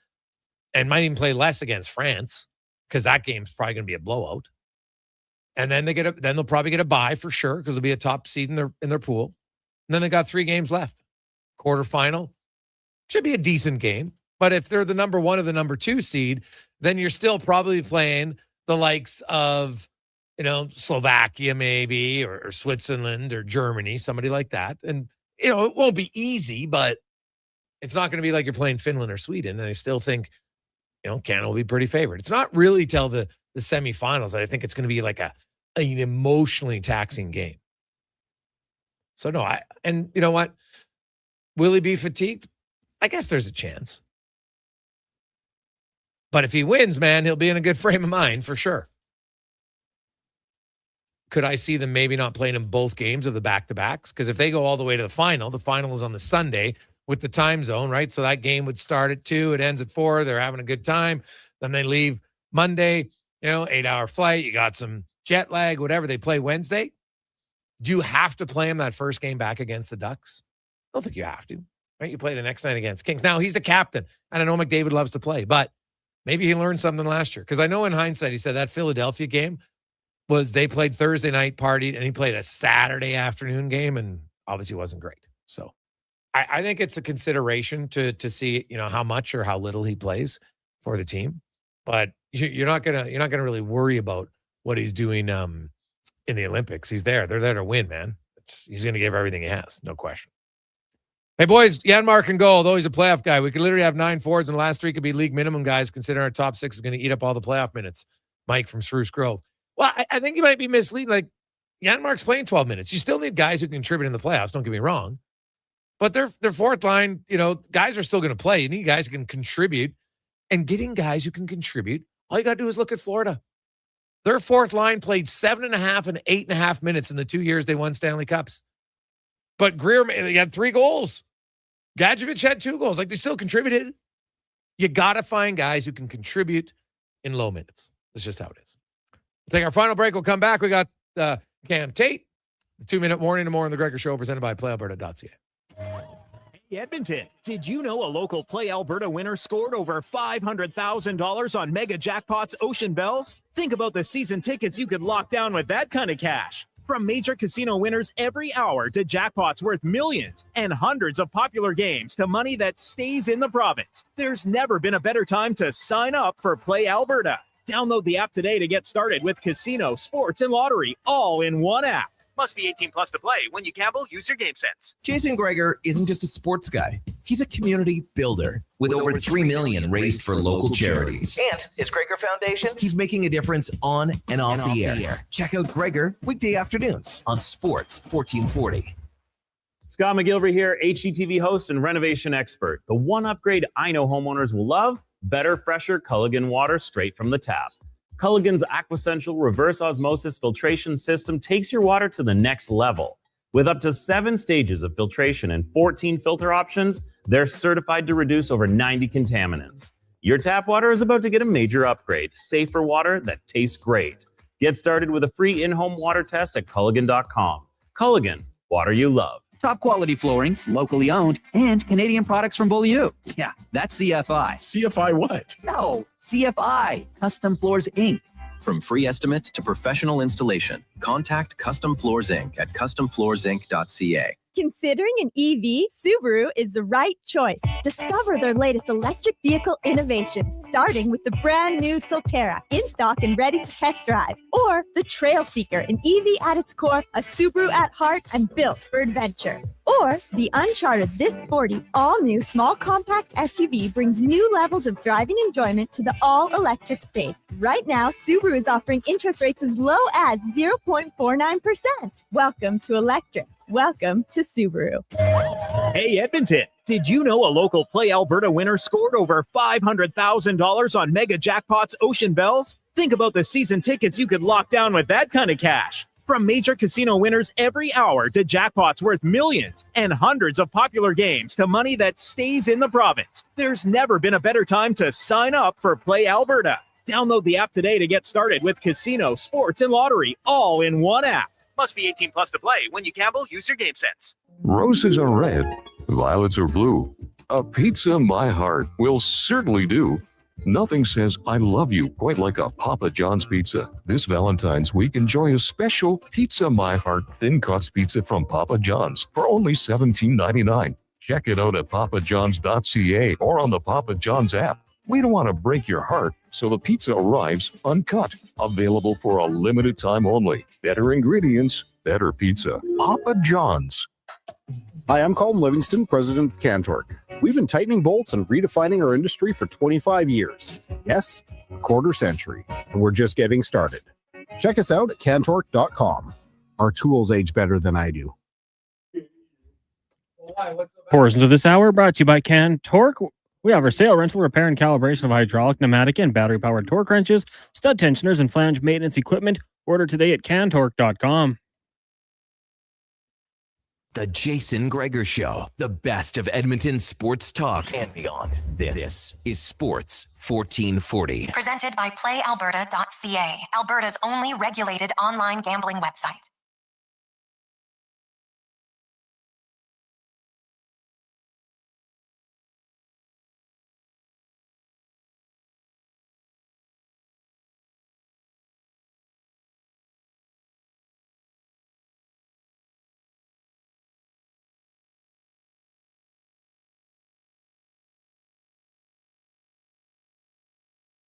and might even play less against France because that game's probably going to be a blowout. And then they'll probably get a bye for sure because it'll be a top seed in their pool. And then they got 3 games left. Quarterfinal should be a decent game, but if they're the number 1 or the number 2 seed, then you're still probably playing the likes of, Slovakia maybe or Switzerland or Germany, somebody like that. And it won't be easy, but it's not going to be like you're playing Finland or Sweden. And I still think, Canada will be pretty favored. It's not really till the semifinals that I think it's going to be like an emotionally taxing game. So no, and you know what? Will he be fatigued? I guess there's a chance. But if he wins, man, he'll be in a good frame of mind for sure. Could I see them maybe not playing in both games of the back-to-backs? Because if they go all the way to the final is on the Sunday with the time zone, right? So that game would start at 2, it ends at 4, they're having a good time. Then they leave Monday, 8-hour flight, you got some jet lag, whatever. They play Wednesday. Do you have to play him that first game back against the Ducks? I don't think you have to, right? You play the next night against Kings. Now, he's the captain, and I know McDavid loves to play, but maybe he learned something last year. Because I know in hindsight, he said that Philadelphia game was they played Thursday night, partied, and he played a Saturday afternoon game, and obviously wasn't great. So I think it's a consideration to see, how much or how little he plays for the team. But you're not gonna really worry about what he's doing in the Olympics. He's there. They're there to win, man. He's gonna give everything he has, no question. Hey, boys, Janmark and goal, though he's a playoff guy. We could literally have 9 forwards, and the last 3 could be league minimum guys, considering our top 6 is going to eat up all the playoff minutes. Mike from Spruce Grove. Well, I think you might be misleading. Like, Janmark's playing 12 minutes. You still need guys who can contribute in the playoffs, don't get me wrong. But their fourth line, guys are still going to play. You need guys who can contribute. And getting guys who can contribute, all you got to do is look at Florida. Their fourth line played 7.5 and 8.5 minutes in the 2 years they won Stanley Cups. But Greer, they had 3 goals. Gadjevich had 2 goals. Like, they still contributed. You got to find guys who can contribute in low minutes. That's just how it is. We'll take our final break. We'll come back. We got Cam Tate, the 2-minute warning and more on the Gregor Show, presented by PlayAlberta.ca. Hey, Edmonton, did you know a local Play Alberta winner scored over $500,000 on Mega Jackpots Ocean Bells? Think about the season tickets you could lock down with that kind of cash. From major casino winners every hour to jackpots worth millions and hundreds of popular games to money that stays in the province, there's never been a better time to sign up for Play Alberta. Download the app today to get started with casino, sports, and lottery all in one app. Must be 18 plus to play. When you gamble, use your game sense. Jason Gregor isn't just a sports guy. He's a community builder with over $3 million raised for local charities. And his Gregor Foundation, He's making a difference on and off the air. Check out Gregor weekday afternoons on Sports 1440. Scott McGilvery here, HGTV host and renovation expert. The one upgrade I know homeowners will love: better, fresher Culligan water straight from the tap. Culligan's Aquasential reverse osmosis filtration system takes your water to the next level. With up to 7 stages of filtration and 14 filter options, they're certified to reduce over 90 contaminants. Your tap water is about to get a major upgrade. Safer water that tastes great. Get started with a free in-home water test at Culligan.com. Culligan, water you love. Top quality flooring, locally owned, and Canadian products from Beaulieu. Yeah, that's CFI. CFI what? No, CFI, Custom Floors Inc. from free estimate to professional installation, contact Custom Floors Inc. at customfloorsinc.ca. Considering an EV, Subaru is the right choice. Discover their latest electric vehicle innovations, starting with the brand new Solterra, in stock and ready to test drive. Or the Trail Seeker, an EV at its core, a Subaru at heart, and built for adventure. Or the Uncharted This Sporty, all-new small compact SUV brings new levels of driving enjoyment to the all-electric space. Right now, Subaru is offering interest rates as low as 0.49%. Welcome to electric. Welcome to Subaru. Hey, Edmonton, did you know a local Play Alberta winner scored over $500,000 on Mega Jackpots Ocean Bells? Think about the season tickets you could lock down with that kind of cash. From major casino winners every hour to jackpots worth millions and hundreds of popular games to money that stays in the province, there's never been a better time to sign up for Play Alberta. Download the app today to get started with casino, sports, and lottery all in one app. Must be 18 plus to play. When you gamble, use your game sense. Roses are red, violets are blue. A pizza my heart will certainly do. Nothing says I love you quite like a Papa John's pizza. This Valentine's week, enjoy a special Pizza My Heart thin cuts pizza from Papa John's for only $17.99. Check it out at papajohns.ca or on the Papa John's app. We don't want to break your heart, so the pizza arrives uncut. Available for a limited time only. Better ingredients, better pizza. Papa John's. Hi, I'm Colin Livingston, president of Cantork. We've been tightening bolts and redefining our industry for 25 years. Yes, a quarter century, and we're just getting started. Check us out at cantork.com. Our tools age better than I do. Portions of this hour brought to you by Can Torque. We offer sale, rental, repair, and calibration of hydraulic, pneumatic, and battery-powered torque wrenches, stud tensioners, and flange maintenance equipment. Order today at cantorque.com. The Jason Gregor Show, the best of Edmonton sports talk and beyond. This is Sports 1440. Presented by PlayAlberta.ca, Alberta's only regulated online gambling website.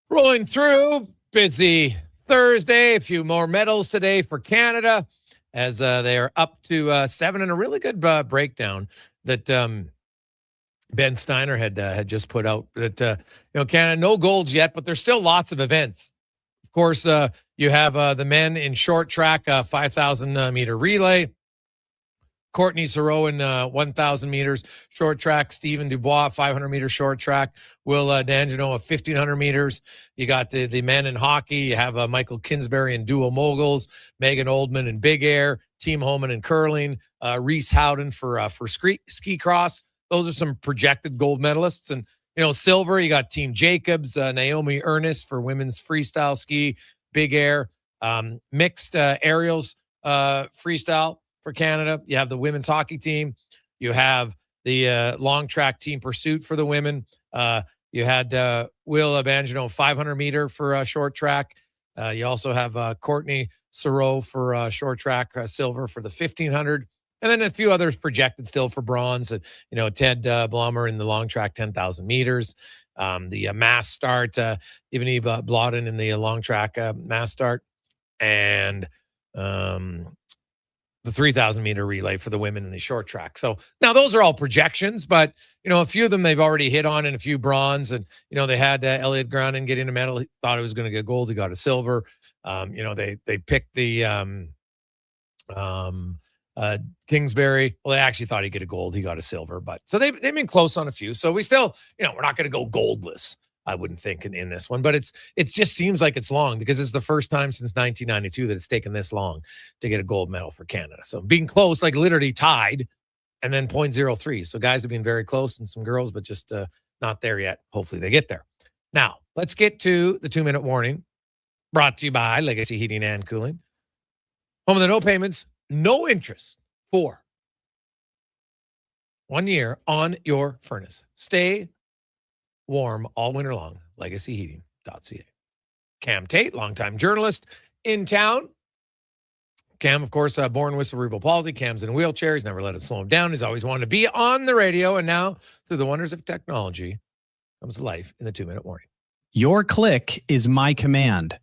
Rolling through, busy Thursday. A few more medals today for Canada as they are up to 7, and a really good breakdown that Ben Steiner had just put out. That Canada, no golds yet, but there's still lots of events. Of course, you have the men in short track, 5,000 meter relay. Courtney Sarow in 1,000 meters short track. Stephen Dubois, 500 meter short track. Will D'Angelo, 1,500 meters. You got the men in hockey. You have Michael Kinsbury in dual moguls. Megan Oldman in big air. Team Holman in curling. Reese Howden for ski cross. Those are some projected gold medalists. And, silver, you got Team Jacobs. Naomi Ernest for women's freestyle ski, big air. Mixed aerials freestyle. For Canada, you have the women's hockey team. You have the long track team pursuit for the women. You had Will Abanjano 500 meter for short track. You also have Courtney Sarow for short track silver for the 1,500. And then a few others projected still for bronze. And, Ted Blommer in the long track 10,000 meters. The mass start, Ivany Blodin in the long track mass start. And the 3,000 meter relay for the women in the short track. So now those are all projections, but a few of them they've already hit on, and a few bronze. And they had Elliot Gronin getting a medal. He thought he was going to get gold. He got a silver. They picked the Kingsbury. Well, they actually thought he'd get a gold. He got a silver. But so they've been close on a few. So we still, we're not going to go goldless, I wouldn't think, in this one, but it just seems like it's long because it's the first time since 1992 that it's taken this long to get a gold medal for Canada. So being close, like literally tied, and then 0.03. So guys have been very close and some girls, but just not there yet. Hopefully they get there. Now let's get to the 2-minute warning brought to you by Legacy Heating and Cooling. Home of the no payments, no interest for 1 year on your furnace. Stay warm all winter long. LegacyHeating.ca. Cam Tate, longtime journalist in town. Cam, of course, born with cerebral palsy. Cam's in a wheelchair. He's never let it slow him down. He's always wanted to be on the radio. And now, through the wonders of technology, comes life in the 2-minute warning. Your click is my command.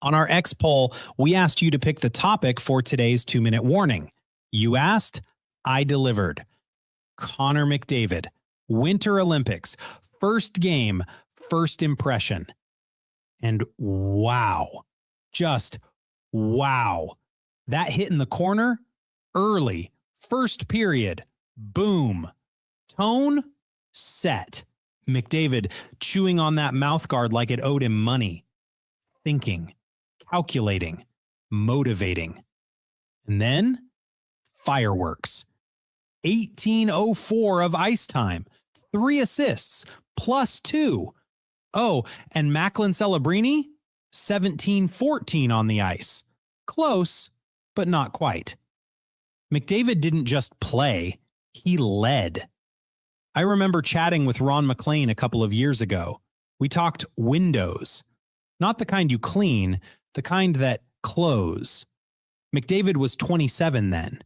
On our X poll, we asked you to pick the topic for today's 2-minute warning. You asked, I delivered. Connor McDavid, Winter Olympics. First game, first impression. And wow, just wow. That hit in the corner, early, first period, boom. Tone, set. McDavid chewing on that mouthguard like it owed him money. Thinking, calculating, motivating. And then, fireworks. 18:04 of ice time. 3 assists. +2. Oh, and Macklin Celebrini, 17-14 on the ice. Close, but not quite. McDavid didn't just play, he led. I remember chatting with Ron McLean a couple of years ago. We talked windows. Not the kind you clean, the kind that close. McDavid was 27 then.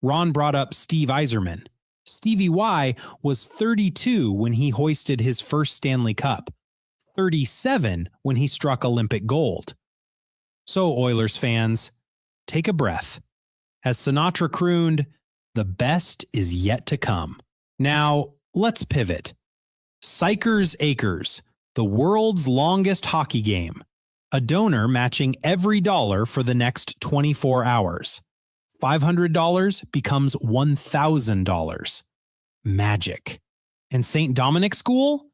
Ron brought up Steve Yzerman. Stevie Y was 32 when he hoisted his first Stanley Cup, 37 when he struck Olympic gold. So, Oilers fans, take a breath. As Sinatra crooned, the best is yet to come. Now, let's pivot. Sykers Acres, the world's longest hockey game. A donor matching every dollar for the next 24 hours. $500 becomes $1,000. magic. And St. Dominic School?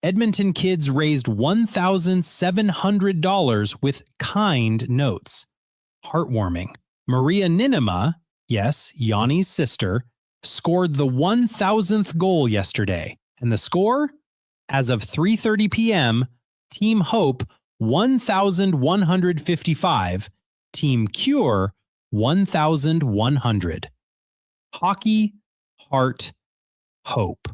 Edmonton kids raised $1,700 with kind notes. Heartwarming. Maria Ninema, yes, Yanni's sister, scored the 1,000th goal yesterday. And the score? As of 3:30 p.m., Team Hope 1,155, Team Cure 1,100. Hockey, heart, hope.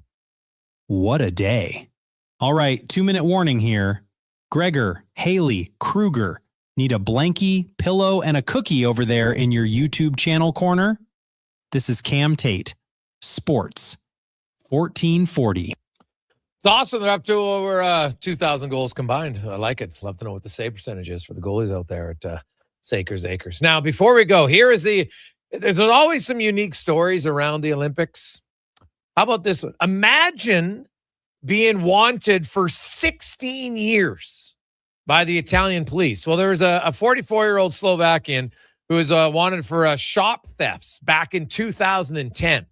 What a day. All right, 2-minute warning here. Gregor, Haley, Kruger, need a blankie, pillow, and a cookie over there in your YouTube channel corner? This is Cam Tate, Sports 1440. It's awesome. They're up to over 2,000 goals combined. I like it. Love to know what the save percentage is for the goalies out there at Sakers Acres. Now, before we go, there's always some unique stories around the Olympics. How about this one? Imagine being wanted for 16 years by the Italian police. Well, there was a 44-year-old Slovakian who was wanted for shop thefts back in 2010.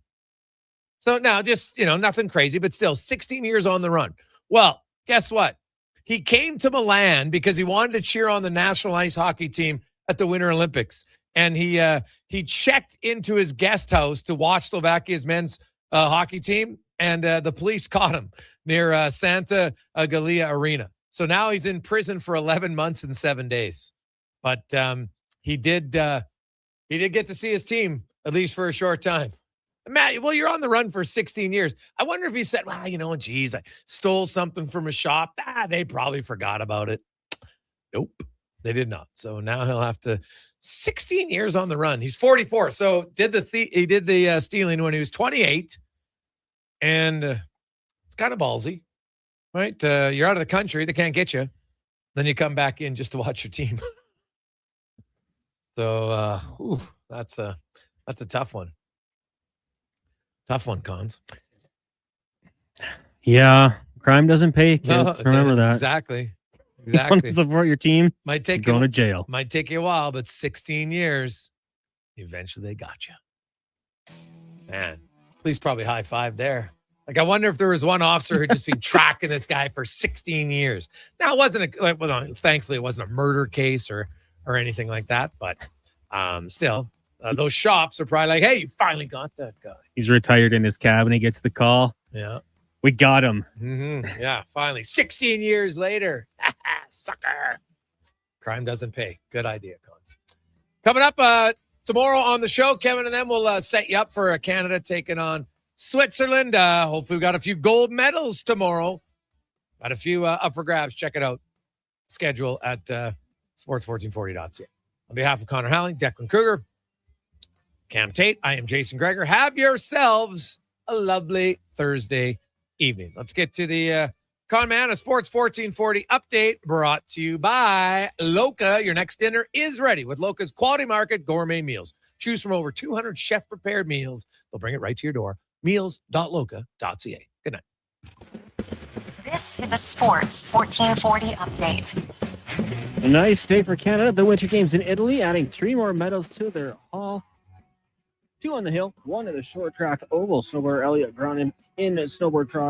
So now just, nothing crazy, but still 16 years on the run. Well, guess what? He came to Milan because he wanted to cheer on the national ice hockey team at the Winter Olympics. And he checked into his guest house to watch Slovakia's men's hockey team. And the police caught him near Santa Gallia Arena. So now he's in prison for 11 months and 7 days. But he did get to see his team, at least for a short time. Matt, well, you're on the run for 16 years. I wonder if he said, well, geez, I stole something from a shop. They probably forgot about it. Nope, they did not. So now he'll have to 16 years on the run. He's 44. So he did the stealing when he was 28. And it's kind of ballsy, right? You're out of the country. They can't get you. Then you come back in just to watch your team. So that's a tough one. Tough one, Cons. Yeah, crime doesn't pay, kid. Remember that. Exactly. You want to support your team? Might take going to jail. Might take you a while, but 16 years, eventually they got you. Man, police probably high five there. Like, I wonder if there was one officer who'd just been tracking this guy for 16 years. Now, it wasn't thankfully, it wasn't a murder case or anything like that, but still. Those shops are probably like, hey, you finally got that guy. He's retired in his cabin. He gets the call. Yeah. We got him. Mm-hmm. Yeah, finally. 16 years later. Sucker. Crime doesn't pay. Good idea, Cons. Coming up tomorrow on the show, Kevin and them will set you up for Canada taking on Switzerland. Hopefully we got a few gold medals tomorrow. Got a few up for grabs. Check it out. Schedule at sports1440.ca. On behalf of Connor Halley, Declan Kruger, Cam Tate, I am Jason Gregor. Have yourselves a lovely Thursday evening. Let's get to the Con Man of Sports 1440 update brought to you by Loca. Your next dinner is ready with Loca's Quality Market Gourmet Meals. Choose from over 200 chef-prepared meals. They'll bring it right to your door. Meals.loca.ca. Good night. This is a Sports 1440 update. A nice day for Canada. The Winter Games in Italy, adding 3 more medals to their haul. 2 on the hill, 1 in the short track oval. Snowboarder Elliot Gronin in snowboard cross.